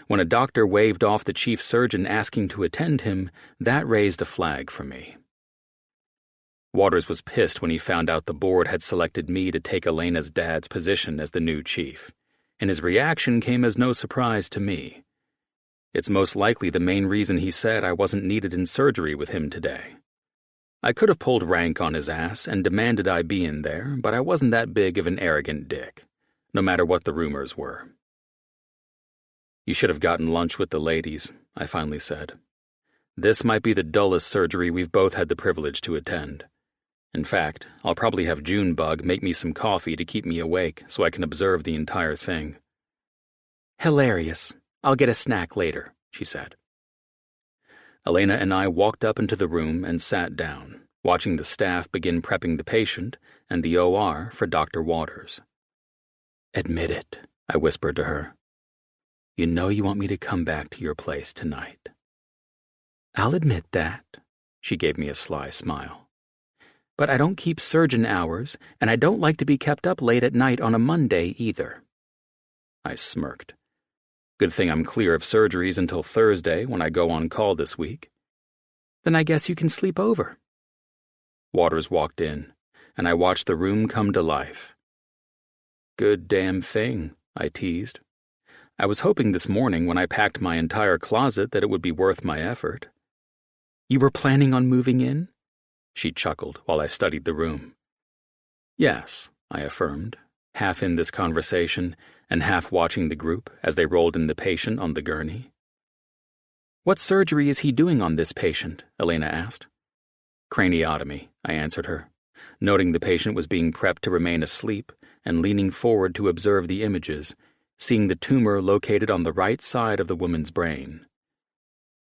When a doctor waved off the chief surgeon asking to attend him, that raised a flag for me. Waters was pissed when he found out the board had selected me to take Elena's dad's position as the new chief, and his reaction came as no surprise to me. It's most likely the main reason he said I wasn't needed in surgery with him today. I could have pulled rank on his ass and demanded I be in there, but I wasn't that big of an arrogant dick, no matter what the rumors were. You should have gotten lunch with the ladies, I finally said. This might be the dullest surgery we've both had the privilege to attend. In fact, I'll probably have Junebug make me some coffee to keep me awake so I can observe the entire thing. Hilarious. I'll get a snack later, she said. Elena and I walked up into the room and sat down, watching the staff begin prepping the patient and the OR for Dr. Waters. Admit it, I whispered to her. You know you want me to come back to your place tonight. I'll admit that, she gave me a sly smile. But I don't keep surgeon hours, and I don't like to be kept up late at night on a Monday either. I smirked. Good thing I'm clear of surgeries until Thursday when I go on call this week. Then I guess you can sleep over. Waters walked in, and I watched the room come to life. Good damn thing, I teased. I was hoping this morning when I packed my entire closet that it would be worth my effort. You were planning on moving in? She chuckled while I studied the room. Yes, I affirmed, half in this conversation and half watching the group as they rolled in the patient on the gurney. What surgery is he doing on this patient? Elena asked. Craniotomy, I answered her, noting the patient was being prepped to remain asleep and leaning forward to observe the images, seeing the tumor located on the right side of the woman's brain.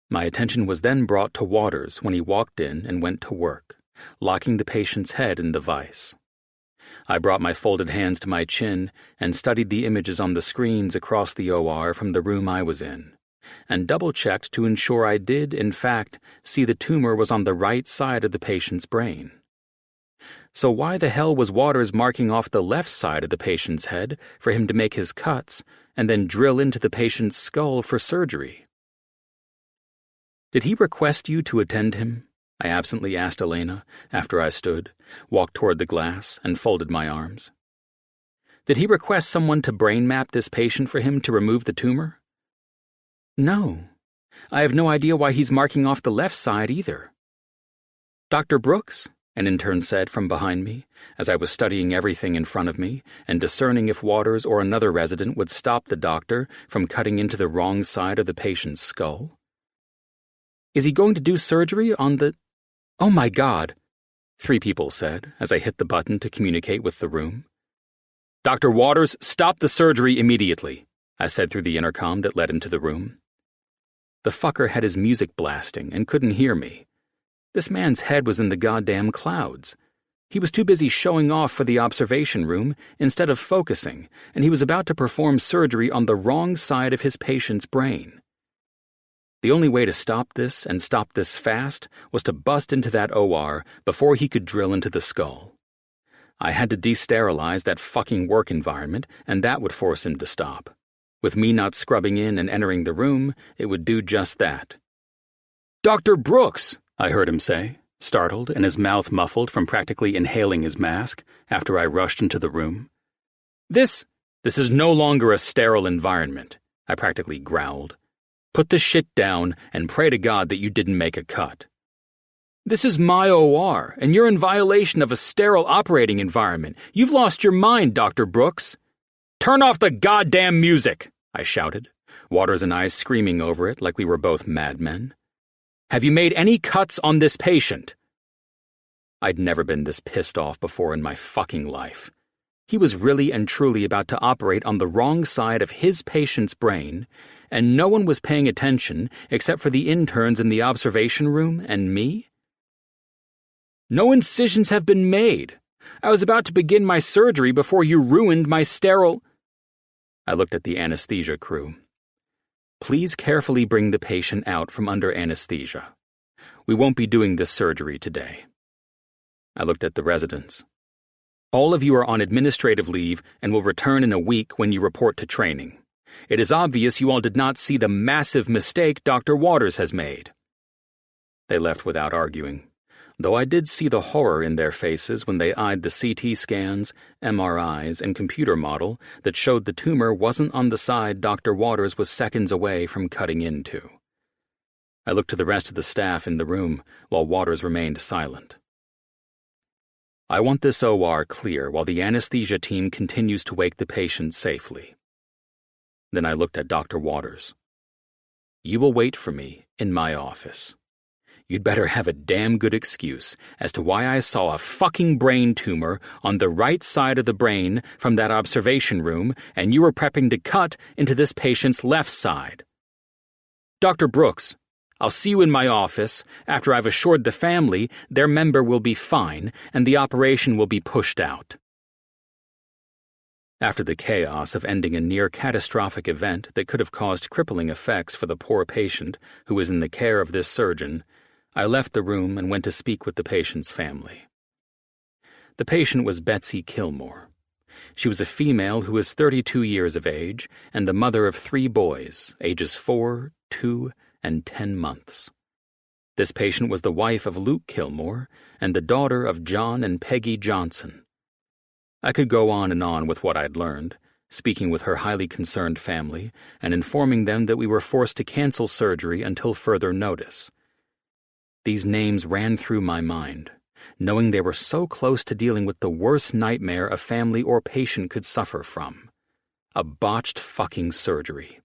My attention was then brought to Waters when he walked in and went to work, locking the patient's head in the vise. I brought my folded hands to my chin and studied the images on the screens across the OR from the room I was in, and double-checked to ensure I did, in fact, see the tumor was on the right side of the patient's brain. So why the hell was Waters marking off the left side of the patient's head for him to make his cuts and then drill into the patient's skull for surgery? Did he request you to attend him? I absently asked Elena after I stood, walked toward the glass, and folded my arms. Did he request someone to brain map this patient for him to remove the tumor? No. I have no idea why he's marking off the left side either. Dr. Brooks? An intern said from behind me, as I was studying everything in front of me and discerning if Waters or another resident would stop the doctor from cutting into the wrong side of the patient's skull. Is he going to do surgery on the... Oh my God, 3 people said as I hit the button to communicate with the room. Dr. Waters, stop the surgery immediately, I said through the intercom that led into the room. The fucker had his music blasting and couldn't hear me. This man's head was in the goddamn clouds. He was too busy showing off for the observation room instead of focusing, and he was about to perform surgery on the wrong side of his patient's brain. The only way to stop this, and stop this fast, was to bust into that OR before he could drill into the skull. I had to de-sterilize that fucking work environment, and that would force him to stop. With me not scrubbing in and entering the room, it would do just that. "Dr. Brooks!" I heard him say, startled and his mouth muffled from practically inhaling his mask after I rushed into the room. This is no longer a sterile environment," I practically growled. "Put the shit down and pray to God that you didn't make a cut." "This is my OR, and you're in violation of a sterile operating environment. You've lost your mind, Dr. Brooks." "Turn off the goddamn music," I shouted, Waters and I screaming over it like we were both madmen. "Have you made any cuts on this patient?" I'd never been this pissed off before in my fucking life. He was really and truly about to operate on the wrong side of his patient's brain, and no one was paying attention except for the interns in the observation room and me? "No incisions have been made. I was about to begin my surgery before you ruined my sterile—" I looked at the anesthesia crew. "Please carefully bring the patient out from under anesthesia. We won't be doing this surgery today." I looked at the residents. "All of you are on administrative leave and will return in a week when you report to training. It is obvious you all did not see the massive mistake Dr. Waters has made." They left without arguing, though I did see the horror in their faces when they eyed the CT scans, MRIs, and computer model that showed the tumor wasn't on the side Dr. Waters was seconds away from cutting into. I looked to the rest of the staff in the room while Waters remained silent. "I want this OR clear while the anesthesia team continues to wake the patient safely." Then I looked at Dr. Waters. "You will wait for me in my office. You'd better have a damn good excuse as to why I saw a fucking brain tumor on the right side of the brain from that observation room and you were prepping to cut into this patient's left side. Dr. Brooks, I'll see you in my office after I've assured the family their member will be fine and the operation will be pushed out." After the chaos of ending a near-catastrophic event that could have caused crippling effects for the poor patient who was in the care of this surgeon, I left the room and went to speak with the patient's family. The patient was Betsy Kilmore. She was a female who was 32 years of age and the mother of 3 boys, ages 4, 2, and 10 months. This patient was the wife of Luke Kilmore and the daughter of John and Peggy Johnson. I could go on and on with what I'd learned, speaking with her highly concerned family and informing them that we were forced to cancel surgery until further notice. These names ran through my mind, knowing they were so close to dealing with the worst nightmare a family or patient could suffer from: a botched fucking surgery.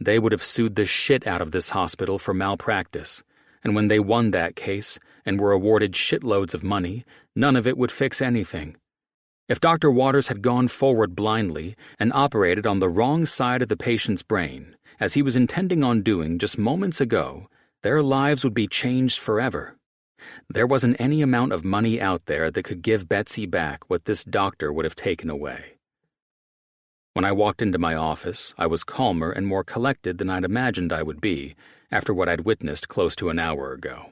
They would have sued the shit out of this hospital for malpractice, and when they won that case and were awarded shitloads of money, none of it would fix anything. If Dr. Waters had gone forward blindly and operated on the wrong side of the patient's brain, as he was intending on doing just moments ago, their lives would be changed forever. There wasn't any amount of money out there that could give Betsy back what this doctor would have taken away. When I walked into my office, I was calmer and more collected than I'd imagined I would be after what I'd witnessed close to an hour ago.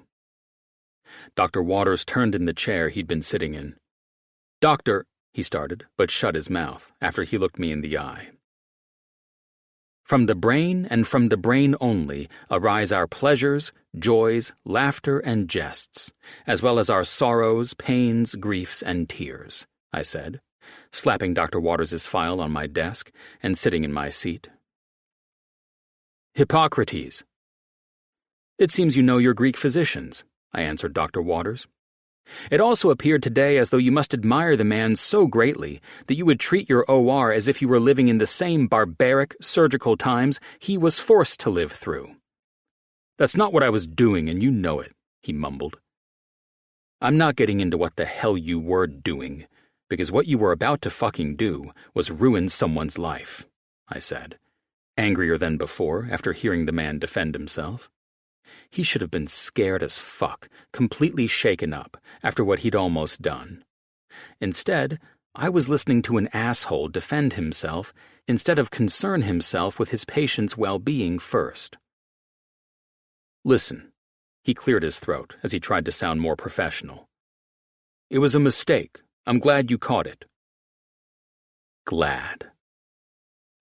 Dr. Waters turned in the chair he'd been sitting in. "Doctor," he started, but shut his mouth after he looked me in the eye. "From the brain and from the brain only arise our pleasures, joys, laughter, and jests, as well as our sorrows, pains, griefs, and tears," I said, slapping Dr. Waters' file on my desk and sitting in my seat. Hippocrates. It seems you know your Greek physicians, I answered Dr. Waters. It also appeared today as though you must admire the man so greatly that you would treat your OR as if you were living in the same barbaric, surgical times he was forced to live through. That's not what I was doing, and you know it, he mumbled. I'm not getting into what the hell you were doing, because what you were about to fucking do was ruin someone's life, I said, angrier than before after hearing the man defend himself. He should have been scared as fuck, completely shaken up after what he'd almost done. Instead, I was listening to an asshole defend himself instead of concern himself with his patient's well-being first. Listen, he cleared his throat as he tried to sound more professional. It was a mistake. I'm glad you caught it. Glad.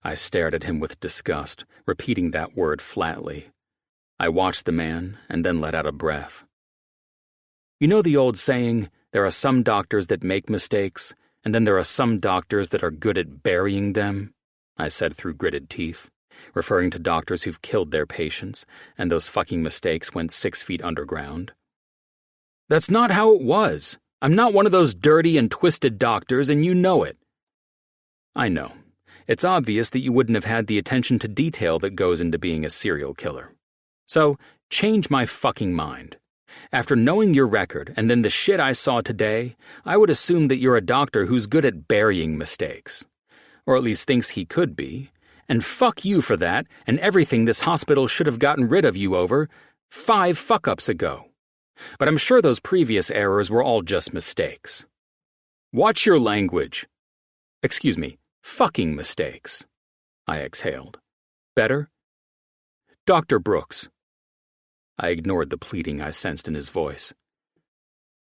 I stared at him with disgust, repeating that word flatly. I watched the man and then let out a breath. You know the old saying, there are some doctors that make mistakes, and then there are some doctors that are good at burying them? I said through gritted teeth, referring to doctors who've killed their patients, and those fucking mistakes went 6 feet underground. That's not how it was. I'm not one of those dirty and twisted doctors, and you know it. I know. It's obvious that you wouldn't have had the attention to detail that goes into being a serial killer. So, change my fucking mind. After knowing your record and then the shit I saw today, I would assume that you're a doctor who's good at burying mistakes. Or at least thinks he could be. And fuck you for that and everything this hospital should have gotten rid of you over 5 fuck-ups ago. But I'm sure those previous errors were all just mistakes. Watch your language. Excuse me, fucking mistakes. I exhaled. Better? Dr. Brooks. I ignored the pleading I sensed in his voice.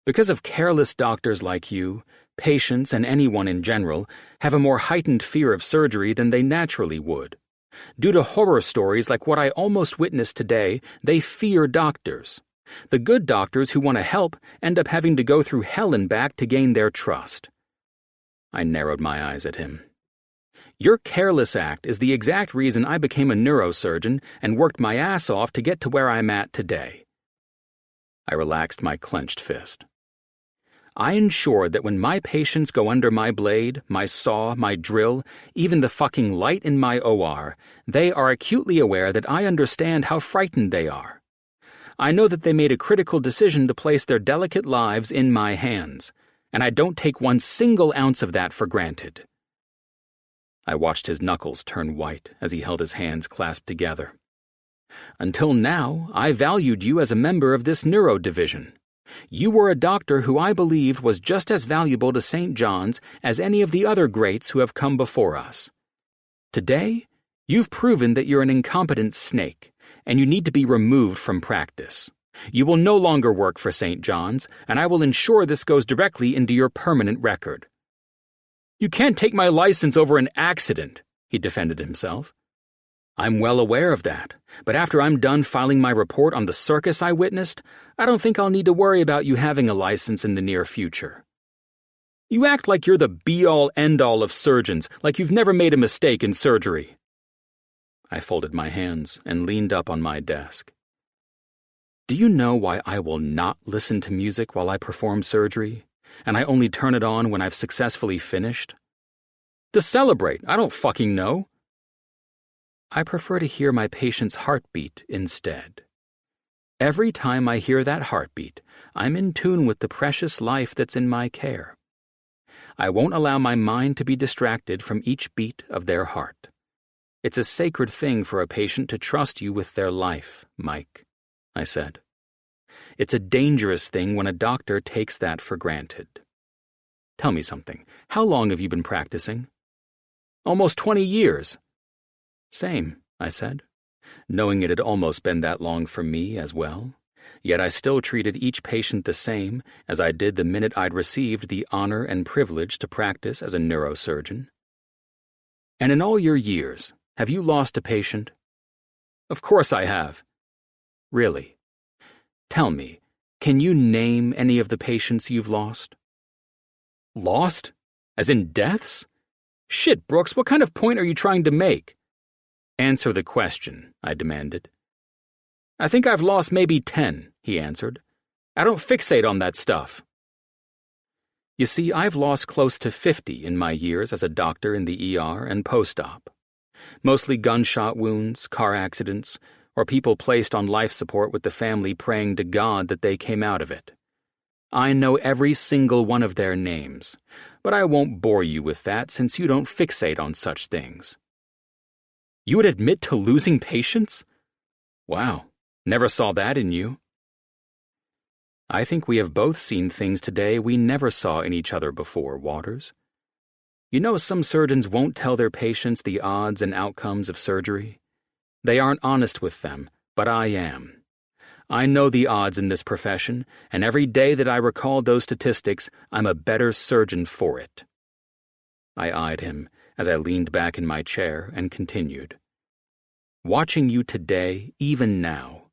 Because of careless doctors like you, patients and anyone in general have a more heightened fear of surgery than they naturally would. Due to horror stories like what I almost witnessed today, they fear doctors. The good doctors who want to help end up having to go through hell and back to gain their trust. I narrowed my eyes at him. Your careless act is the exact reason I became a neurosurgeon and worked my ass off to get to where I'm at today. I relaxed my clenched fist. I ensure that when my patients go under my blade, my saw, my drill, even the fucking light in my OR, they are acutely aware that I understand how frightened they are. I know that they made a critical decision to place their delicate lives in my hands, and I don't take one single ounce of that for granted. I watched his knuckles turn white as he held his hands clasped together. Until now, I valued you as a member of this neuro division. You were a doctor who I believed was just as valuable to St. John's as any of the other greats who have come before us. Today, you've proven that you're an incompetent snake, and you need to be removed from practice. You will no longer work for St. John's, and I will ensure this goes directly into your permanent record. You can't take my license over an accident, he defended himself. I'm well aware of that, but after I'm done filing my report on the circus I witnessed, I don't think I'll need to worry about you having a license in the near future. You act like you're the be-all, end-all of surgeons, like you've never made a mistake in surgery. I folded my hands and leaned up on my desk. Do you know why I will not listen to music while I perform surgery, and I only turn it on when I've successfully finished? To celebrate, I don't fucking know. I prefer to hear my patient's heartbeat instead. Every time I hear that heartbeat, I'm in tune with the precious life that's in my care. I won't allow my mind to be distracted from each beat of their heart. It's a sacred thing for a patient to trust you with their life, Mike, I said. It's a dangerous thing when a doctor takes that for granted. Tell me something. How long have you been practicing? Almost 20 years. Same, I said, knowing it had almost been that long for me as well. Yet I still treated each patient the same as I did the minute I'd received the honor and privilege to practice as a neurosurgeon. And in all your years, have you lost a patient? Of course I have. Really? Tell me, can you name any of the patients you've lost? Lost? As in deaths? Shit, Brooks, what kind of point are you trying to make? Answer the question, I demanded. I think I've lost maybe 10, he answered. I don't fixate on that stuff. You see, I've lost close to 50 in my years as a doctor in the ER and post-op. Mostly gunshot wounds, car accidents, or people placed on life support with the family praying to God that they came out of it. I know every single one of their names, but I won't bore you with that since you don't fixate on such things. You would admit to losing patients? Wow, never saw that in you. I think we have both seen things today we never saw in each other before, Waters. You know, some surgeons won't tell their patients the odds and outcomes of surgery. They aren't honest with them, but I am. I know the odds in this profession, and every day that I recall those statistics, I'm a better surgeon for it. I eyed him as I leaned back in my chair and continued. Watching you today, even now,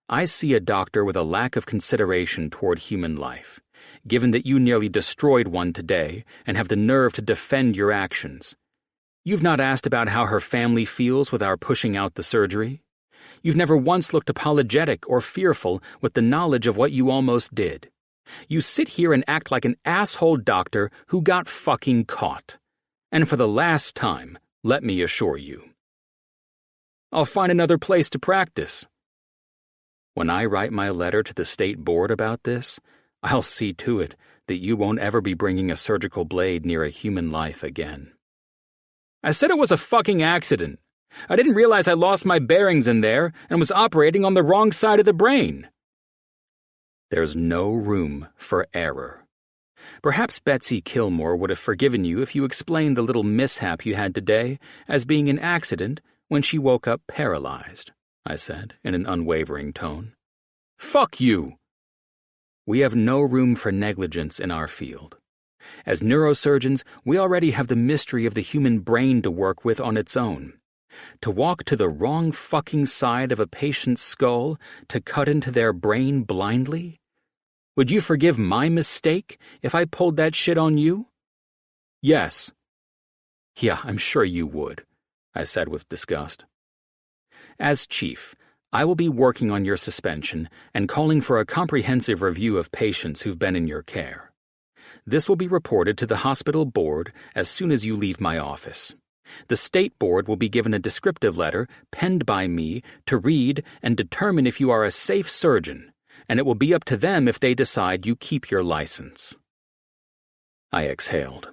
I see a doctor with a lack of consideration toward human life, given that you nearly destroyed one today and have the nerve to defend your actions. You've not asked about how her family feels with our pushing out the surgery. You've never once looked apologetic or fearful with the knowledge of what you almost did. You sit here and act like an asshole doctor who got fucking caught. And for the last time, let me assure you. I'll find another place to practice. When I write my letter to the state board about this, I'll see to it that you won't ever be bringing a surgical blade near a human life again. I said it was a fucking accident. I didn't realize I lost my bearings in there and was operating on the wrong side of the brain. There's no room for error. Perhaps Betsy Kilmore would have forgiven you if you explained the little mishap you had today as being an accident when she woke up paralyzed, I said in an unwavering tone. Fuck you! We have no room for negligence in our field. As neurosurgeons, we already have the mystery of the human brain to work with on its own. To walk to the wrong fucking side of a patient's skull to cut into their brain blindly? Would you forgive my mistake if I pulled that shit on you? Yes. Yeah, I'm sure you would, I said with disgust. As chief, I will be working on your suspension and calling for a comprehensive review of patients who've been in your care. This will be reported to the hospital board as soon as you leave my office. The state board will be given a descriptive letter penned by me to read and determine if you are a safe surgeon, and it will be up to them if they decide you keep your license. I exhaled.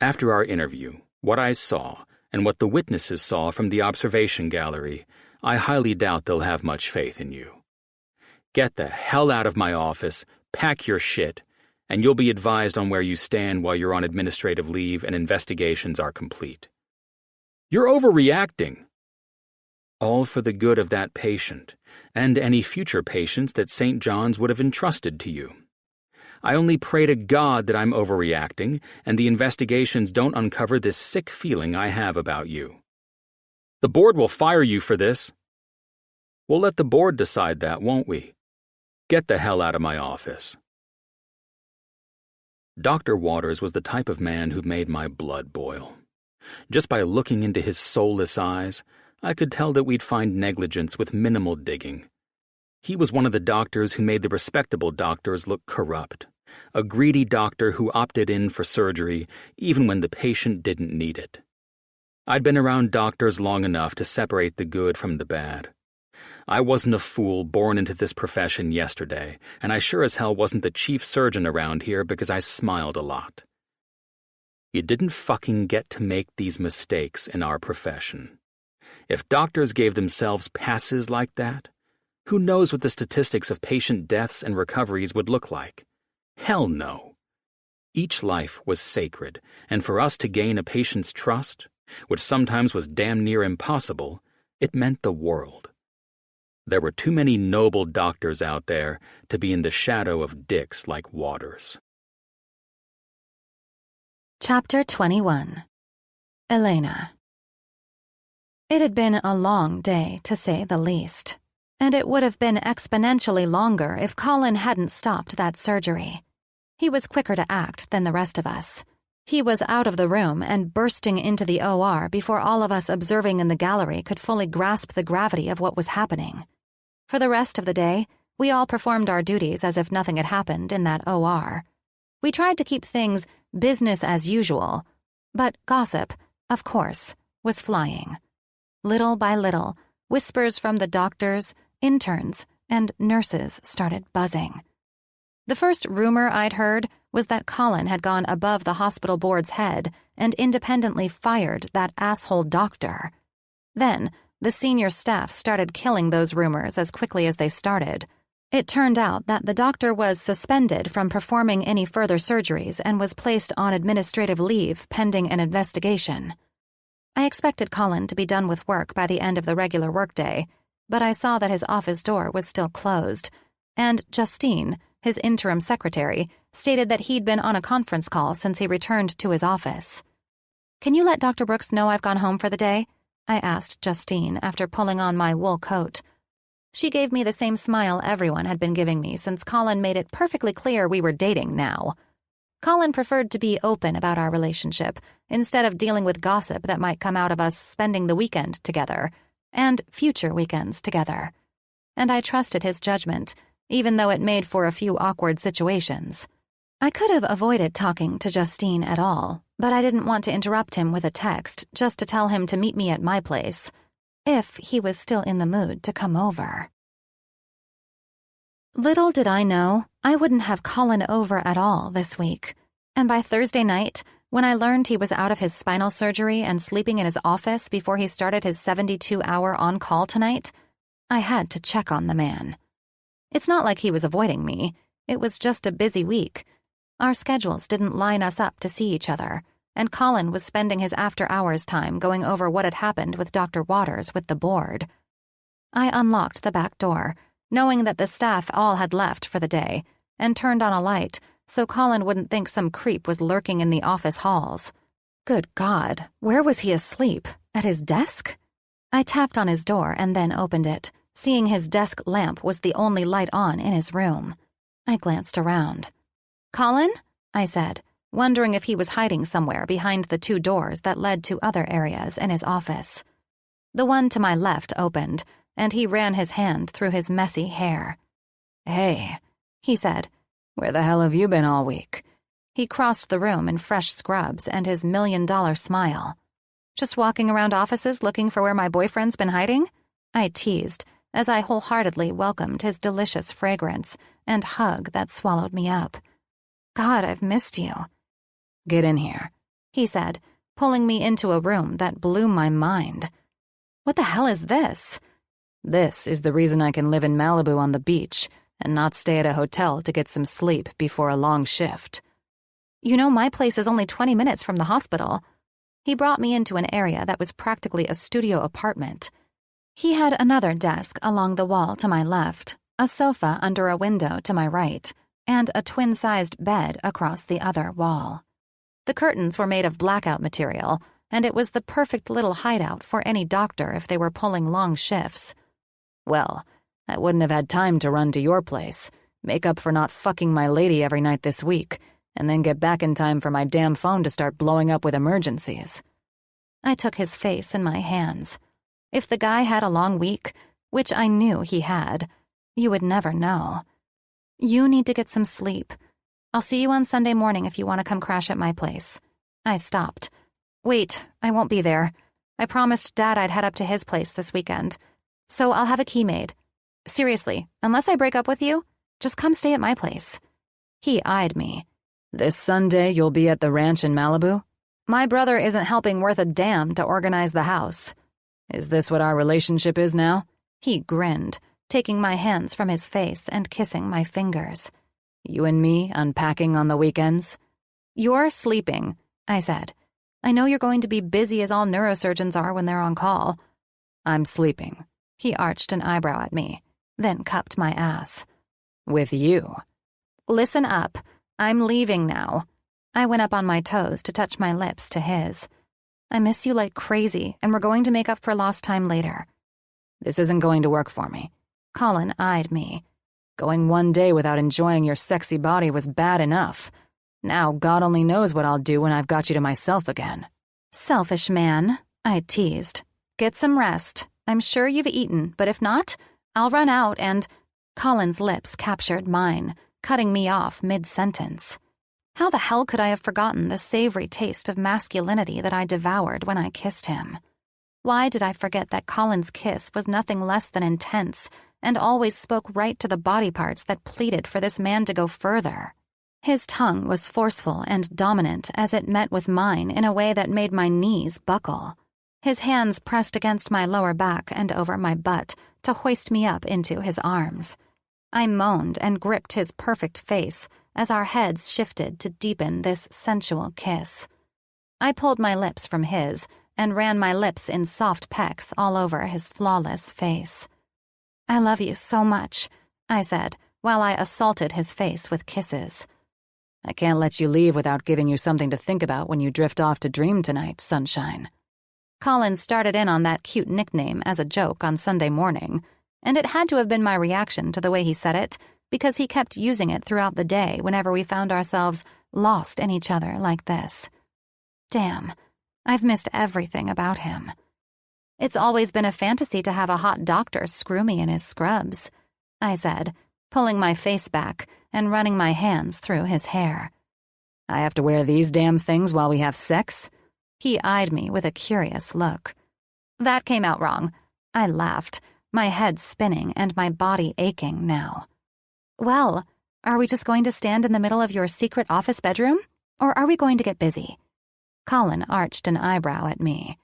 After our interview, what I saw and what the witnesses saw from the observation gallery, I highly doubt they'll have much faith in you. Get the hell out of my office, pack your shit, and you'll be advised on where you stand while you're on administrative leave and investigations are complete. You're overreacting. All for the good of that patient, and any future patients that St. John's would have entrusted to you. I only pray to God that I'm overreacting and the investigations don't uncover this sick feeling I have about you. The board will fire you for this. We'll let the board decide that, won't we? Get the hell out of my office. Dr. Waters was the type of man who made my blood boil. Just by looking into his soulless eyes, I could tell that we'd find negligence with minimal digging. He was one of the doctors who made the respectable doctors look corrupt, a greedy doctor who opted in for surgery even when the patient didn't need it. I'd been around doctors long enough to separate the good from the bad. I wasn't a fool born into this profession yesterday, and I sure as hell wasn't the chief surgeon around here because I smiled a lot. You didn't fucking get to make these mistakes in our profession. If doctors gave themselves passes like that, who knows what the statistics of patient deaths and recoveries would look like? Hell no. Each life was sacred, and for us to gain a patient's trust, which sometimes was damn near impossible, it meant the world. There were too many noble doctors out there to be in the shadow of dicks like Waters. Chapter 21. Elena. It had been a long day, to say the least, and it would have been exponentially longer if Colin hadn't stopped that surgery. He was quicker to act than the rest of us. He was out of the room and bursting into the OR before all of us observing in the gallery could fully grasp the gravity of what was happening. For the rest of the day, we all performed our duties as if nothing had happened in that OR. We tried to keep things business as usual, but gossip, of course, was flying. Little by little, whispers from the doctors, interns, and nurses started buzzing. The first rumor I'd heard was that Colin had gone above the hospital board's head and independently fired that asshole doctor. Then, the senior staff started killing those rumors as quickly as they started. It turned out that the doctor was suspended from performing any further surgeries and was placed on administrative leave pending an investigation. I expected Colin to be done with work by the end of the regular workday, but I saw that his office door was still closed, and Justine, his interim secretary, stated that he'd been on a conference call since he returned to his office. "Can you let Dr. Brooks know I've gone home for the day?" I asked Justine after pulling on my wool coat. She gave me the same smile everyone had been giving me since Colin made it perfectly clear we were dating now. Colin preferred to be open about our relationship instead of dealing with gossip that might come out of us spending the weekend together, and future weekends together. And I trusted his judgment, even though it made for a few awkward situations. I could have avoided talking to Justine at all, but I didn't want to interrupt him with a text just to tell him to meet me at my place, if he was still in the mood to come over. Little did I know, I wouldn't have Colin over at all this week, and by Thursday night, when I learned he was out of his spinal surgery and sleeping in his office before he started his 72-hour on-call tonight, I had to check on the man. It's not like he was avoiding me. It was just a busy week. Our schedules didn't line us up to see each other, and Colin was spending his after-hours time going over what had happened with Dr. Waters with the board. I unlocked the back door, knowing that the staff all had left for the day, and turned on a light so Colin wouldn't think some creep was lurking in the office halls. Good God, where was he asleep? At his desk? I tapped on his door and then opened it, seeing his desk lamp was the only light on in his room. I glanced around. "Colin?" I said, wondering if he was hiding somewhere behind the two doors that led to other areas in his office. The one to my left opened, and he ran his hand through his messy hair. "Hey," he said, "where the hell have you been all week?" He crossed the room in fresh scrubs and his $1,000,000 smile. "Just walking around offices looking for where my boyfriend's been hiding?" I teased, as I wholeheartedly welcomed his delicious fragrance and hug that swallowed me up. "God, I've missed you." "Get in here," he said, pulling me into a room that blew my mind. "What the hell is this?" "This is the reason I can live in Malibu on the beach and not stay at a hotel to get some sleep before a long shift." "You know, my place is only 20 minutes from the hospital." He brought me into an area that was practically a studio apartment. He had another desk along the wall to my left, a sofa under a window to my right, and a twin-sized bed across the other wall. The curtains were made of blackout material, and it was the perfect little hideout for any doctor if they were pulling long shifts. "Well, I wouldn't have had time to run to your place, make up for not fucking my lady every night this week, and then get back in time for my damn phone to start blowing up with emergencies." I took his face in my hands. If the guy had a long week, which I knew he had, you would never know. "You need to get some sleep. I'll see you on Sunday morning if you want to come crash at my place." I stopped. "Wait, I won't be there. I promised Dad I'd head up to his place this weekend. So I'll have a key made. Seriously, unless I break up with you, just come stay at my place." He eyed me. "This Sunday you'll be at the ranch in Malibu?" "My brother isn't helping worth a damn to organize the house." "Is this what our relationship is now?" He grinned, taking my hands from his face and kissing my fingers. "You and me unpacking on the weekends?" "You're sleeping," I said. "I know you're going to be busy as all neurosurgeons are when they're on call." "I'm sleeping." He arched an eyebrow at me, then cupped my ass. "With you?" "Listen up. I'm leaving now." I went up on my toes to touch my lips to his. "I miss you like crazy, and we're going to make up for lost time later." "This isn't going to work for me." Colin eyed me. "Going one day without enjoying your sexy body was bad enough. Now God only knows what I'll do when I've got you to myself again. Selfish man, I teased. Get some rest. I'm sure you've eaten, but if not, I'll run out and— Colin's lips captured mine, cutting me off mid-sentence. How the hell could I have forgotten the savory taste of masculinity that I devoured when I kissed him? Why did I forget that Colin's kiss was nothing less than intense and always spoke right to the body parts that pleaded for this man to go further? His tongue was forceful and dominant as it met with mine in a way that made my knees buckle. His hands pressed against my lower back and over my butt to hoist me up into his arms. I moaned and gripped his perfect face as our heads shifted to deepen this sensual kiss. I pulled my lips from his and ran my lips in soft pecks all over his flawless face. I love you so much, I said, while I assaulted his face with kisses. I can't let you leave without giving you something to think about when you drift off to dream tonight, sunshine. Colin started in on that cute nickname as a joke on Sunday morning, and it had to have been my reaction to the way he said it, because he kept using it throughout the day whenever we found ourselves lost in each other like this. Damn, I've missed everything about him. It's always been a fantasy to have a hot doctor screw me in his scrubs, I said, pulling my face back and running my hands through his hair. I have to wear these damn things while we have sex? He eyed me with a curious look. That came out wrong. I laughed, my head spinning and my body aching now. Well, are we just going to stand in the middle of your secret office bedroom? Or are we going to get busy? Colin arched an eyebrow at me.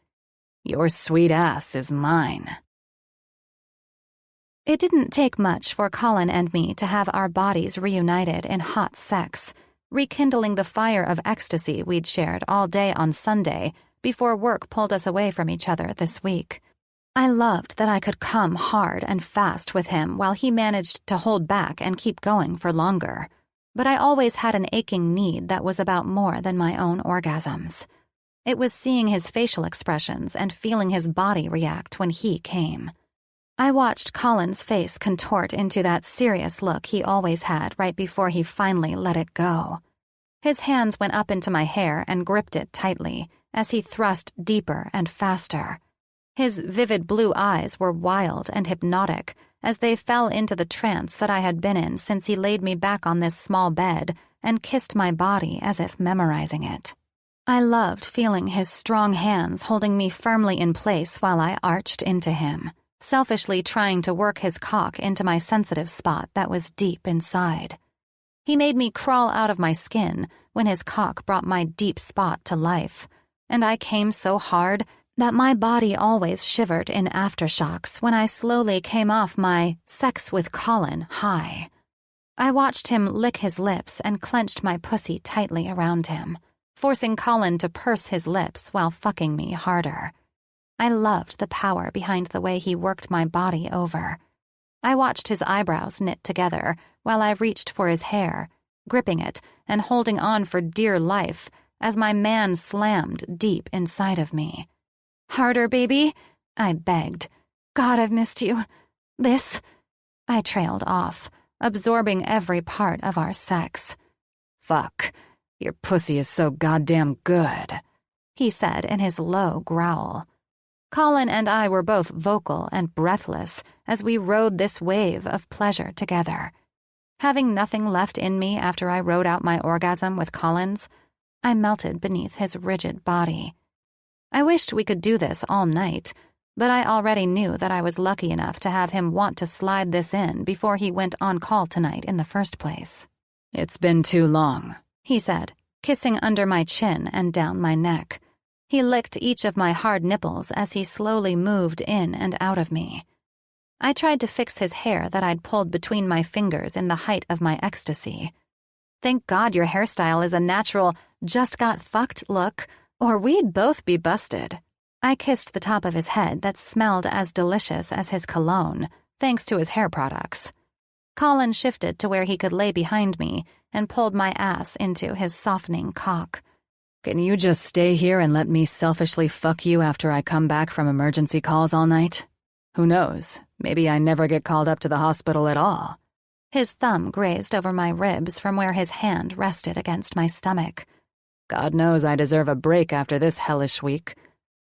Your sweet ass is mine. It didn't take much for Colin and me to have our bodies reunited in hot sex, rekindling the fire of ecstasy we'd shared all day on Sunday before work pulled us away from each other this week. I loved that I could come hard and fast with him while he managed to hold back and keep going for longer. But I always had an aching need that was about more than my own orgasms. It was seeing his facial expressions and feeling his body react when he came. I watched Colin's face contort into that serious look he always had right before he finally let it go. His hands went up into my hair and gripped it tightly as he thrust deeper and faster. His vivid blue eyes were wild and hypnotic as they fell into the trance that I had been in since he laid me back on this small bed and kissed my body as if memorizing it. I loved feeling his strong hands holding me firmly in place while I arched into him, selfishly trying to work his cock into my sensitive spot that was deep inside. He made me crawl out of my skin when his cock brought my deep spot to life, and I came so hard that my body always shivered in aftershocks when I slowly came off my sex with Colin high. I watched him lick his lips and clenched my pussy tightly around him, forcing Colin to purse his lips while fucking me harder. I loved the power behind the way he worked my body over. I watched his eyebrows knit together while I reached for his hair, gripping it and holding on for dear life as my man slammed deep inside of me. "Harder, baby," I begged. "God, I've missed you. This—" I trailed off, absorbing every part of our sex. "Fuck, your pussy is so goddamn good," he said in his low growl. Colin and I were both vocal and breathless as we rode this wave of pleasure together. Having nothing left in me after I rode out my orgasm with Colin's, I melted beneath his rigid body. I wished we could do this all night, but I already knew that I was lucky enough to have him want to slide this in before he went on call tonight in the first place. "It's been too long," he said, kissing under my chin and down my neck. He licked each of my hard nipples as he slowly moved in and out of me. I tried to fix his hair that I'd pulled between my fingers in the height of my ecstasy. "Thank God your hairstyle is a natural, just-got-fucked look, or we'd both be busted." I kissed the top of his head that smelled as delicious as his cologne, thanks to his hair products. Colin shifted to where he could lay behind me and pulled my ass into his softening cock. "Can you just stay here and let me selfishly fuck you after I come back from emergency calls all night? Who knows, maybe I never get called up to the hospital at all." His thumb grazed over my ribs from where his hand rested against my stomach. God knows I deserve a break after this hellish week.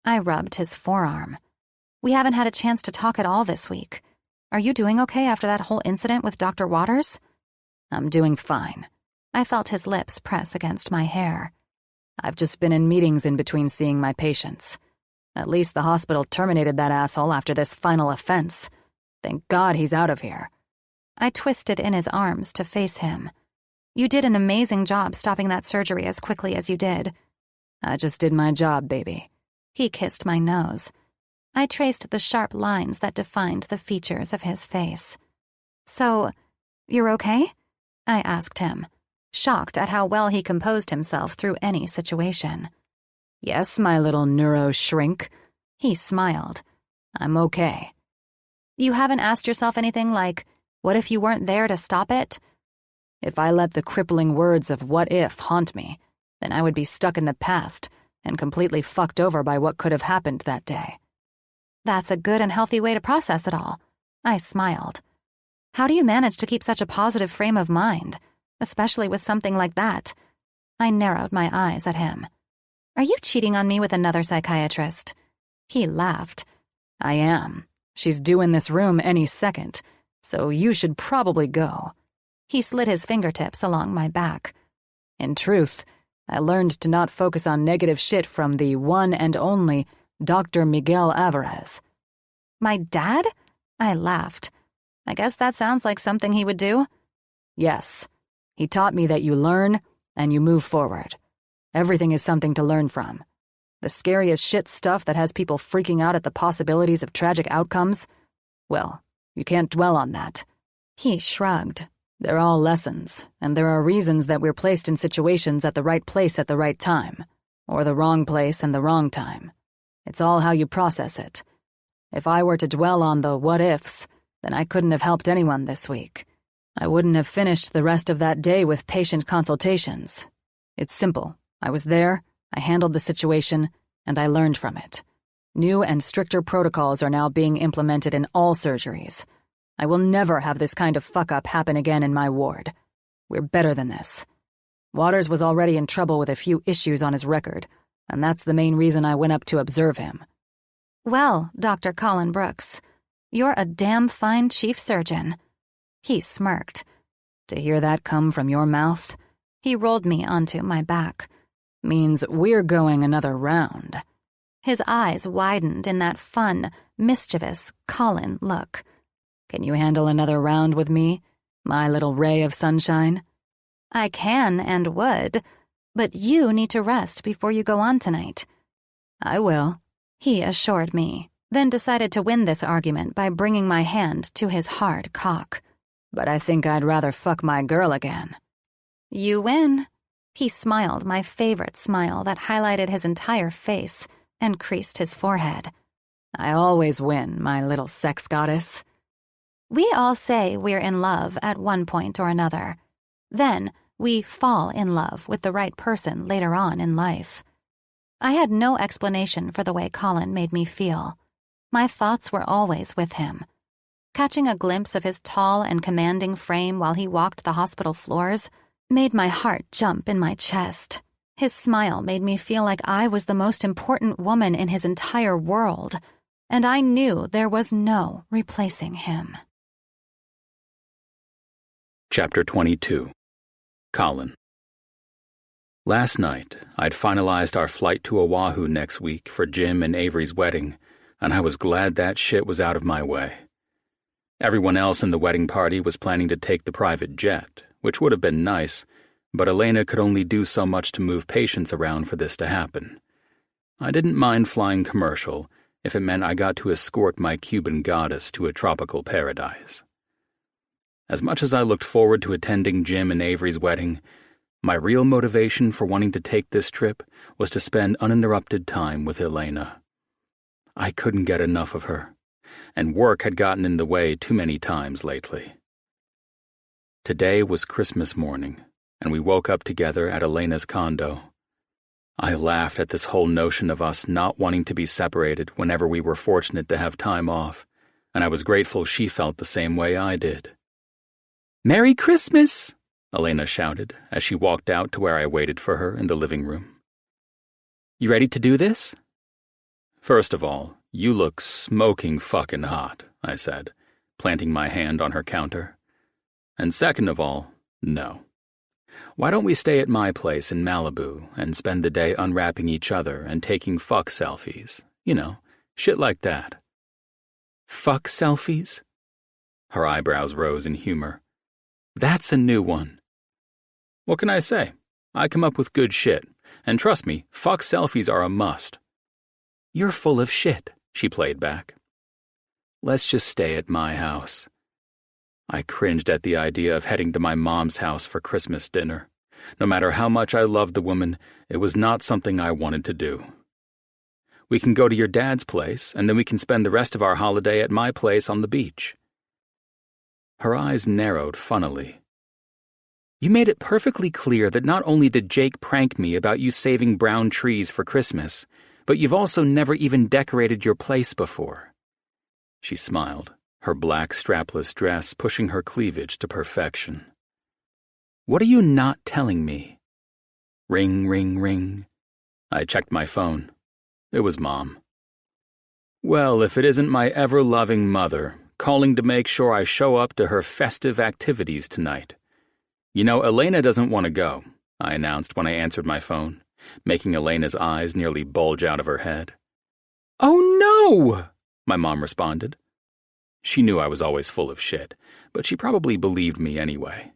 I rubbed his forearm. We haven't had a chance to talk at all this week. Are you doing okay after that whole incident with Dr. Waters? I'm doing fine. I felt his lips press against my hair. I've just been in meetings in between seeing my patients. At least the hospital terminated that asshole after this final offense. Thank God he's out of here. I twisted in his arms to face him. You did an amazing job stopping that surgery as quickly as you did. I just did my job, baby. He kissed my nose. I traced the sharp lines that defined the features of his face. So, you're okay? I asked him, shocked at how well he composed himself through any situation. Yes, my little neuro shrink. He smiled. I'm okay. You haven't asked yourself anything like, what if you weren't there to stop it? If I let the crippling words of what if haunt me, then I would be stuck in the past and completely fucked over by what could have happened that day. That's a good and healthy way to process it all. I smiled. How do you manage to keep such a positive frame of mind, especially with something like that? I narrowed my eyes at him. Are you cheating on me with another psychiatrist? He laughed. I am. She's due in this room any second, so you should probably go. He slid his fingertips along my back. In truth, I learned to not focus on negative shit from the one and only Dr. Miguel Alvarez. My dad? I laughed. I guess that sounds like something he would do. Yes. He taught me that you learn and you move forward. Everything is something to learn from. The scariest shit stuff that has people freaking out at the possibilities of tragic outcomes? Well, you can't dwell on that. He shrugged. They're all lessons, and there are reasons that we're placed in situations at the right place at the right time, or the wrong place and the wrong time. It's all how you process it. If I were to dwell on the what-ifs, then I couldn't have helped anyone this week. I wouldn't have finished the rest of that day with patient consultations. It's simple. I was there, I handled the situation, and I learned from it. New and stricter protocols are now being implemented in all surgeries. I will never have this kind of fuck-up happen again in my ward. We're better than this. Waters was already in trouble with a few issues on his record, and that's the main reason I went up to observe him. Well, Dr. Colin Brooks, you're a damn fine chief surgeon. He smirked. To hear that come from your mouth? He rolled me onto my back. Means we're going another round. His eyes widened in that fun, mischievous Colin look. Can you handle another round with me, my little ray of sunshine? I can and would, but you need to rest before you go on tonight. I will, he assured me, then decided to win this argument by bringing my hand to his hard cock. But I think I'd rather fuck my girl again. You win. He smiled my favorite smile that highlighted his entire face and creased his forehead. I always win, my little sex goddess. We all say we're in love at one point or another. Then we fall in love with the right person later on in life. I had no explanation for the way Colin made me feel. My thoughts were always with him. Catching a glimpse of his tall and commanding frame while he walked the hospital floors made my heart jump in my chest. His smile made me feel like I was the most important woman in his entire world, and I knew there was no replacing him. Chapter 22. Colin. Last night, I'd finalized our flight to Oahu next week for Jim and Avery's wedding, and I was glad that shit was out of my way. Everyone else in the wedding party was planning to take the private jet, which would have been nice, but Elena could only do so much to move patients around for this to happen. I didn't mind flying commercial if it meant I got to escort my Cuban goddess to a tropical paradise. As much as I looked forward to attending Jim and Avery's wedding, my real motivation for wanting to take this trip was to spend uninterrupted time with Elena. I couldn't get enough of her, and work had gotten in the way too many times lately. Today was Christmas morning, and we woke up together at Elena's condo. I laughed at this whole notion of us not wanting to be separated whenever we were fortunate to have time off, and I was grateful she felt the same way I did. "Merry Christmas!" Elena shouted as she walked out to where I waited for her in the living room. "You ready to do this?" "First of all, you look smoking fucking hot," I said, planting my hand on her counter. "And second of all, no. Why don't we stay at my place in Malibu and spend the day unwrapping each other and taking fuck selfies? You know, shit like that." "Fuck selfies?" Her eyebrows rose in humor. "That's a new one." "What can I say? I come up with good shit. And trust me, fuck selfies are a must." "You're full of shit," she played back. "Let's just stay at my house." I cringed at the idea of heading to my mom's house for Christmas dinner. No matter how much I loved the woman, it was not something I wanted to do. "We can go to your dad's place, and then we can spend the rest of our holiday at my place on the beach." Her eyes narrowed funnily. "You made it perfectly clear that not only did Jake prank me about you saving brown trees for Christmas, but you've also never even decorated your place before." She smiled, her black strapless dress pushing her cleavage to perfection. "What are you not telling me?" Ring, ring, ring. I checked my phone. It was Mom. "Well, if it isn't my ever-loving mother, calling to make sure I show up to her festive activities tonight. You know, Elena doesn't want to go," I announced when I answered my phone, making Elena's eyes nearly bulge out of her head. "Oh no!" my mom responded. She knew I was always full of shit, but she probably believed me anyway.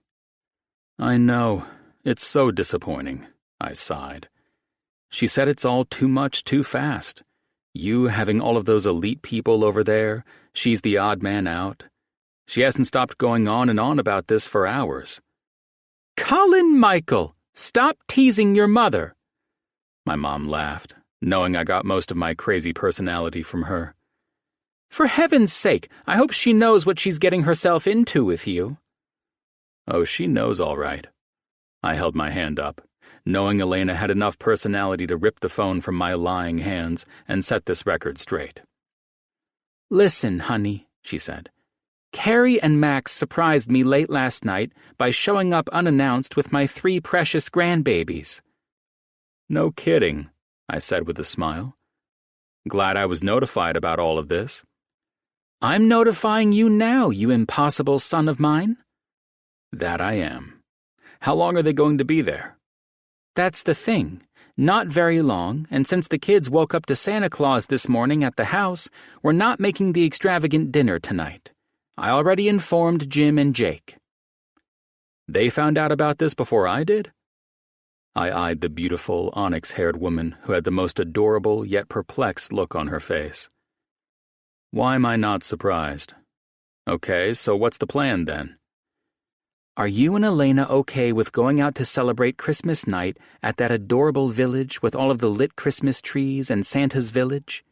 "I know. It's so disappointing," I sighed. "She said it's all too much too fast. You having all of those elite people over there, she's the odd man out. She hasn't stopped going on and on about this for hours." "Colin Michael, stop teasing your mother." My mom laughed, knowing I got most of my crazy personality from her. "For heaven's sake, I hope she knows what she's getting herself into with you." "Oh, she knows all right." I held my hand up, knowing Elena had enough personality to rip the phone from my lying hands and set this record straight. "Listen, honey," she said. "Carrie and Max surprised me late last night by showing up unannounced with my 3 precious grandbabies." "No kidding," I said with a smile. "Glad I was notified about all of this." "I'm notifying you now, you impossible son of mine." "That I am. How long are they going to be there?" "That's the thing. Not very long, and since the kids woke up to Santa Claus this morning at the house, we're not making the extravagant dinner tonight. I already informed Jim and Jake." "They found out about this before I did?" I eyed the beautiful, onyx-haired woman who had the most adorable yet perplexed look on her face. "Why am I not surprised? Okay, so what's the plan then?" "Are you and Elena okay with going out to celebrate Christmas night at that adorable village with all of the lit Christmas trees and Santa's village?"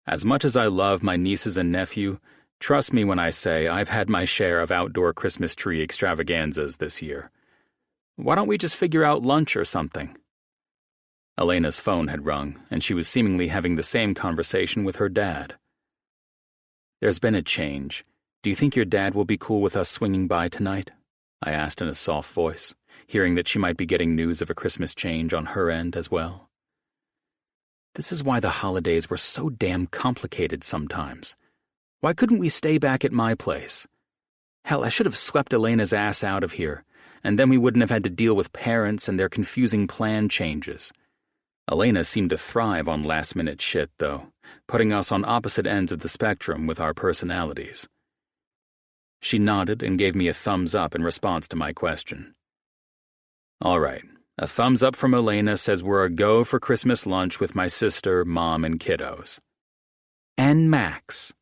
As much as I love my nieces and nephew, trust me when I say I've had my share of outdoor Christmas tree extravaganzas this year. Why don't we just figure out lunch or something? Elena's phone had rung, and she was seemingly having the same conversation with her dad. "There's been a change. Do you think your dad will be cool with us swinging by tonight?" I asked in a soft voice, hearing that she might be getting news of a Christmas change on her end as well. This is why the holidays were so damn complicated sometimes. Why couldn't we stay back at my place? Hell, I should have swept Elena's ass out of here, and then we wouldn't have had to deal with parents and their confusing plan changes. Elena seemed to thrive on last-minute shit, though, putting us on opposite ends of the spectrum with our personalities. She nodded and gave me a thumbs up in response to my question. "All right, a thumbs up from Elena says we're a go for Christmas lunch with my sister, Mom, and kiddos." "And Max."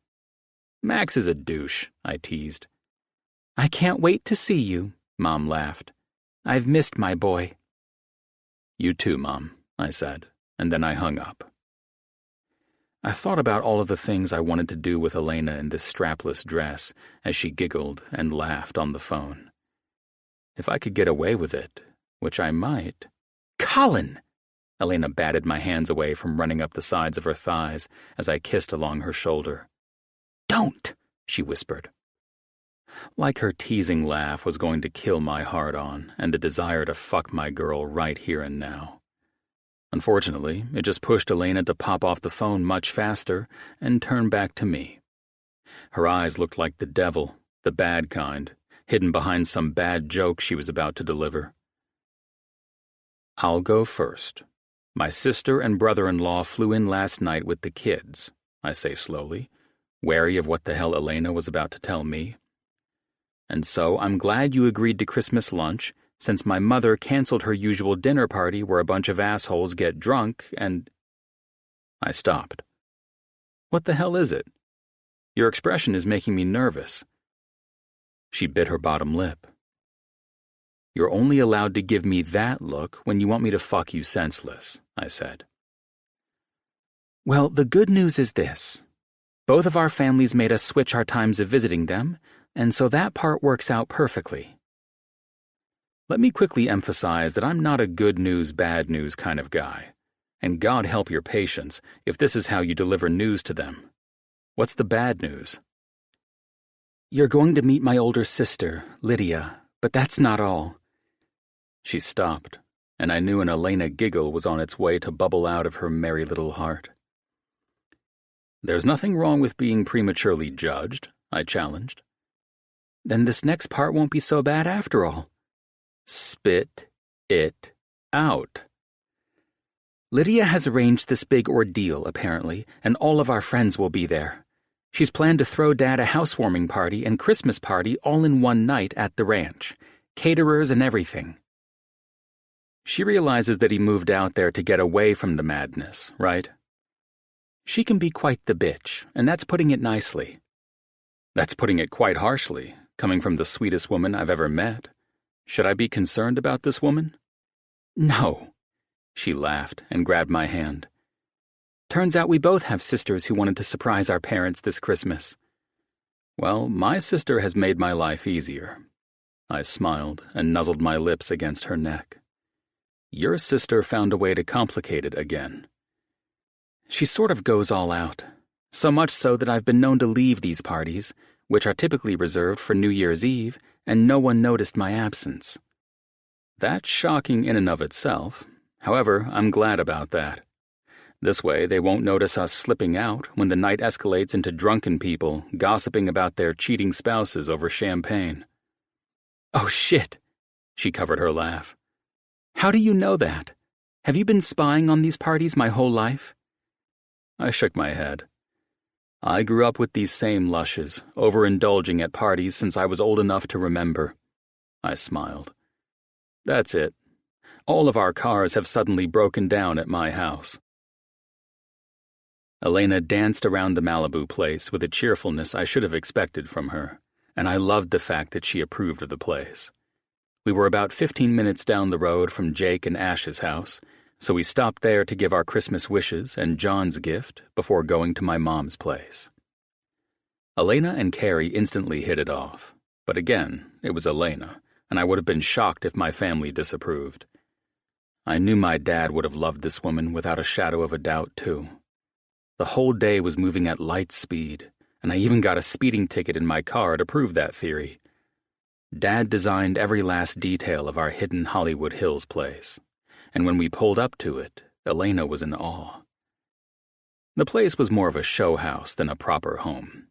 "Max is a douche," I teased. "I can't wait to see you," Mom laughed. "I've missed my boy." "You too, Mom," I said, and then I hung up. I thought about all of the things I wanted to do with Elena in this strapless dress as she giggled and laughed on the phone. If I could get away with it, which I might. "Colin!" Elena batted my hands away from running up the sides of her thighs as I kissed along her shoulder. "Don't!" she whispered. Like her teasing laugh was going to kill my heart on and the desire to fuck my girl right here and now. Unfortunately, it just pushed Elena to pop off the phone much faster and turn back to me. Her eyes looked like the devil, the bad kind, hidden behind some bad joke she was about to deliver. "I'll go first. My sister and brother-in-law flew in last night with the kids," I say slowly, wary of what the hell Elena was about to tell me. "And so I'm glad you agreed to Christmas lunch, since my mother canceled her usual dinner party where a bunch of assholes get drunk and—" I stopped. "What the hell is it? Your expression is making me nervous." She bit her bottom lip. "You're only allowed to give me that look when you want me to fuck you senseless," I said. "Well, the good news is this. Both of our families made us switch our times of visiting them, and so that part works out perfectly. Let me quickly emphasize that I'm not a good news, bad news kind of guy, and God help your patience if this is how you deliver news to them. What's the bad news?" "You're going to meet my older sister, Lydia, but that's not all." She stopped, and I knew an Elena giggle was on its way to bubble out of her merry little heart. "There's nothing wrong with being prematurely judged," I challenged. "Then this next part won't be so bad after all." "Spit it out." "Lydia has arranged this big ordeal, apparently, and all of our friends will be there. She's planned to throw Dad a housewarming party and Christmas party all in one night at the ranch. Caterers and everything." She realizes that he moved out there to get away from the madness, right? She can be quite the bitch, and that's putting it nicely. That's putting it quite harshly, coming from the sweetest woman I've ever met. Should I be concerned about this woman? "No." She laughed and grabbed my hand. "Turns out we both have sisters who wanted to surprise our parents this Christmas." "Well, my sister has made my life easier." I smiled and nuzzled my lips against her neck. "Your sister found a way to complicate it again." "She sort of goes all out. So much so that I've been known to leave these parties, which are typically reserved for New Year's Eve, and no one noticed my absence." "That's shocking in and of itself. However, I'm glad about that. This way, they won't notice us slipping out when the night escalates into drunken people gossiping about their cheating spouses over champagne." "Oh shit," she covered her laugh. "How do you know that? Have you been spying on these parties my whole life?" I shook my head. I grew up with these same lushes, overindulging at parties since I was old enough to remember. I smiled. "That's it. All of our cars have suddenly broken down at my house." Elena danced around the Malibu place with a cheerfulness I should have expected from her, and I loved the fact that she approved of the place. We were about 15 minutes down the road from Jake and Ash's house, so we stopped there to give our Christmas wishes and John's gift before going to my mom's place. Elena and Carrie instantly hit it off, but again, it was Elena, and I would have been shocked if my family disapproved. I knew my dad would have loved this woman without a shadow of a doubt, too. The whole day was moving at light speed, and I even got a speeding ticket in my car to prove that theory. Dad designed every last detail of our hidden Hollywood Hills place, and when we pulled up to it, Elena was in awe. The place was more of a show house than a proper home.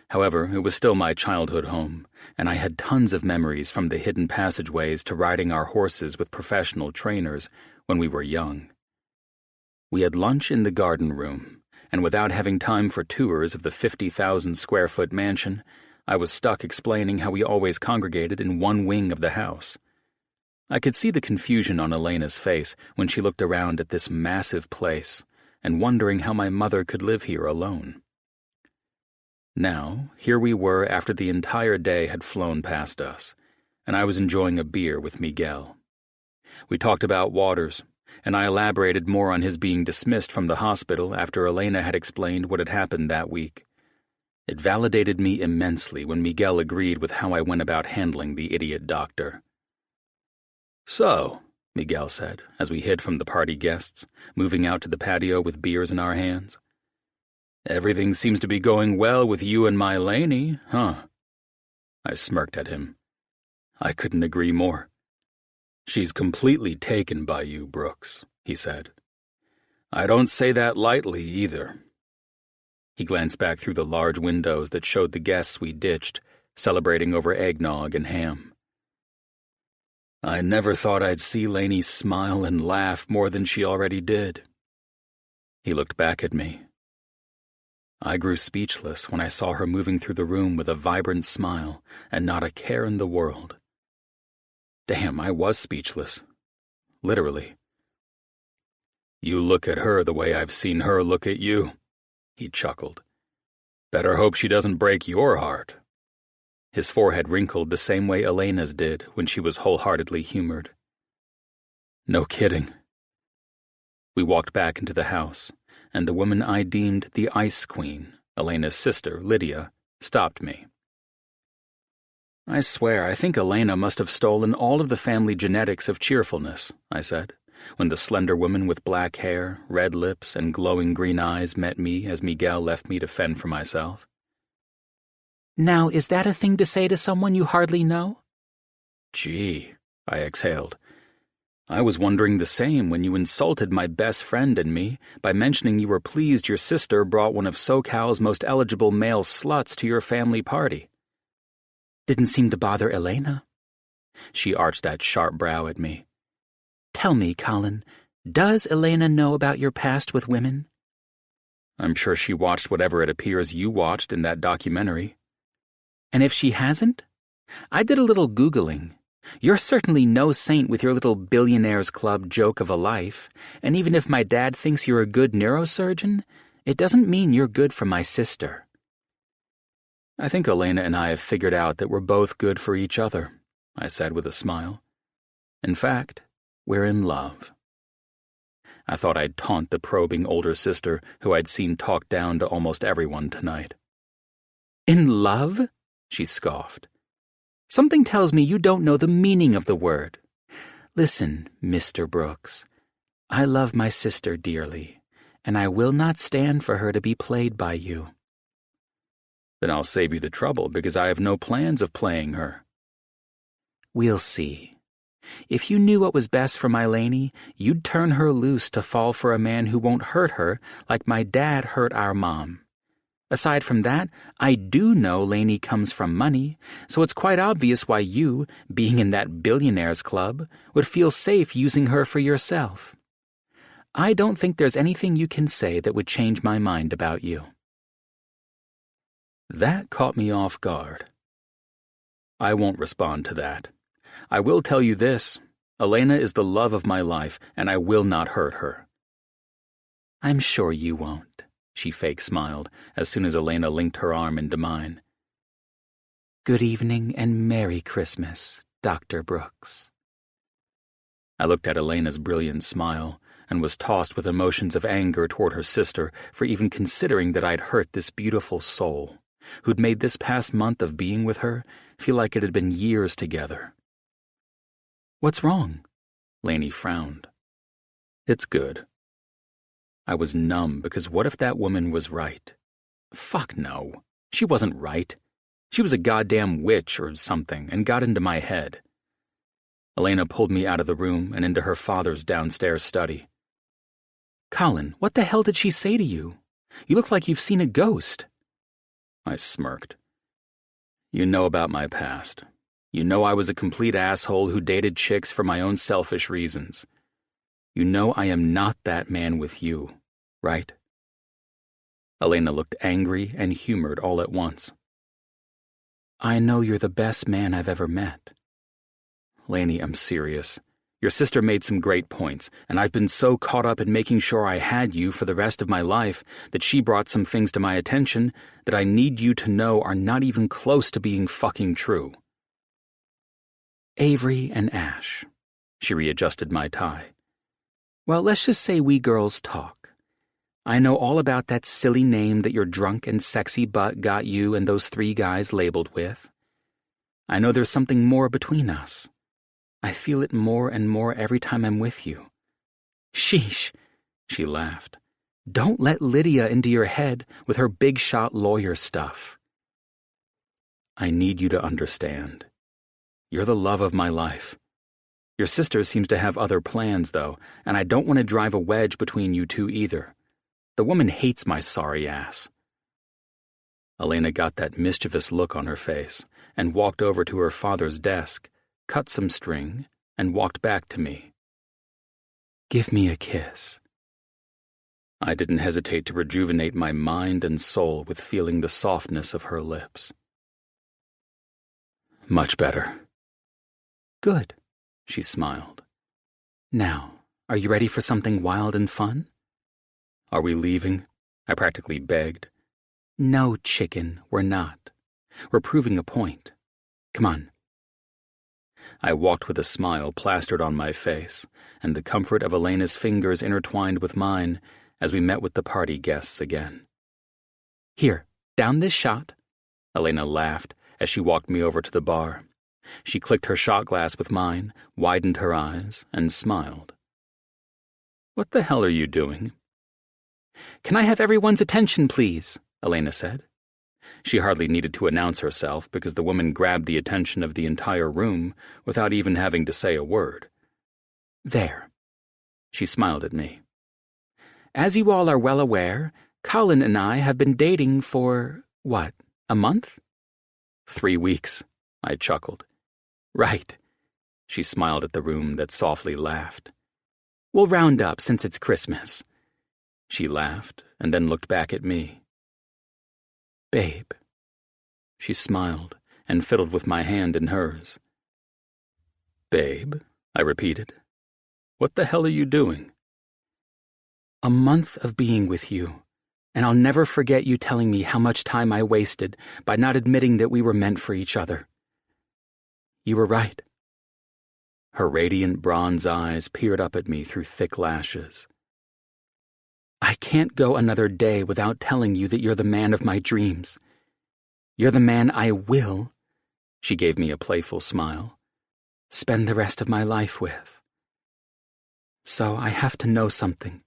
However, it was still my childhood home, and I had tons of memories from the hidden passageways to riding our horses with professional trainers when we were young. We had lunch in the garden room, and without having time for tours of the 50,000-square-foot mansion, I was stuck explaining how we always congregated in one wing of the house. I could see the confusion on Elena's face when she looked around at this massive place and wondering how my mother could live here alone. Now, here we were after the entire day had flown past us, and I was enjoying a beer with Miguel. We talked about Waters, and I elaborated more on his being dismissed from the hospital after Elena had explained what had happened that week. It validated me immensely when Miguel agreed with how I went about handling the idiot doctor. "So," Miguel said, as we hid from the party guests, moving out to the patio with beers in our hands, "everything seems to be going well with you and my Laney, huh?" I smirked at him. I couldn't agree more. She's completely taken by you, Brooks, he said. I don't say that lightly, either. He glanced back through the large windows that showed the guests we ditched, celebrating over eggnog and ham. I never thought I'd see Lainey smile and laugh more than she already did. He looked back at me. I grew speechless when I saw her moving through the room with a vibrant smile and not a care in the world. Damn, I was speechless. Literally. You look at her the way I've seen her look at you, he chuckled. Better hope she doesn't break your heart. His forehead wrinkled the same way Elena's did when she was wholeheartedly humored. No kidding. We walked back into the house, and the woman I deemed the Ice Queen, Elena's sister, Lydia, stopped me. I swear, I think Elena must have stolen all of the family genetics of cheerfulness, I said, when the slender woman with black hair, red lips, and glowing green eyes met me as Miguel left me to fend for myself. Now, is that a thing to say to someone you hardly know? Gee, I exhaled. I was wondering the same when you insulted my best friend and me by mentioning you were pleased your sister brought one of SoCal's most eligible male sluts to your family party. Didn't seem to bother Elena. She arched that sharp brow at me. Tell me, Colin, does Elena know about your past with women? I'm sure she watched whatever it appears you watched in that documentary. And if she hasn't? I did a little Googling. You're certainly no saint with your little Billionaires Club joke of a life, and even if my dad thinks you're a good neurosurgeon, it doesn't mean you're good for my sister. I think Elena and I have figured out that we're both good for each other, I said with a smile. In fact, we're in love. I thought I'd taunt the probing older sister who I'd seen talk down to almost everyone tonight. In love? She scoffed. Something tells me you don't know the meaning of the word. Listen, Mr. Brooks, I love my sister dearly, and I will not stand for her to be played by you. Then I'll save you the trouble because I have no plans of playing her. We'll see. If you knew what was best for my Lainey, you'd turn her loose to fall for a man who won't hurt her like my dad hurt our mom. Aside from that, I do know Lainey comes from money, so it's quite obvious why you, being in that Billionaires Club, would feel safe using her for yourself. I don't think there's anything you can say that would change my mind about you. That caught me off guard. I won't respond to that. I will tell you this. Elena is the love of my life, and I will not hurt her. I'm sure you won't. She fake smiled as soon as Elena linked her arm into mine. Good evening and Merry Christmas, Dr. Brooks. I looked at Elena's brilliant smile and was tossed with emotions of anger toward her sister for even considering that I'd hurt this beautiful soul, who'd made this past month of being with her feel like it had been years together. What's wrong? Lainey frowned. It's good. I was numb because what if that woman was right? Fuck no. She wasn't right. She was a goddamn witch or something and got into my head. Elena pulled me out of the room and into her father's downstairs study. Colin, what the hell did she say to you? You look like you've seen a ghost. I smirked. You know about my past. You know I was a complete asshole who dated chicks for my own selfish reasons. You know I am not that man with you, right? Elena looked angry and humored all at once. I know you're the best man I've ever met. Lainey, I'm serious. Your sister made some great points, and I've been so caught up in making sure I had you for the rest of my life that she brought some things to my attention that I need you to know are not even close to being fucking true. Avery and Ash. She readjusted my tie. Well, let's just say we girls talk. I know all about that silly name that your drunk and sexy butt got you and those 3 guys labeled with. I know there's something more between us. I feel it more and more every time I'm with you. Sheesh, she laughed. Don't let Lydia into your head with her big-shot lawyer stuff. I need you to understand. You're the love of my life. Your sister seems to have other plans, though, and I don't want to drive a wedge between you two either. The woman hates my sorry ass." Elena got that mischievous look on her face and walked over to her father's desk, cut some string, and walked back to me. "Give me a kiss." I didn't hesitate to rejuvenate my mind and soul with feeling the softness of her lips. "Much better." "Good," she smiled. "Now, are you ready for something wild and fun?" "Are we leaving?" I practically begged. "No, chicken, we're not. We're proving a point. Come on." I walked with a smile plastered on my face, and the comfort of Elena's fingers intertwined with mine as we met with the party guests again. "Here, down this shot." Elena laughed as she walked me over to the bar. She clicked her shot glass with mine, widened her eyes, and smiled. "What the hell are you doing?" "Can I have everyone's attention, please?" Elena said. She hardly needed to announce herself because the woman grabbed the attention of the entire room without even having to say a word. "There." She smiled at me. "As you all are well aware, Colin and I have been dating for, what, a month?" 3 weeks, I chuckled. "Right." She smiled at the room that softly laughed. "We'll round up since it's Christmas." She laughed and then looked back at me. "Babe." She smiled and fiddled with my hand in hers. "Babe," I repeated. "What the hell are you doing?" "A month of being with you, and I'll never forget you telling me how much time I wasted by not admitting that we were meant for each other. You were right." Her radiant bronze eyes peered up at me through thick lashes. "I can't go another day without telling you that you're the man of my dreams. You're the man I will," she gave me a playful smile, "spend the rest of my life with. So I have to know something.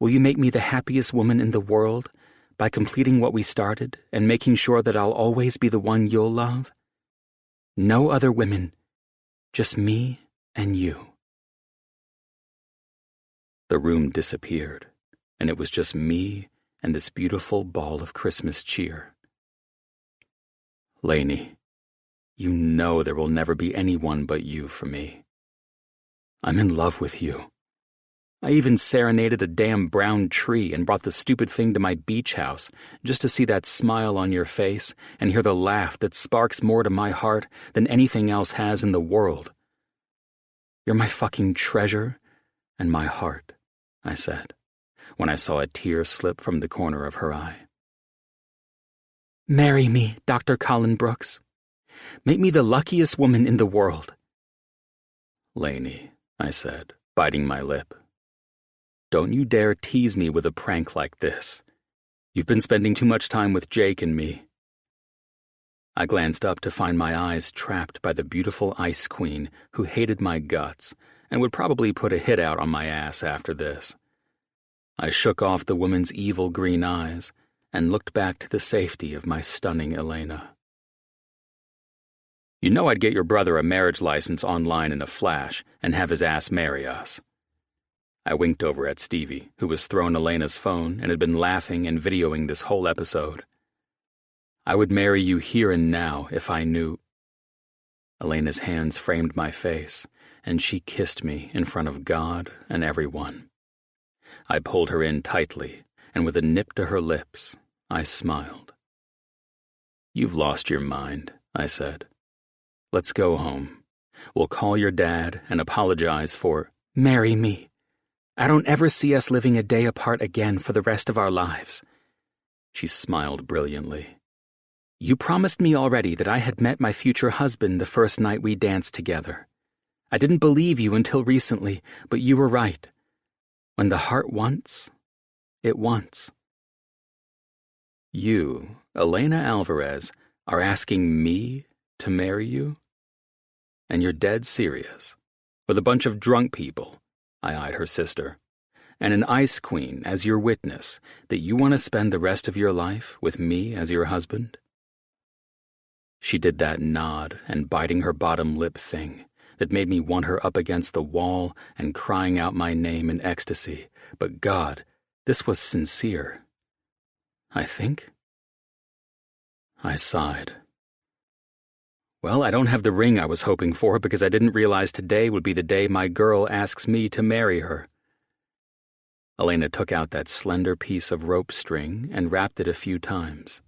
Will you make me the happiest woman in the world by completing what we started and making sure that I'll always be the one you'll love? No other women, just me and you." The room disappeared, and it was just me and this beautiful ball of Christmas cheer. "Lainey, you know there will never be anyone but you for me. I'm in love with you. I even serenaded a damn brown tree and brought the stupid thing to my beach house just to see that smile on your face and hear the laugh that sparks more to my heart than anything else has in the world. You're my fucking treasure and my heart," I said, when I saw a tear slip from the corner of her eye. "Marry me, Dr. Colin Brooks. Make me the luckiest woman in the world." "Lainey," I said, biting my lip. "Don't you dare tease me with a prank like this. You've been spending too much time with Jake and me." I glanced up to find my eyes trapped by the beautiful ice queen who hated my guts and would probably put a hit out on my ass after this. I shook off the woman's evil green eyes and looked back to the safety of my stunning Elena. "You know I'd get your brother a marriage license online in a flash and have his ass marry us." I winked over at Stevie, who was throwing Elena's phone and had been laughing and videoing this whole episode. "I would marry you here and now if I knew." Elena's hands framed my face, and she kissed me in front of God and everyone. I pulled her in tightly, and with a nip to her lips, I smiled. "You've lost your mind," I said. "Let's go home. We'll call your dad and apologize for—" "Marry me. I don't ever see us living a day apart again for the rest of our lives." She smiled brilliantly. "You promised me already that I had met my future husband the first night we danced together. I didn't believe you until recently, but you were right. When the heart wants, it wants." "You, Elena Alvarez, are asking me to marry you? And you're dead serious? With a bunch of drunk people," I eyed her sister, "and an ice queen as your witness, that you want to spend the rest of your life with me as your husband?" She did that nod and biting her bottom lip thing that made me want her up against the wall and crying out my name in ecstasy. But God, this was sincere. I think. I sighed. Well, I don't have the ring I was hoping for because I didn't realize today would be the day my girl asks me to marry her. Elena took out that slender piece of rope string and wrapped it a few times.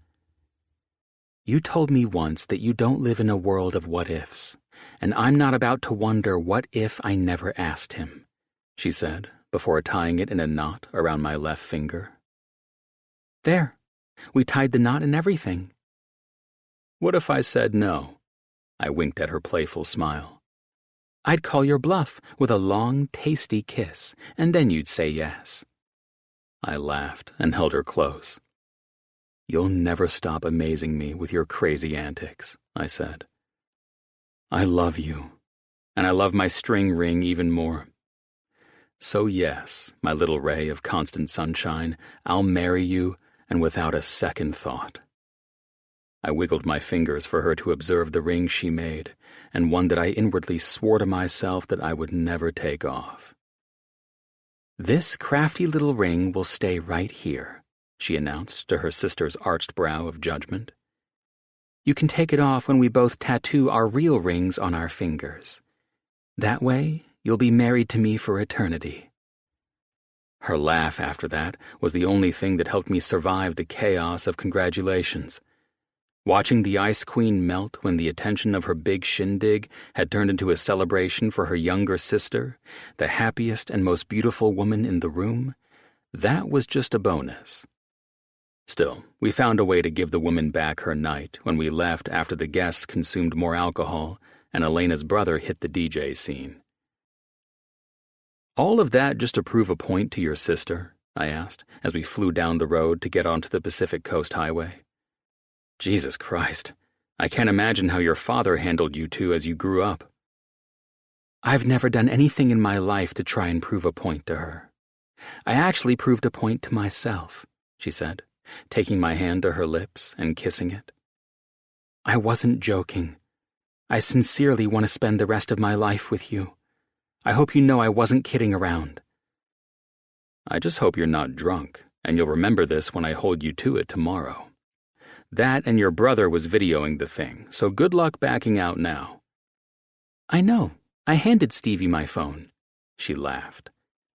You told me once that you don't live in a world of what-ifs, and I'm not about to wonder what if I never asked him, she said, before tying it in a knot around my left finger. There, we tied the knot and everything. What if I said no? I winked at her playful smile. I'd call your bluff with a long, tasty kiss, and then you'd say yes. I laughed and held her close. You'll never stop amazing me with your crazy antics, I said. I love you, and I love my string ring even more. So yes, my little ray of constant sunshine, I'll marry you, and without a second thought. I wiggled my fingers for her to observe the ring she made, and one that I inwardly swore to myself that I would never take off. This crafty little ring will stay right here, she announced to her sister's arched brow of judgment. You can take it off when we both tattoo our real rings on our fingers. That way, you'll be married to me for eternity. Her laugh after that was the only thing that helped me survive the chaos of congratulations. Watching the Ice Queen melt when the attention of her big shindig had turned into a celebration for her younger sister, the happiest and most beautiful woman in the room, that was just a bonus. Still, we found a way to give the woman back her night when we left after the guests consumed more alcohol and Elena's brother hit the DJ scene. All of that just to prove a point to your sister? I asked as we flew down the road to get onto the Pacific Coast Highway. Jesus Christ, I can't imagine how your father handled you two as you grew up. I've never done anything in my life to try and prove a point to her. I actually proved a point to myself, she said, taking my hand to her lips and kissing it. I wasn't joking. I sincerely want to spend the rest of my life with you. I hope you know I wasn't kidding around. I just hope you're not drunk, and you'll remember this when I hold you to it tomorrow. That and your brother was videoing the thing, so good luck backing out now. I know. I handed Stevie my phone. She laughed.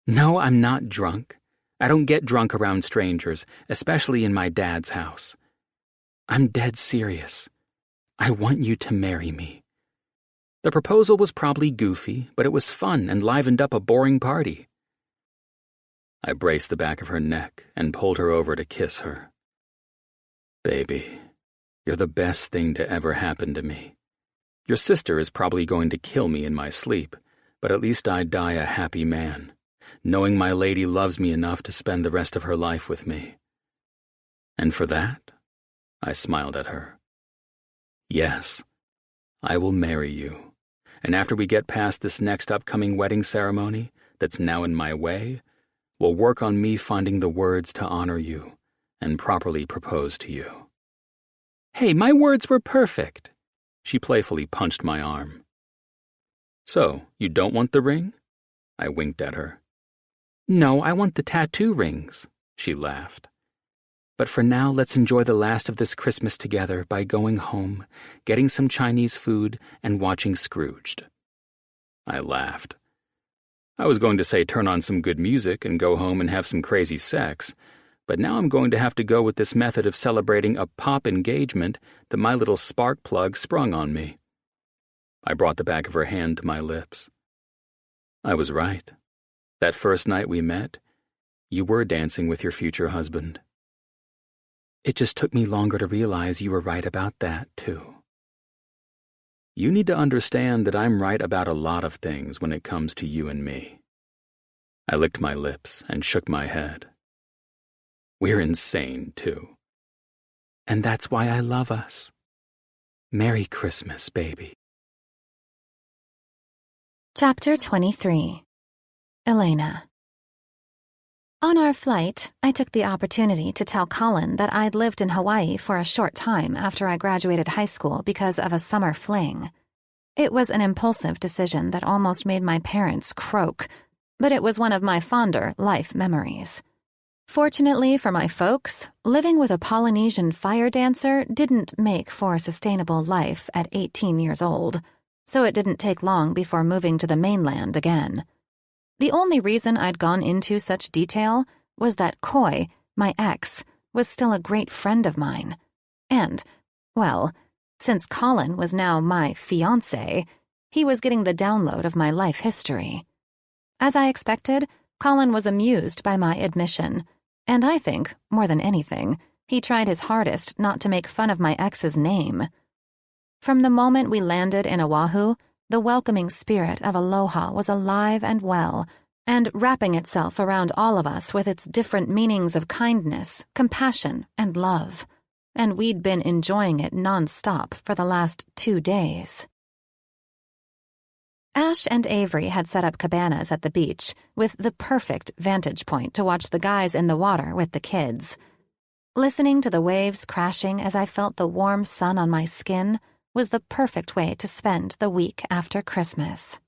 No, I'm not drunk. I don't get drunk around strangers, especially in my dad's house. I'm dead serious. I want you to marry me. The proposal was probably goofy, but it was fun and livened up a boring party. I braced the back of her neck and pulled her over to kiss her. Baby, you're the best thing to ever happen to me. Your sister is probably going to kill me in my sleep, but at least I die a happy man, knowing my lady loves me enough to spend the rest of her life with me. And for that, I smiled at her. Yes, I will marry you, and after we get past this next upcoming wedding ceremony that's now in my way, we'll work on me finding the words to honor you and properly propose to you. Hey, my words were perfect. She playfully punched my arm. So, you don't want the ring? I winked at her. No, I want the tattoo rings, she laughed. But for now, let's enjoy the last of this Christmas together by going home, getting some Chinese food, and watching Scrooged. I laughed. I was going to say turn on some good music and go home and have some crazy sex, but now I'm going to have to go with this method of celebrating a pop engagement that my little spark plug sprung on me. I brought the back of her hand to my lips. I was right. That first night we met, you were dancing with your future husband. It just took me longer to realize you were right about that, too. You need to understand that I'm right about a lot of things when it comes to you and me. I licked my lips and shook my head. We're insane, too. And that's why I love us. Merry Christmas, baby. Chapter 23. Elena. On our flight, I took the opportunity to tell Colin that I'd lived in Hawaii for a short time after I graduated high school because of a summer fling. It was an impulsive decision that almost made my parents croak, but it was one of my fonder life memories. Fortunately for my folks, living with a Polynesian fire dancer didn't make for a sustainable life at 18 years old, so it didn't take long before moving to the mainland again. The only reason I'd gone into such detail was that Coy, my ex, was still a great friend of mine. And, well, since Colin was now my fiancé, he was getting the download of my life history. As I expected, Colin was amused by my admission, and I think, more than anything, he tried his hardest not to make fun of my ex's name. From the moment we landed in Oahu, the welcoming spirit of aloha was alive and well, and wrapping itself around all of us with its different meanings of kindness, compassion, and love. And we'd been enjoying it nonstop for the last 2 days. Ash and Avery had set up cabanas at the beach with the perfect vantage point to watch the guys in the water with the kids. Listening to the waves crashing as I felt the warm sun on my skin was the perfect way to spend the week after Christmas.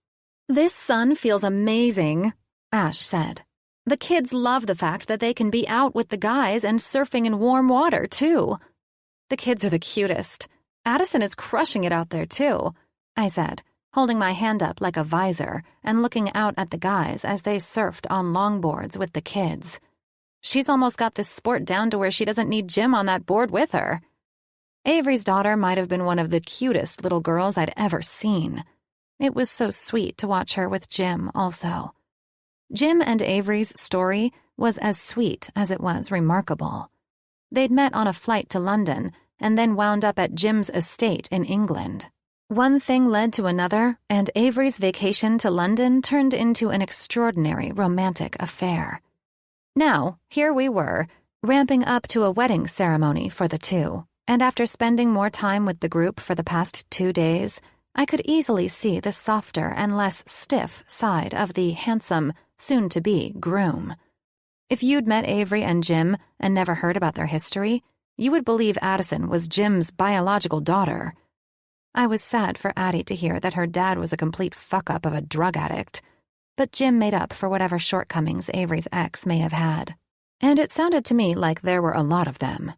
"This sun feels amazing," Ash said. "The kids love the fact that they can be out with the guys and surfing in warm water, too." "The kids are the cutest. Addison is crushing it out there, too," I said, holding my hand up like a visor and looking out at the guys as they surfed on longboards with the kids. "She's almost got this sport down to where she doesn't need Jim on that board with her." Avery's daughter might have been one of the cutest little girls I'd ever seen. It was so sweet to watch her with Jim also. Jim and Avery's story was as sweet as it was remarkable. They'd met on a flight to London and then wound up at Jim's estate in England. One thing led to another, and Avery's vacation to London turned into an extraordinary romantic affair. Now, here we were, ramping up to a wedding ceremony for the two, and after spending more time with the group for the past 2 days, I could easily see the softer and less stiff side of the handsome, soon-to-be groom. If you'd met Avery and Jim and never heard about their history, you would believe Addison was Jim's biological daughter. I was sad for Addie to hear that her dad was a complete fuck-up of a drug addict, but Jim made up for whatever shortcomings Avery's ex may have had. And it sounded to me like there were a lot of them.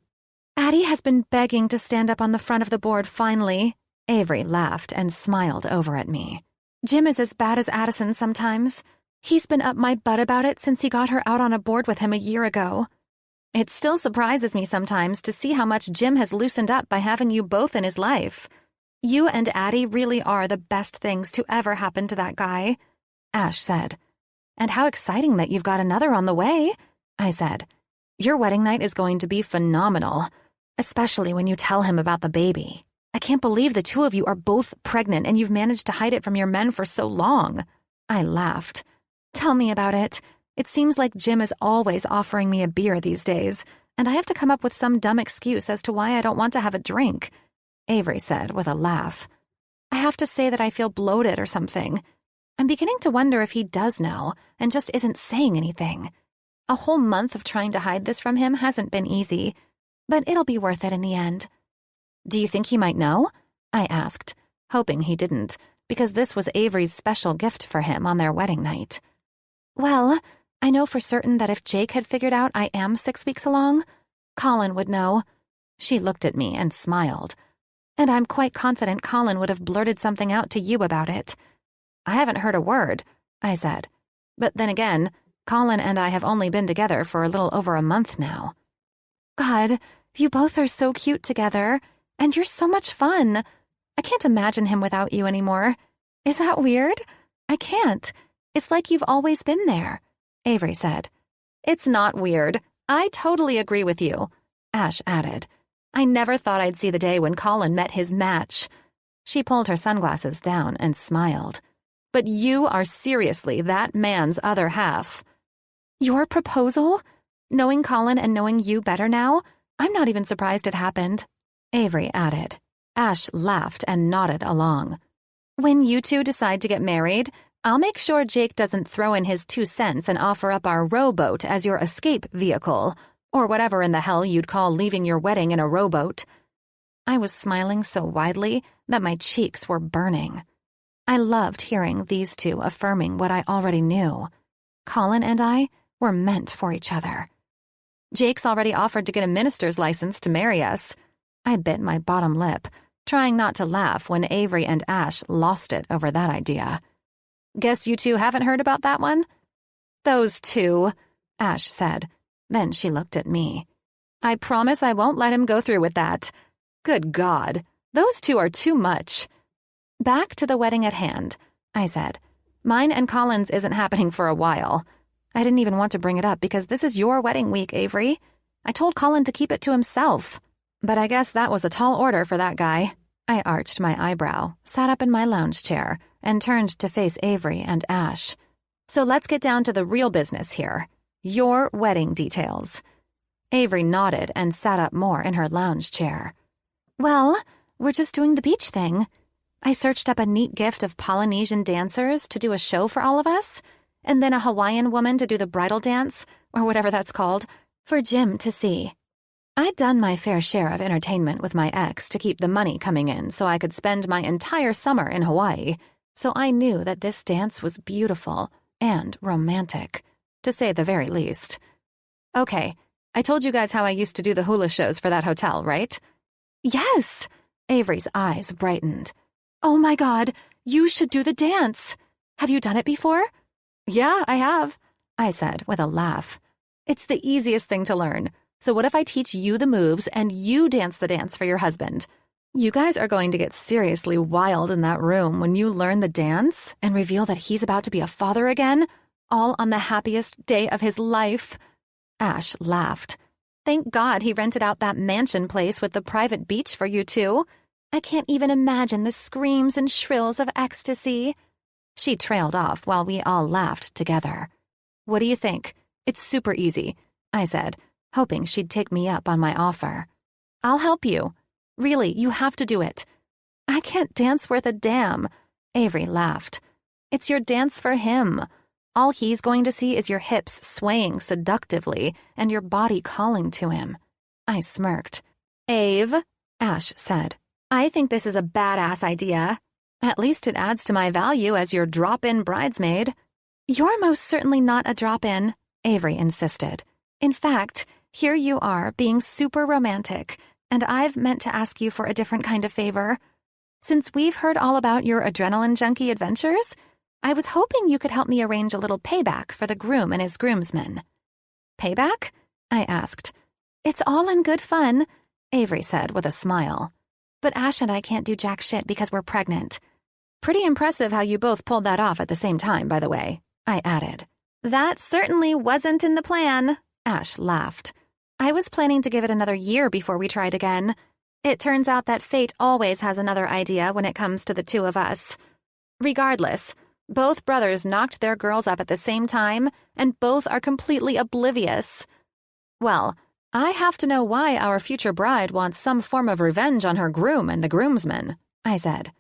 "Addie has been begging to stand up on the front of the board finally." Avery laughed and smiled over at me. "Jim is as bad as Addison sometimes. He's been up my butt about it since he got her out on a board with him a year ago. It still surprises me sometimes to see how much Jim has loosened up by having you both in his life. You and Addie really are the best things to ever happen to that guy," Ash said. "And how exciting that you've got another on the way," I said. "Your wedding night is going to be phenomenal, especially when you tell him about the baby. I can't believe the two of you are both pregnant and you've managed to hide it from your men for so long." I laughed. "Tell me about it. It seems like Jim is always offering me a beer these days, and I have to come up with some dumb excuse as to why I don't want to have a drink," Avery said with a laugh. "I have to say that I feel bloated or something. I'm beginning to wonder if he does know and just isn't saying anything. A whole month of trying to hide this from him hasn't been easy, but it'll be worth it in the end." "Do you think he might know?" I asked, hoping he didn't, because this was Avery's special gift for him on their wedding night. "Well, I know for certain that if Jake had figured out I am 6 weeks along, Colin would know." She looked at me and smiled. "And I'm quite confident Colin would have blurted something out to you about it." "I haven't heard a word," I said. "But then again, Colin and I have only been together for a little over a month now." "God, you both are so cute together, and you're so much fun. I can't imagine him without you anymore. Is that weird? I can't. It's like you've always been there," Avery said. "It's not weird. I totally agree with you," Ash added. "I never thought I'd see the day when Colin met his match." She pulled her sunglasses down and smiled. "But you are seriously that man's other half." "Your proposal? Knowing Colin and knowing you better now, I'm not even surprised it happened," Avery added. Ash laughed and nodded along. "When you two decide to get married, I'll make sure Jake doesn't throw in his 2 cents and offer up our rowboat as your escape vehicle, or whatever in the hell you'd call leaving your wedding in a rowboat." I was smiling so widely that my cheeks were burning. I loved hearing these two affirming what I already knew. Colin and I were meant for each other. Jake's already offered to get a minister's license to marry us. I bit my bottom lip, trying not to laugh when Avery and Ash lost it over that idea. "Guess you two haven't heard about that one?" "Those two," Ash said. Then she looked at me. "I promise I won't let him go through with that. Good God, those two are too much." "Back to the wedding at hand," I said. "Mine and Colin's isn't happening for a while. I didn't even want to bring it up because this is your wedding week, Avery. I told Colin to keep it to himself. But I guess that was a tall order for that guy." I arched my eyebrow, sat up in my lounge chair, and turned to face Avery and Ash. "So let's get down to the real business here. Your wedding details." Avery nodded and sat up more in her lounge chair. "Well, we're just doing the beach thing. I searched up a neat gift of Polynesian dancers to do a show for all of us, and then a Hawaiian woman to do the bridal dance, or whatever that's called, for Jim to see. I'd done my fair share of entertainment with my ex to keep the money coming in so I could spend my entire summer in Hawaii, so I knew that this dance was beautiful and romantic, to say the very least. "Okay, I told you guys how I used to do the hula shows for that hotel, right?" "Yes!" Avery's eyes brightened. "Oh my God, you should do the dance. Have you done it before?" "Yeah, I have," I said with a laugh. "It's the easiest thing to learn. So what if I teach you the moves and you dance the dance for your husband? You guys are going to get seriously wild in that room when you learn the dance and reveal that he's about to be a father again, all on the happiest day of his life." Ash laughed. "Thank God he rented out that mansion place with the private beach for you two. I can't even imagine the screams and shrills of ecstasy." She trailed off while we all laughed together. "What do you think? It's super easy," I said, hoping she'd take me up on my offer. "I'll help you. Really, you have to do it." "I can't dance worth a damn," Avery laughed. "It's your dance for him. All he's going to see is your hips swaying seductively and your body calling to him." I smirked. "Ave," Ash said, "I think this is a badass idea. At least it adds to my value as your drop-in bridesmaid." "You're most certainly not a drop-in," Avery insisted. "In fact, here you are being super romantic, and I've meant to ask you for a different kind of favor. Since we've heard all about your adrenaline junkie adventures, I was hoping you could help me arrange a little payback for the groom and his groomsmen." "Payback?" I asked. "It's all in good fun," Avery said with a smile. "But Ash and I can't do jack shit because we're pregnant." "Pretty impressive how you both pulled that off at the same time, by the way," I added. "That certainly wasn't in the plan," Ash laughed. "I was planning to give it another year before we tried again. It turns out that fate always has another idea when it comes to the two of us. Regardless, both brothers knocked their girls up at the same time, and both are completely oblivious. Well, I have to know why our future bride wants some form of revenge on her groom and the groomsmen," I said.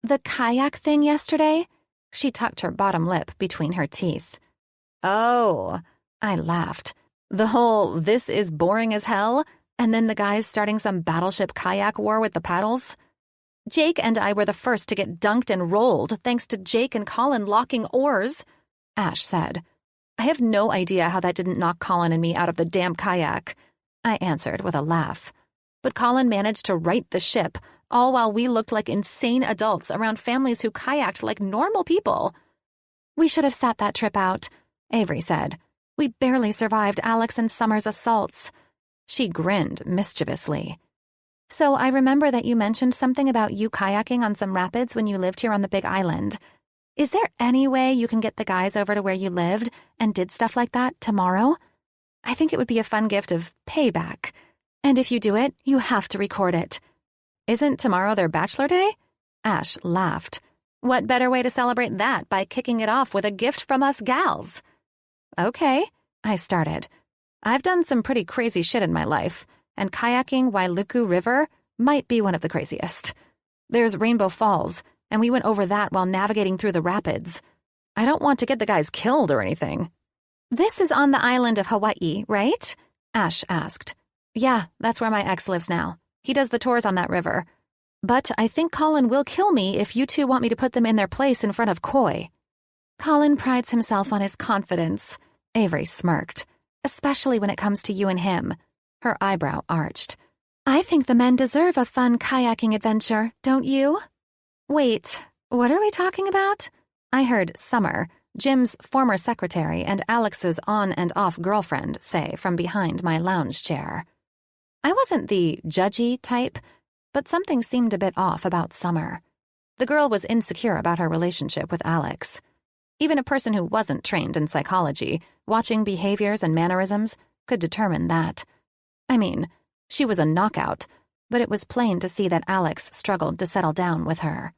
"The kayak thing yesterday?" She tucked her bottom lip between her teeth. "Oh," I laughed. "The whole 'this is boring as hell,' and then the guys starting some battleship kayak war with the paddles? Jake and I were the first to get dunked and rolled thanks to Jake and Colin locking oars," Ash said. "I have no idea how that didn't knock Colin and me out of the damn kayak," I answered with a laugh. "But Colin managed to right the ship, all while we looked like insane adults around families who kayaked like normal people." "We should have sat that trip out," Avery said. "We barely survived Alex and Summer's assaults." She grinned mischievously. "So I remember that you mentioned something about you kayaking on some rapids when you lived here on the Big Island. Is there any way you can get the guys over to where you lived and did stuff like that tomorrow? I think it would be a fun gift of payback. And if you do it, you have to record it." "Isn't tomorrow their bachelor day?" Ash laughed. "What better way to celebrate that by kicking it off with a gift from us gals?" "Okay," I started. "I've done some pretty crazy shit in my life, and kayaking Wailuku River might be one of the craziest. There's Rainbow Falls, and we went over that while navigating through the rapids. I don't want to get the guys killed or anything. This is on the island of Hawaii, right? Ash asked. Yeah, that's where my ex lives now. He does the tours on that river. But I think Colin will kill me if you two want me to put them in their place in front of Coy. Colin prides himself on his confidence. Avery smirked. Especially when it comes to you and him. Her eyebrow arched. I think the men deserve a fun kayaking adventure, don't you? Wait, what are we talking about? I heard Summer, Jim's former secretary and Alex's on and off girlfriend, say from behind my lounge chair. I wasn't the judgy type, but something seemed a bit off about Summer. The girl was insecure about her relationship with Alex. Even a person who wasn't trained in psychology, watching behaviors and mannerisms, could determine that. I mean, she was a knockout, but it was plain to see that Alex struggled to settle down with her.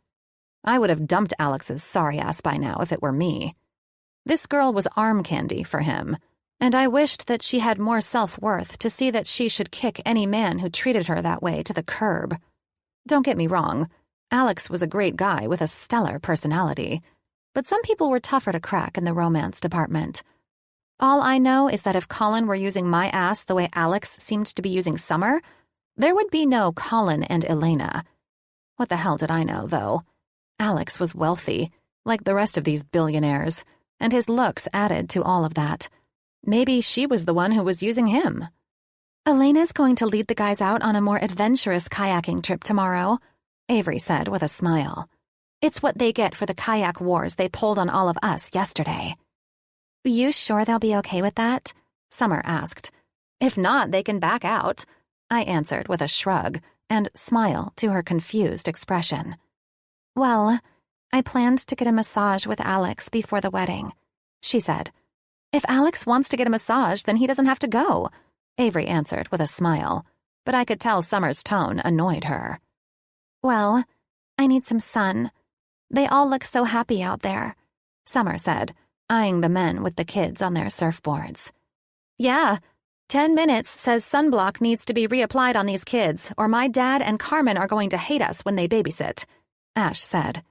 I would have dumped Alex's sorry ass by now if it were me. This girl was arm candy for him, and I wished that she had more self-worth to see that she should kick any man who treated her that way to the curb. Don't get me wrong, Alex was a great guy with a stellar personality, but some people were tougher to crack in the romance department. All I know is that if Colin were using my ass the way Alex seemed to be using Summer, there would be no Colin and Elena. What the hell did I know, though? Alex was wealthy, like the rest of these billionaires, and his looks added to all of that. Maybe she was the one who was using him. Elena's going to lead the guys out on a more adventurous kayaking trip tomorrow, Avery said with a smile. It's what they get for the kayak wars they pulled on all of us yesterday. You sure they'll be okay with that? Summer asked. If not, they can back out, I answered with a shrug and smile to her confused expression. Well, I planned to get a massage with Alex before the wedding, she said. If Alex wants to get a massage, then he doesn't have to go, Avery answered with a smile, but I could tell Summer's tone annoyed her. Well, I need some sun. They all look so happy out there, Summer said, eyeing the men with the kids on their surfboards. Yeah, 10 minutes says sunblock needs to be reapplied on these kids, or my dad and Carmen are going to hate us when they babysit, Ash said.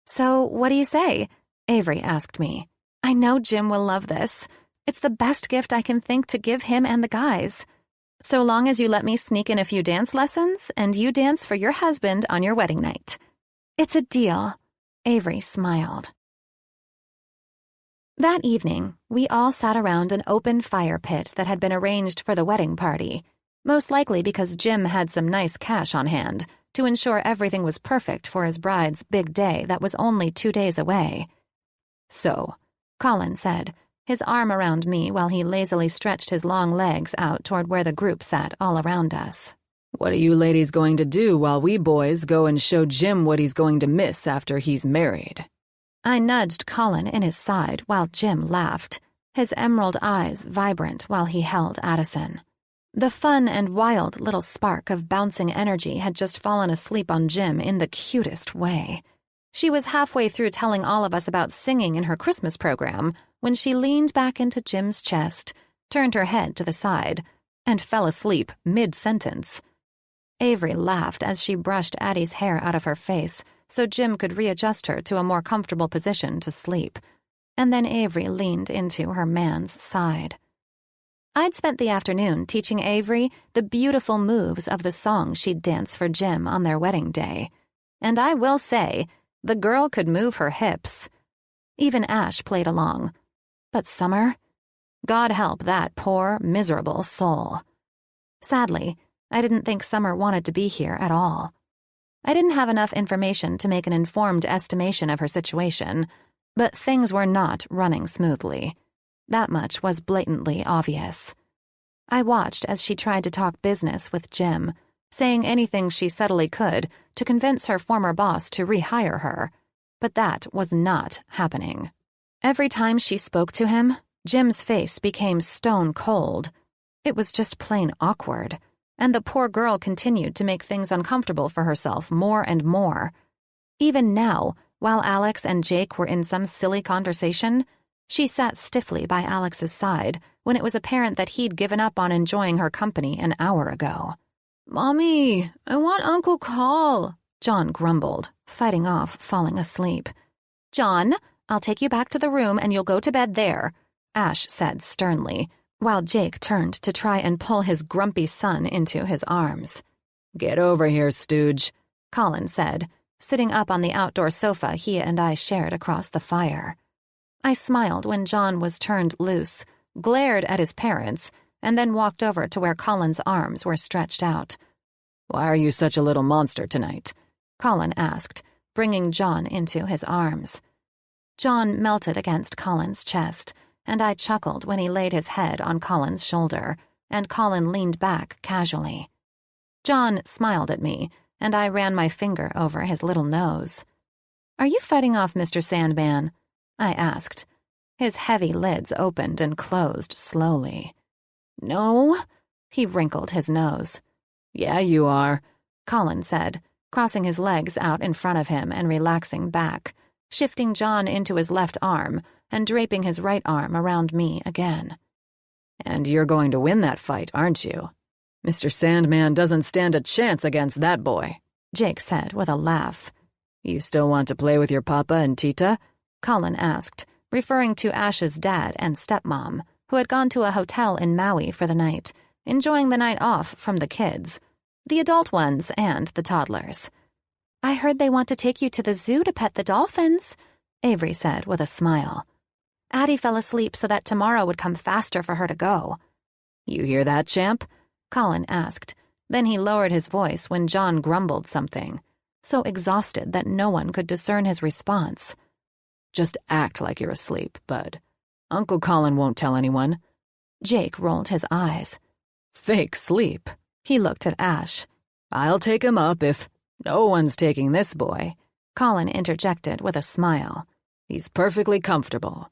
So what do you say? Avery asked me. I know Jim will love this. It's the best gift I can think to give him and the guys. So long as you let me sneak in a few dance lessons and you dance for your husband on your wedding night. It's a deal, Avery smiled. That evening, we all sat around an open fire pit that had been arranged for the wedding party, most likely because Jim had some nice cash on hand to ensure everything was perfect for his bride's big day that was only 2 days away. So, Colin said, his arm around me while he lazily stretched his long legs out toward where the group sat all around us. What are you ladies going to do while we boys go and show Jim what he's going to miss after he's married? I nudged Colin in his side while Jim laughed, his emerald eyes vibrant while he held Addison. The fun and wild little spark of bouncing energy had just fallen asleep on Jim in the cutest way. She was halfway through telling all of us about singing in her Christmas program when she leaned back into Jim's chest, turned her head to the side, and fell asleep mid-sentence. Avery laughed as she brushed Addie's hair out of her face so Jim could readjust her to a more comfortable position to sleep, and then Avery leaned into her man's side. I'd spent the afternoon teaching Avery the beautiful moves of the song she'd dance for Jim on their wedding day, and I will say, the girl could move her hips. Even Ash played along. But Summer? God help that poor, miserable soul. Sadly, I didn't think Summer wanted to be here at all. I didn't have enough information to make an informed estimation of her situation, but things were not running smoothly. That much was blatantly obvious. I watched as she tried to talk business with Jim, saying anything she subtly could to convince her former boss to rehire her, but that was not happening. Every time she spoke to him, Jim's face became stone cold. It was just plain awkward, and the poor girl continued to make things uncomfortable for herself more and more. Even now, while Alex and Jake were in some silly conversation, she sat stiffly by Alex's side when it was apparent that he'd given up on enjoying her company an hour ago. "Mommy, I want Uncle Call," John grumbled, fighting off falling asleep. "John, I'll take you back to the room and you'll go to bed there," Ash said sternly, while Jake turned to try and pull his grumpy son into his arms. "Get over here, stooge," Colin said, sitting up on the outdoor sofa he and I shared across the fire. I smiled when John was turned loose, glared at his parents, and then walked over to where Colin's arms were stretched out. "Why are you such a little monster tonight?" Colin asked, bringing John into his arms. John melted against Colin's chest, and I chuckled when he laid his head on Colin's shoulder, and Colin leaned back casually. John smiled at me, and I ran my finger over his little nose. "Are you fighting off Mr. Sandman?" I asked. His heavy lids opened and closed slowly. "No," he wrinkled his nose. "Yeah, you are," Colin said, crossing his legs out in front of him and relaxing back, shifting John into his left arm and draping his right arm around me again. "And you're going to win that fight, aren't you? Mr. Sandman doesn't stand a chance against that boy," Jake said with a laugh. "You still want to play with your papa and Tita?" Colin asked, referring to Ash's dad and stepmom, who had gone to a hotel in Maui for the night, enjoying the night off from the kids, the adult ones and the toddlers. "I heard they want to take you to the zoo to pet the dolphins," Avery said with a smile. "Addie fell asleep so that tomorrow would come faster for her to go." "You hear that, champ?" Colin asked. Then he lowered his voice when John grumbled something, so exhausted that no one could discern his response. "Just act like you're asleep, bud. Uncle Colin won't tell anyone." Jake rolled his eyes. "Fake sleep." He looked at Ash. "I'll take him up if—" "No one's taking this boy," Colin interjected with a smile. "He's perfectly comfortable.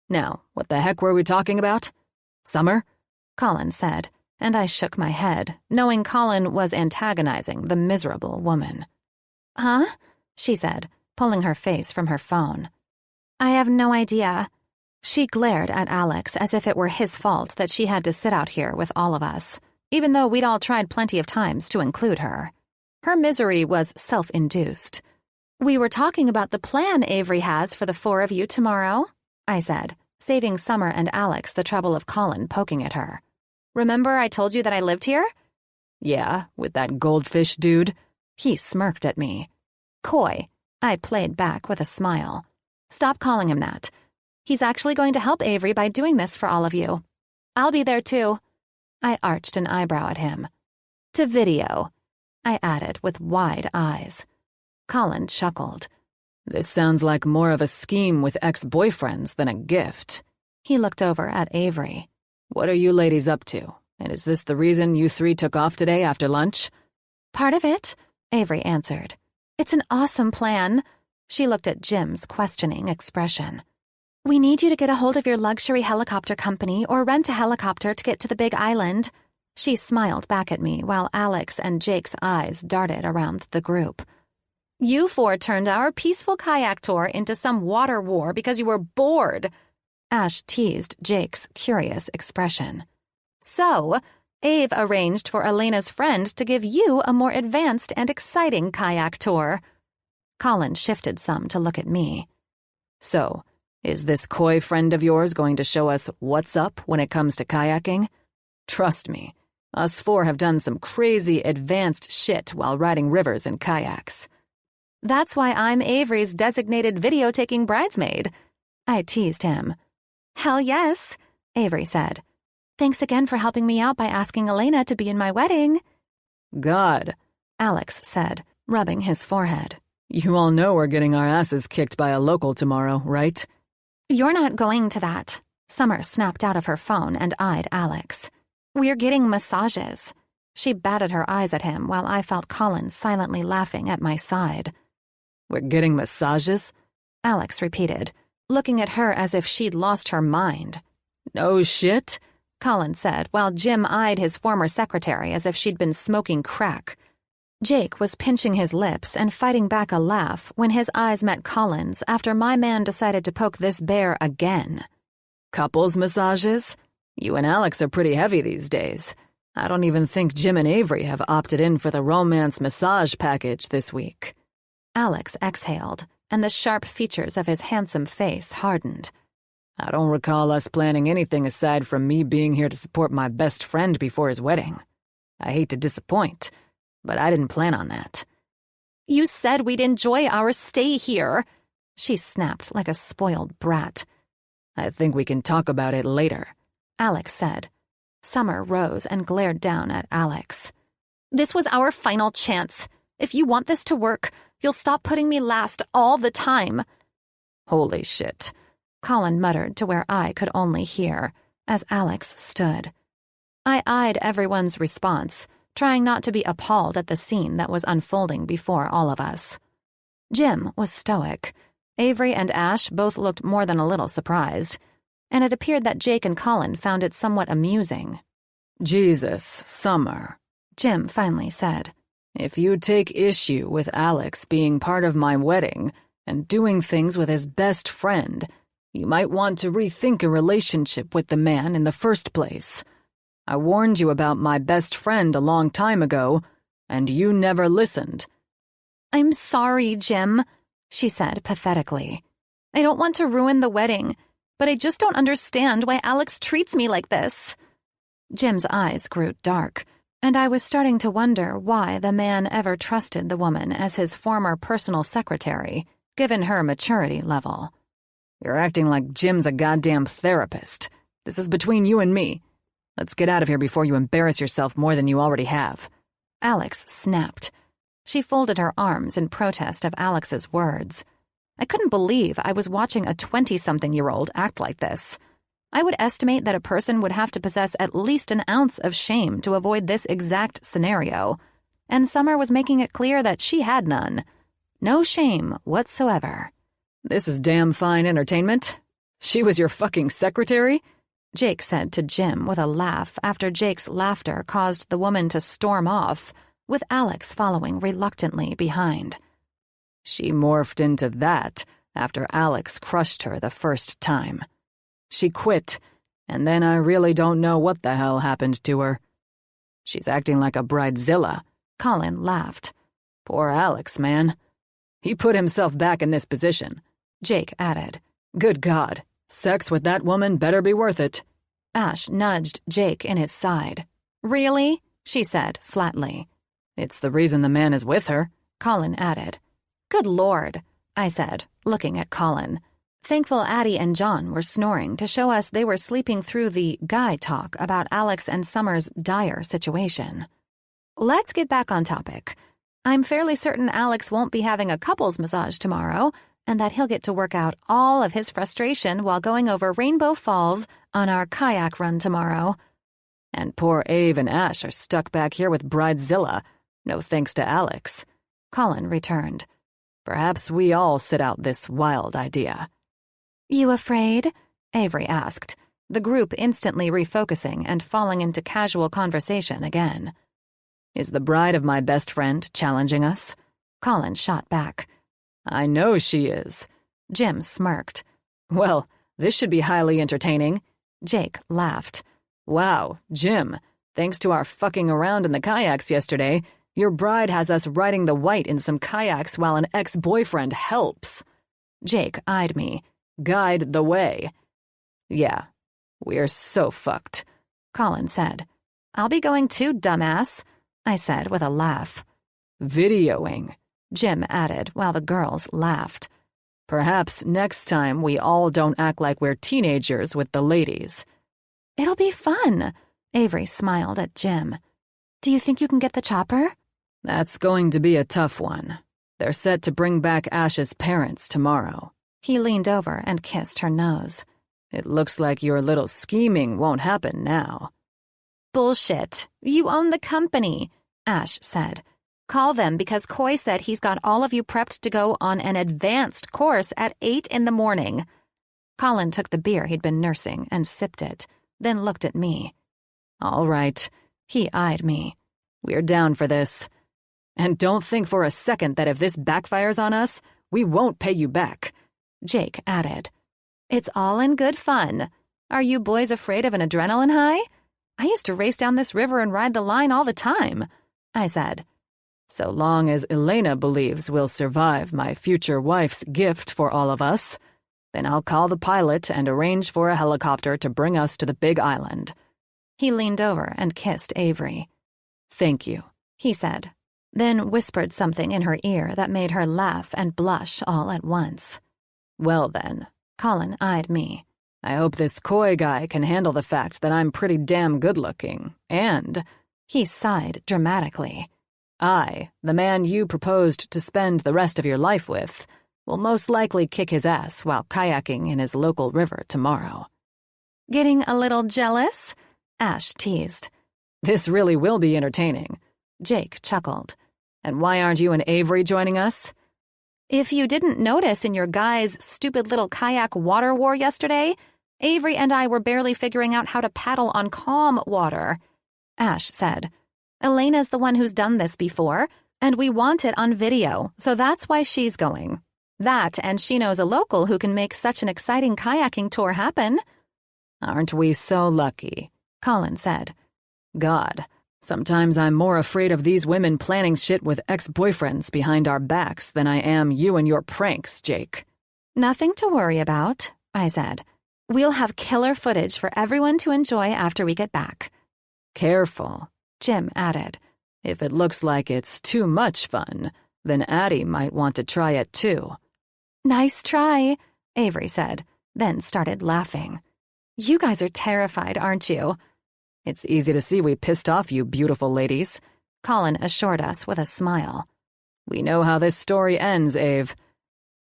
Now, what the heck were we talking about? Summer?" Colin said, and I shook my head, knowing Colin was antagonizing the miserable woman. "Huh?" she said, pulling her face from her phone. "I have no idea." She glared at Alex as if it were his fault that she had to sit out here with all of us, even though we'd all tried plenty of times to include her. Her misery was self-induced. "We were talking about the plan Avery has for the four of you tomorrow," I said, saving Summer and Alex the trouble of Colin poking at her. "Remember I told you that I lived here?" "Yeah, with that goldfish dude." He smirked at me. "Coy," I played back with a smile. "Stop calling him that. He's actually going to help Avery by doing this for all of you. I'll be there too." I arched an eyebrow at him. "To video," I added with wide eyes. Colin chuckled. "This sounds like more of a scheme with ex-boyfriends than a gift." He looked over at Avery. "What are you ladies up to? And is this the reason you three took off today after lunch?" "Part of it," Avery answered. "It's an awesome plan." She looked at Jim's questioning expression. "We need you to get a hold of your luxury helicopter company or rent a helicopter to get to the Big Island." She smiled back at me while Alex and Jake's eyes darted around the group. "You four turned our peaceful kayak tour into some water war because you were bored." Ash teased Jake's curious expression. "So, Ave arranged for Elena's friend to give you a more advanced and exciting kayak tour." Colin shifted some to look at me. "So, is this coy friend of yours going to show us what's up when it comes to kayaking? Trust me, us four have done some crazy advanced shit while riding rivers in kayaks." "That's why I'm Avery's designated video-taking bridesmaid," I teased him. "Hell yes," Avery said. "Thanks again for helping me out by asking Elena to be in my wedding." "God," Alex said, rubbing his forehead. "You all know we're getting our asses kicked by a local tomorrow, right?" "You're not going to that." Summer snapped out of her phone and eyed Alex. "We're getting massages." She batted her eyes at him while I felt Colin silently laughing at my side. "We're getting massages?" Alex repeated, looking at her as if she'd lost her mind. "No shit?" Colin said while Jim eyed his former secretary as if she'd been smoking crack. Jake was pinching his lips and fighting back a laugh when his eyes met Colin's after my man decided to poke this bear again. "Couples massages? You and Alex are pretty heavy these days. I don't even think Jim and Avery have opted in for the romance massage package this week." Alex exhaled, and the sharp features of his handsome face hardened. I don't recall us planning anything aside from me being here to support my best friend before his wedding. I hate to disappoint, but I didn't plan on that. You said we'd enjoy our stay here, she snapped like a spoiled brat. I think we can talk about it later, Alex said. Summer rose and glared down at Alex. This was our final chance. If you want this to work, you'll stop putting me last all the time. Holy shit, Colin muttered to where I could only hear, as Alex stood. I eyed everyone's response, trying not to be appalled at the scene that was unfolding before all of us. Jim was stoic. Avery and Ash both looked more than a little surprised, and it appeared that Jake and Colin found it somewhat amusing. Jesus, Summer, Jim finally said. If you take issue with Alex being part of my wedding and doing things with his best friend, you might want to rethink a relationship with the man in the first place. I warned you about my best friend a long time ago, and you never listened. I'm sorry, Jim, she said pathetically. I don't want to ruin the wedding, but I just don't understand why Alex treats me like this. Jim's eyes grew dark, and I was starting to wonder why the man ever trusted the woman as his former personal secretary, given her maturity level. You're acting like Jim's a goddamn therapist. This is between you and me. Let's get out of here before you embarrass yourself more than you already have. Alex snapped. She folded her arms in protest of Alex's words. I couldn't believe I was watching a 20-something-year-old act like this. I would estimate that a person would have to possess at least an ounce of shame to avoid this exact scenario, and Summer was making it clear that she had none. No shame whatsoever. This is damn fine entertainment. She was your fucking secretary? Jake said to Jim with a laugh after Jake's laughter caused the woman to storm off, with Alex following reluctantly behind. She morphed into that after Alex crushed her the first time. She quit, and then I really don't know what the hell happened to her. She's acting like a bridezilla. Colin laughed. Poor Alex, man. He put himself back in this position. Jake added. Good God, sex with that woman better be worth it. Ash nudged Jake in his side. Really? She said flatly. It's the reason the man is with her, Colin added. Good Lord, I said, looking at Colin. Thankful Addie and John were snoring to show us they were sleeping through the guy talk about Alex and Summer's dire situation. Let's get back on topic. I'm fairly certain Alex won't be having a couples massage tomorrow, and that he'll get to work out all of his frustration while going over Rainbow Falls on our kayak run tomorrow. And poor Ave and Ash are stuck back here with Bridezilla, no thanks to Alex. Colin returned. Perhaps we all sit out this wild idea. You afraid? Avery asked, the group instantly refocusing and falling into casual conversation again. Is the bride of my best friend challenging us? Colin shot back. I know she is. Jim smirked. Well, this should be highly entertaining. Jake laughed. Wow, Jim, thanks to our fucking around in the kayaks yesterday, your bride has us riding the white in some kayaks while an ex-boyfriend helps. Jake eyed me. Guide the way. Yeah, we're so fucked, Colin said. I'll be going too, dumbass, I said with a laugh. Videoing, Jim added while the girls laughed. Perhaps next time we all don't act like we're teenagers with the ladies. It'll be fun, Avery smiled at Jim. Do you think you can get the chopper? That's going to be a tough one. They're set to bring back Ash's parents tomorrow. He leaned over and kissed her nose. It looks like your little scheming won't happen now. Bullshit. You own the company, Ash said. Call them because Coy said he's got all of you prepped to go on an advanced course at 8 in the morning. Colin took the beer he'd been nursing and sipped it, then looked at me. All right. He eyed me. We're down for this. And don't think for a second that if this backfires on us, we won't pay you back. Jake added. It's all in good fun. Are you boys afraid of an adrenaline high? I used to race down this river and ride the line all the time, I said. So long as Elena believes we'll survive my future wife's gift for all of us, then I'll call the pilot and arrange for a helicopter to bring us to the Big Island." He leaned over and kissed Avery. "Thank you," he said, then whispered something in her ear that made her laugh and blush all at once. "Well then," Colin eyed me. "I hope this coy guy can handle the fact that I'm pretty damn good-looking, and—" he sighed dramatically. "I, the man you proposed to spend the rest of your life with, will most likely kick his ass while kayaking in his local river tomorrow." "Getting a little jealous?" Ash teased. "This really will be entertaining," Jake chuckled. "And why aren't you and Avery joining us?" "If you didn't notice in your guys' stupid little kayak water war yesterday, Avery and I were barely figuring out how to paddle on calm water," Ash said. "Elena's the one who's done this before, and we want it on video, so that's why she's going. That, and she knows a local who can make such an exciting kayaking tour happen." "Aren't we so lucky?" Colin said. "God, sometimes I'm more afraid of these women planning shit with ex-boyfriends behind our backs than I am you and your pranks, Jake." "Nothing to worry about," I said. "We'll have killer footage for everyone to enjoy after we get back." "Careful," Jim added. "If it looks like it's too much fun, then Addie might want to try it too." "Nice try," Avery said, then started laughing. "You guys are terrified, aren't you?" "It's easy to see we pissed off you beautiful ladies," Colin assured us with a smile. "We know how this story ends, Ave."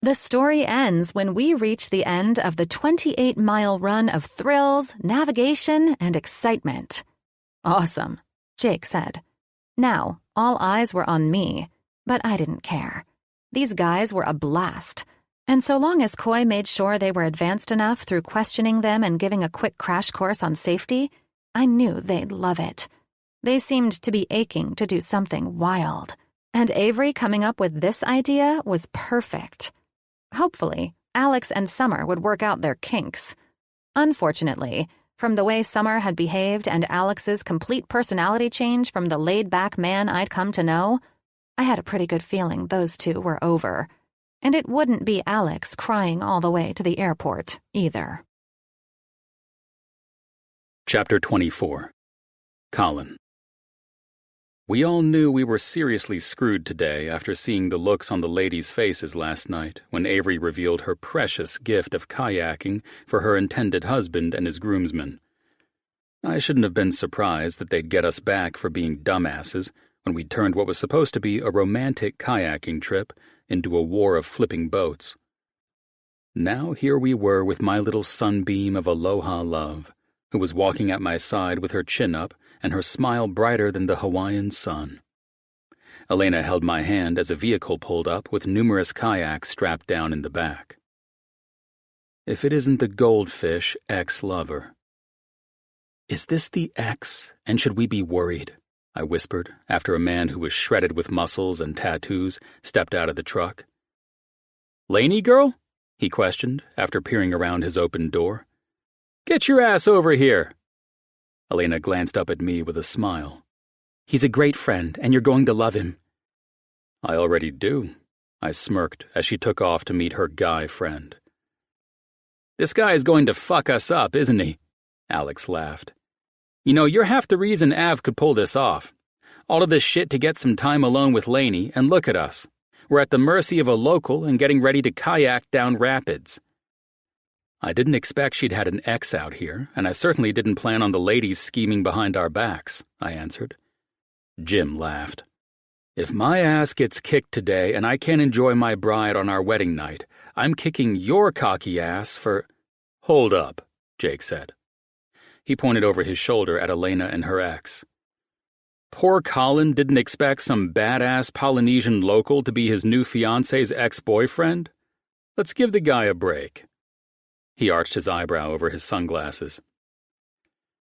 "The story ends when we reach the end of the 28-mile run of thrills, navigation, and excitement." "Awesome," Jake said. Now, all eyes were on me, but I didn't care. These guys were a blast, and so long as Coy made sure they were advanced enough through questioning them and giving a quick crash course on safety, I knew they'd love it. They seemed to be aching to do something wild, and Avery coming up with this idea was perfect. Hopefully, Alex and Summer would work out their kinks. Unfortunately, from the way Summer had behaved and Alex's complete personality change from the laid-back man I'd come to know, I had a pretty good feeling those two were over. And it wouldn't be Alex crying all the way to the airport, either. Chapter 24. Colin. We all knew we were seriously screwed today after seeing the looks on the ladies' faces last night when Avery revealed her precious gift of kayaking for her intended husband and his groomsmen. I shouldn't have been surprised that they'd get us back for being dumbasses when we turned what was supposed to be a romantic kayaking trip into a war of flipping boats. Now here we were with my little sunbeam of aloha love, who was walking at my side with her chin up and her smile brighter than the Hawaiian sun. Elena held my hand as a vehicle pulled up with numerous kayaks strapped down in the back. If it isn't the goldfish ex-lover. "Is this the ex, and should we be worried?" I whispered after a man who was shredded with muscles and tattoos stepped out of the truck. "Laney girl?" he questioned after peering around his open door. "Get your ass over here." Elena glanced up at me with a smile. "He's a great friend, and you're going to love him." "I already do," I smirked as she took off to meet her guy friend. "This guy is going to fuck us up, isn't he?" Alex laughed. "You know, you're half the reason Av could pull this off. All of this shit to get some time alone with Laney, and look at us. We're at the mercy of a local and getting ready to kayak down rapids." I didn't expect she'd had an ex out here, and I certainly didn't plan on the ladies scheming behind our backs, I answered. Jim laughed. "If my ass gets kicked today and I can't enjoy my bride on our wedding night, I'm kicking your cocky ass for—" "Hold up," Jake said. He pointed over his shoulder at Elena and her ex. Poor Colin didn't expect some badass Polynesian local to be his new fiance's ex-boyfriend? Let's give the guy a break. He arched his eyebrow over his sunglasses.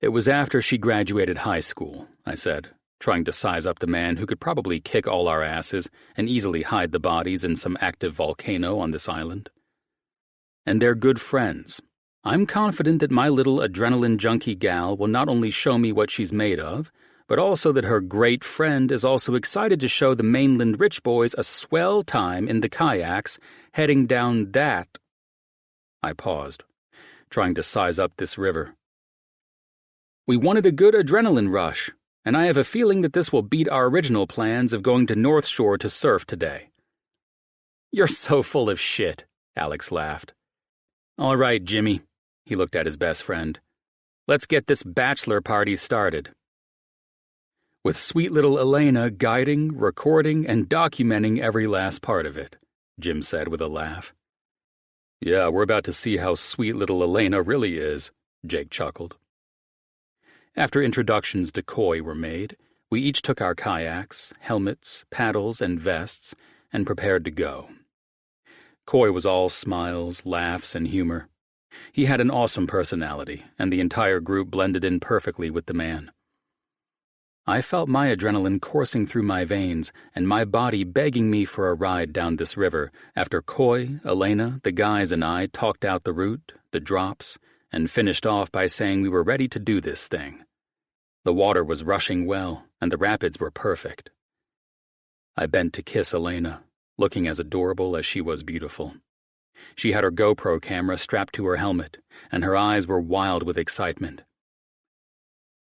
"It was after she graduated high school," I said, trying to size up the man who could probably kick all our asses and easily hide the bodies in some active volcano on this island. "And they're good friends. I'm confident that my little adrenaline junkie gal will not only show me what she's made of, but also that her great friend is also excited to show the mainland rich boys a swell time in the kayaks heading down that. I paused, trying to size up this river. We wanted a good adrenaline rush, and I have a feeling that this will beat our original plans of going to North Shore to surf today. You're so full of shit, Alex laughed. All right, Jimmy, he looked at his best friend. Let's get this bachelor party started. With sweet little Elena guiding, recording, and documenting every last part of it, Jim said with a laugh. Yeah, we're about to see how sweet little Elena really is, Jake chuckled. After introductions to koi were made, we each took our kayaks, helmets, paddles, and vests, and prepared to go. Koi was all smiles, laughs, and humor. He had an awesome personality, and the entire group blended in perfectly with the man. I felt my adrenaline coursing through my veins and my body begging me for a ride down this river after Koi, Elena, the guys, and I talked out the route, the drops, and finished off by saying we were ready to do this thing. The water was rushing well, and the rapids were perfect. I bent to kiss Elena, looking as adorable as she was beautiful. She had her GoPro camera strapped to her helmet, and her eyes were wild with excitement.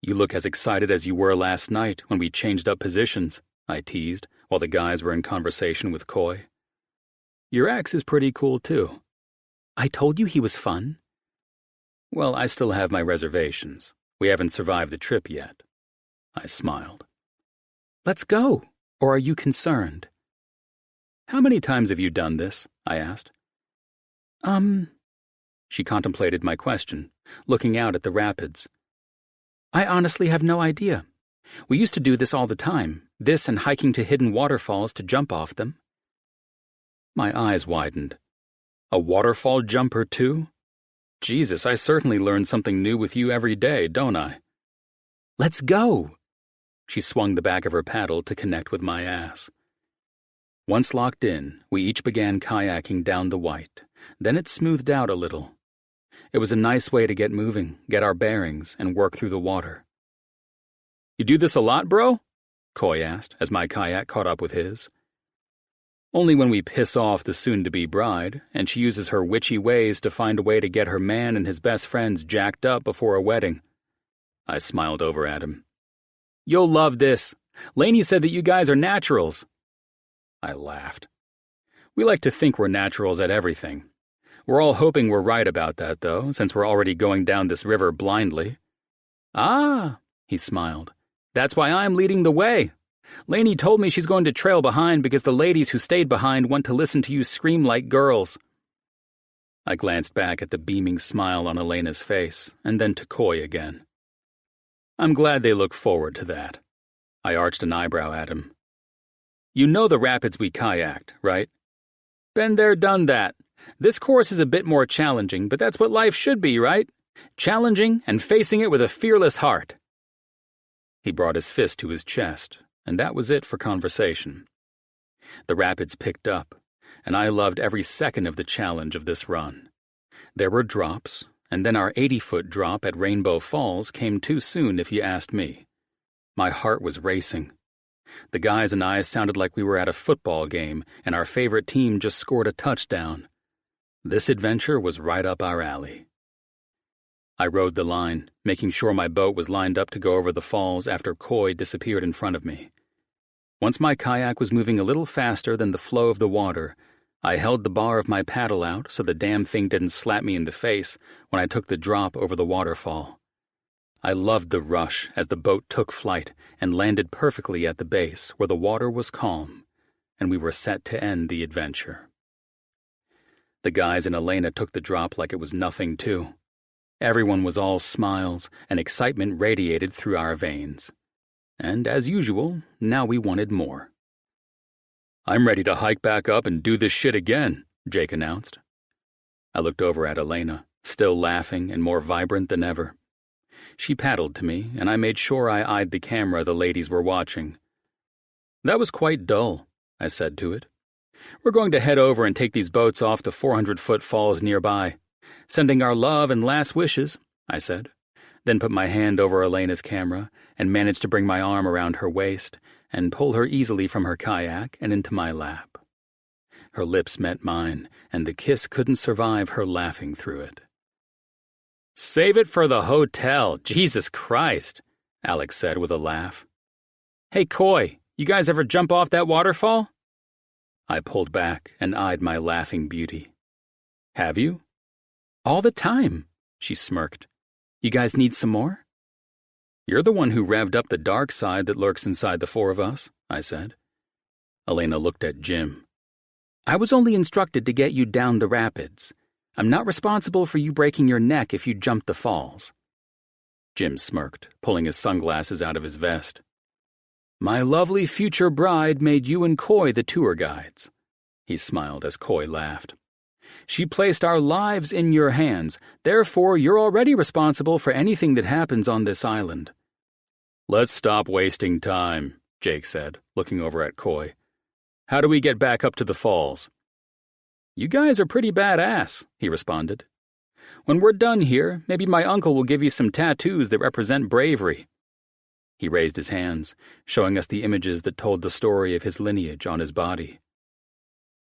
You look as excited as you were last night when we changed up positions, I teased, while the guys were in conversation with Koi. Your ex is pretty cool, too. I told you he was fun. Well, I still have my reservations. We haven't survived the trip yet. I smiled. Let's go, or are you concerned? How many times have you done this? I asked. She contemplated my question, looking out at the rapids. I honestly have no idea. We used to do this all the time, this and hiking to hidden waterfalls to jump off them. My eyes widened. A waterfall jumper, too? Jesus, I certainly learn something new with you every day, don't I? Let's go! She swung the back of her paddle to connect with my ass. Once locked in, we each began kayaking down the White. Then it smoothed out a little. It was a nice way to get moving, get our bearings, and work through the water. You do this a lot, bro? Koi asked as my kayak caught up with his. Only when we piss off the soon-to-be bride, and she uses her witchy ways to find a way to get her man and his best friends jacked up before a wedding. I smiled over at him. You'll love this. Lainey said that you guys are naturals. I laughed. We like to think we're naturals at everything. We're all hoping we're right about that, though, since we're already going down this river blindly. Ah, he smiled. That's why I'm leading the way. Lainey told me she's going to trail behind because the ladies who stayed behind want to listen to you scream like girls. I glanced back at the beaming smile on Elena's face, and then to Koi again. I'm glad they look forward to that. I arched an eyebrow at him. You know the rapids we kayaked, right? Been there, done that. This course is a bit more challenging, but that's what life should be, right? Challenging and facing it with a fearless heart. He brought his fist to his chest, and that was it for conversation. The rapids picked up, and I loved every second of the challenge of this run. There were drops, and then our 80-foot drop at Rainbow Falls came too soon if you asked me. My heart was racing. The guys and I sounded like we were at a football game, and our favorite team just scored a touchdown. This adventure was right up our alley. I rode the line, making sure my boat was lined up to go over the falls after Koi disappeared in front of me. Once my kayak was moving a little faster than the flow of the water, I held the bar of my paddle out so the damn thing didn't slap me in the face when I took the drop over the waterfall. I loved the rush as the boat took flight and landed perfectly at the base where the water was calm, and we were set to end the adventure. The guys and Elena took the drop like it was nothing, too. Everyone was all smiles, and excitement radiated through our veins. And as usual, now we wanted more. I'm ready to hike back up and do this shit again, Jake announced. I looked over at Elena, still laughing and more vibrant than ever. She paddled to me, and I made sure I eyed the camera the ladies were watching. That was quite dull, I said to it. We're going to head over and take these boats off the 400-foot falls nearby. Sending our love and last wishes, I said. then put my hand over Elena's camera and managed to bring my arm around her waist and pull her easily from her kayak and into my lap. Her lips met mine, and the kiss couldn't survive her laughing through it. "Save it for the hotel, Jesus Christ," Alex said with a laugh. "Hey, Coy, you guys ever jump off that waterfall?" I pulled back and eyed my laughing beauty. "Have you?" "All the time," she smirked. "You guys need some more?" "You're the one who revved up the dark side that lurks inside the four of us," I said. Elena looked at Jim. "I was only instructed to get you down the rapids. I'm not responsible for you breaking your neck if you jump the falls." Jim smirked, pulling his sunglasses out of his vest. "My lovely future bride made you and Coy the tour guides." He smiled as Coy laughed. "She placed our lives in your hands, therefore you're already responsible for anything that happens on this island." "Let's stop wasting time," Jake said, looking over at Coy. "How do we get back up to the falls?" "You guys are pretty badass," he responded. "When we're done here, maybe my uncle will give you some tattoos that represent bravery." He raised his hands, showing us the images that told the story of his lineage on his body.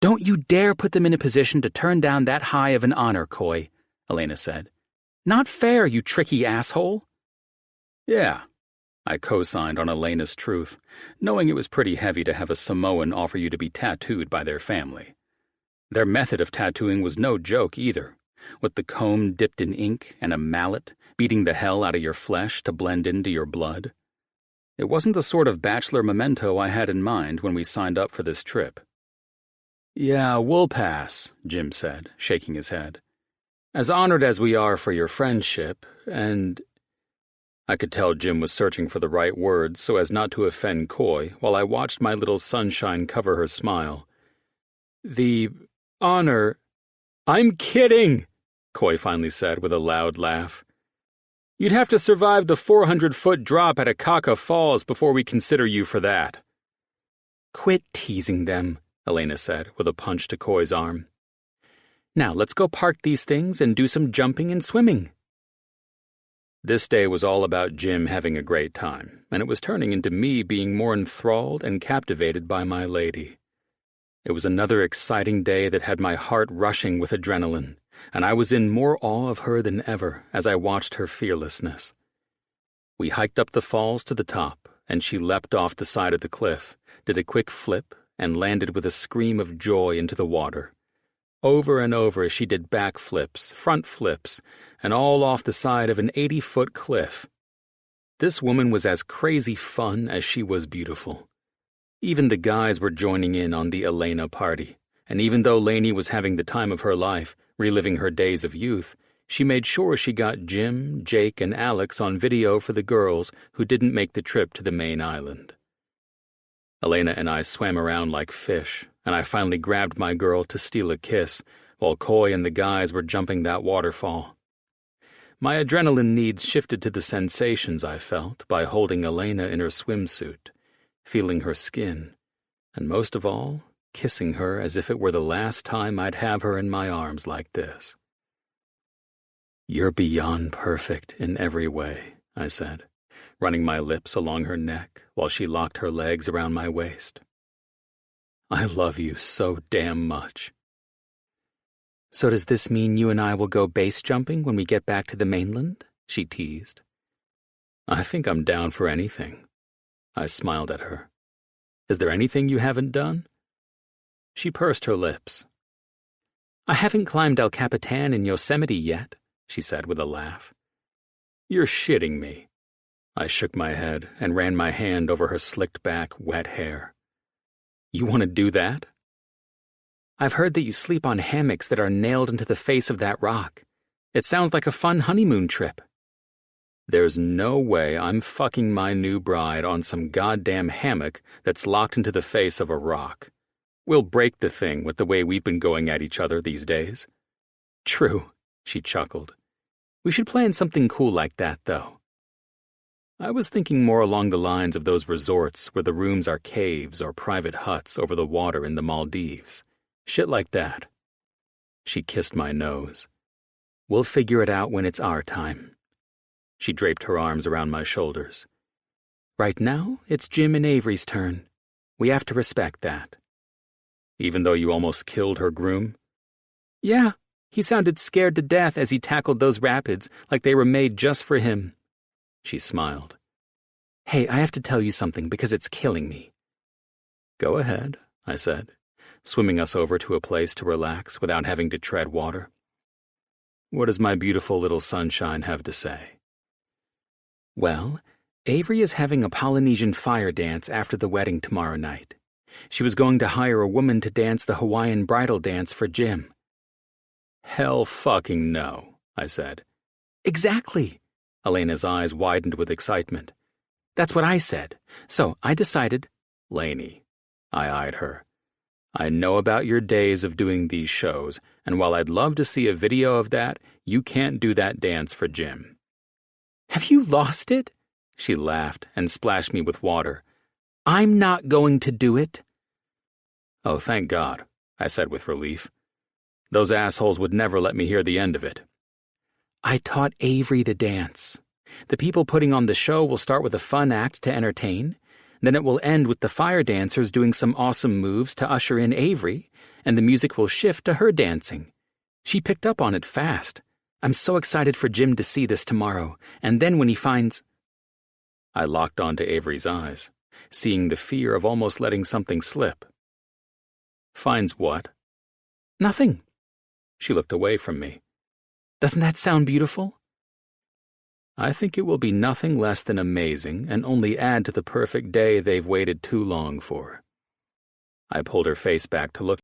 "Don't you dare put them in a position to turn down that high of an honor, Coy," Elena said. "Not fair, you tricky asshole." "Yeah," I co-signed on Elena's truth, knowing it was pretty heavy to have a Samoan offer you to be tattooed by their family. Their method of tattooing was no joke either, with the comb dipped in ink and a mallet beating the hell out of your flesh to blend into your blood. It wasn't the sort of bachelor memento I had in mind when we signed up for this trip. "Yeah, we'll pass," Jim said, shaking his head. "As honored as we are for your friendship, and—" I could tell Jim was searching for the right words so as not to offend Coy while I watched my little sunshine cover her smile. "The honor—" "I'm kidding," Coy finally said with a loud laugh. "You'd have to survive the 400-foot drop at Akaka Falls before we consider you for that." "Quit teasing them," Elena said with a punch to Coy's arm. "Now let's go park these things and do some jumping and swimming." This day was all about Jim having a great time, and it was turning into me being more enthralled and captivated by my lady. It was another exciting day that had my heart rushing with adrenaline, and I was in more awe of her than ever as I watched her fearlessness. We hiked up the falls to the top, and she leapt off the side of the cliff, did a quick flip, and landed with a scream of joy into the water. Over and over she did back flips, front flips, and all off the side of an 80-foot cliff. This woman was as crazy fun as she was beautiful. Even the guys were joining in on the Elena party, and even though Lainey was having the time of her life, reliving her days of youth, she made sure she got Jim, Jake, and Alex on video for the girls who didn't make the trip to the main island. Elena and I swam around like fish, and I finally grabbed my girl to steal a kiss while Coy and the guys were jumping that waterfall. My adrenaline needs shifted to the sensations I felt by holding Elena in her swimsuit, feeling her skin, and most of all, kissing her as if it were the last time I'd have her in my arms like this. "You're beyond perfect in every way," I said, running my lips along her neck while she locked her legs around my waist. "I love you so damn much." "So does this mean you and I will go base jumping when we get back to the mainland?" she teased. "I think I'm down for anything." I smiled at her. "Is there anything you haven't done?" She pursed her lips. "I haven't climbed El Capitan in Yosemite yet," she said with a laugh. "You're shitting me." I shook my head and ran my hand over her slicked back, wet hair. "You want to do that?" "I've heard that you sleep on hammocks that are nailed into the face of that rock. It sounds like a fun honeymoon trip." "There's no way I'm fucking my new bride on some goddamn hammock that's locked into the face of a rock. We'll break the thing with the way we've been going at each other these days." "True," she chuckled. "We should plan something cool like that, though." I was thinking more along the lines of those resorts where the rooms are caves or private huts over the water in the Maldives. Shit like that. She kissed my nose. "We'll figure it out when it's our time." She draped her arms around my shoulders. Right now, it's Jim and Avery's turn. We have to respect that. Even though you almost killed her groom? Yeah, he sounded scared to death as he tackled those rapids like they were made just for him. She smiled. Hey, I have to tell you something because it's killing me. Go ahead, I said, swimming us over to a place to relax without having to tread water. What does my beautiful little sunshine have to say? Well, Avery is having a Polynesian fire dance after the wedding tomorrow night. She was going to hire a woman to dance the Hawaiian bridal dance for Jim. Hell fucking no, I said. Exactly. Elena's eyes widened with excitement. That's what I said. So I decided... Lainey, I eyed her. I know about your days of doing these shows, and while I'd love to see a video of that, you can't do that dance for Jim. Have you lost it? She laughed and splashed me with water. I'm not going to do it. Oh, thank God, I said with relief. Those assholes would never let me hear the end of it. I taught Avery the dance. The people putting on the show will start with a fun act to entertain. Then it will end with the fire dancers doing some awesome moves to usher in Avery, and the music will shift to her dancing. She picked up on it fast. I'm so excited for Jim to see this tomorrow, and then when he finds... I locked onto Avery's eyes, seeing the fear of almost letting something slip. Finds what? Nothing. She looked away from me. Doesn't that sound beautiful? I think it will be nothing less than amazing and only add to the perfect day they've waited too long for. I pulled her face back to look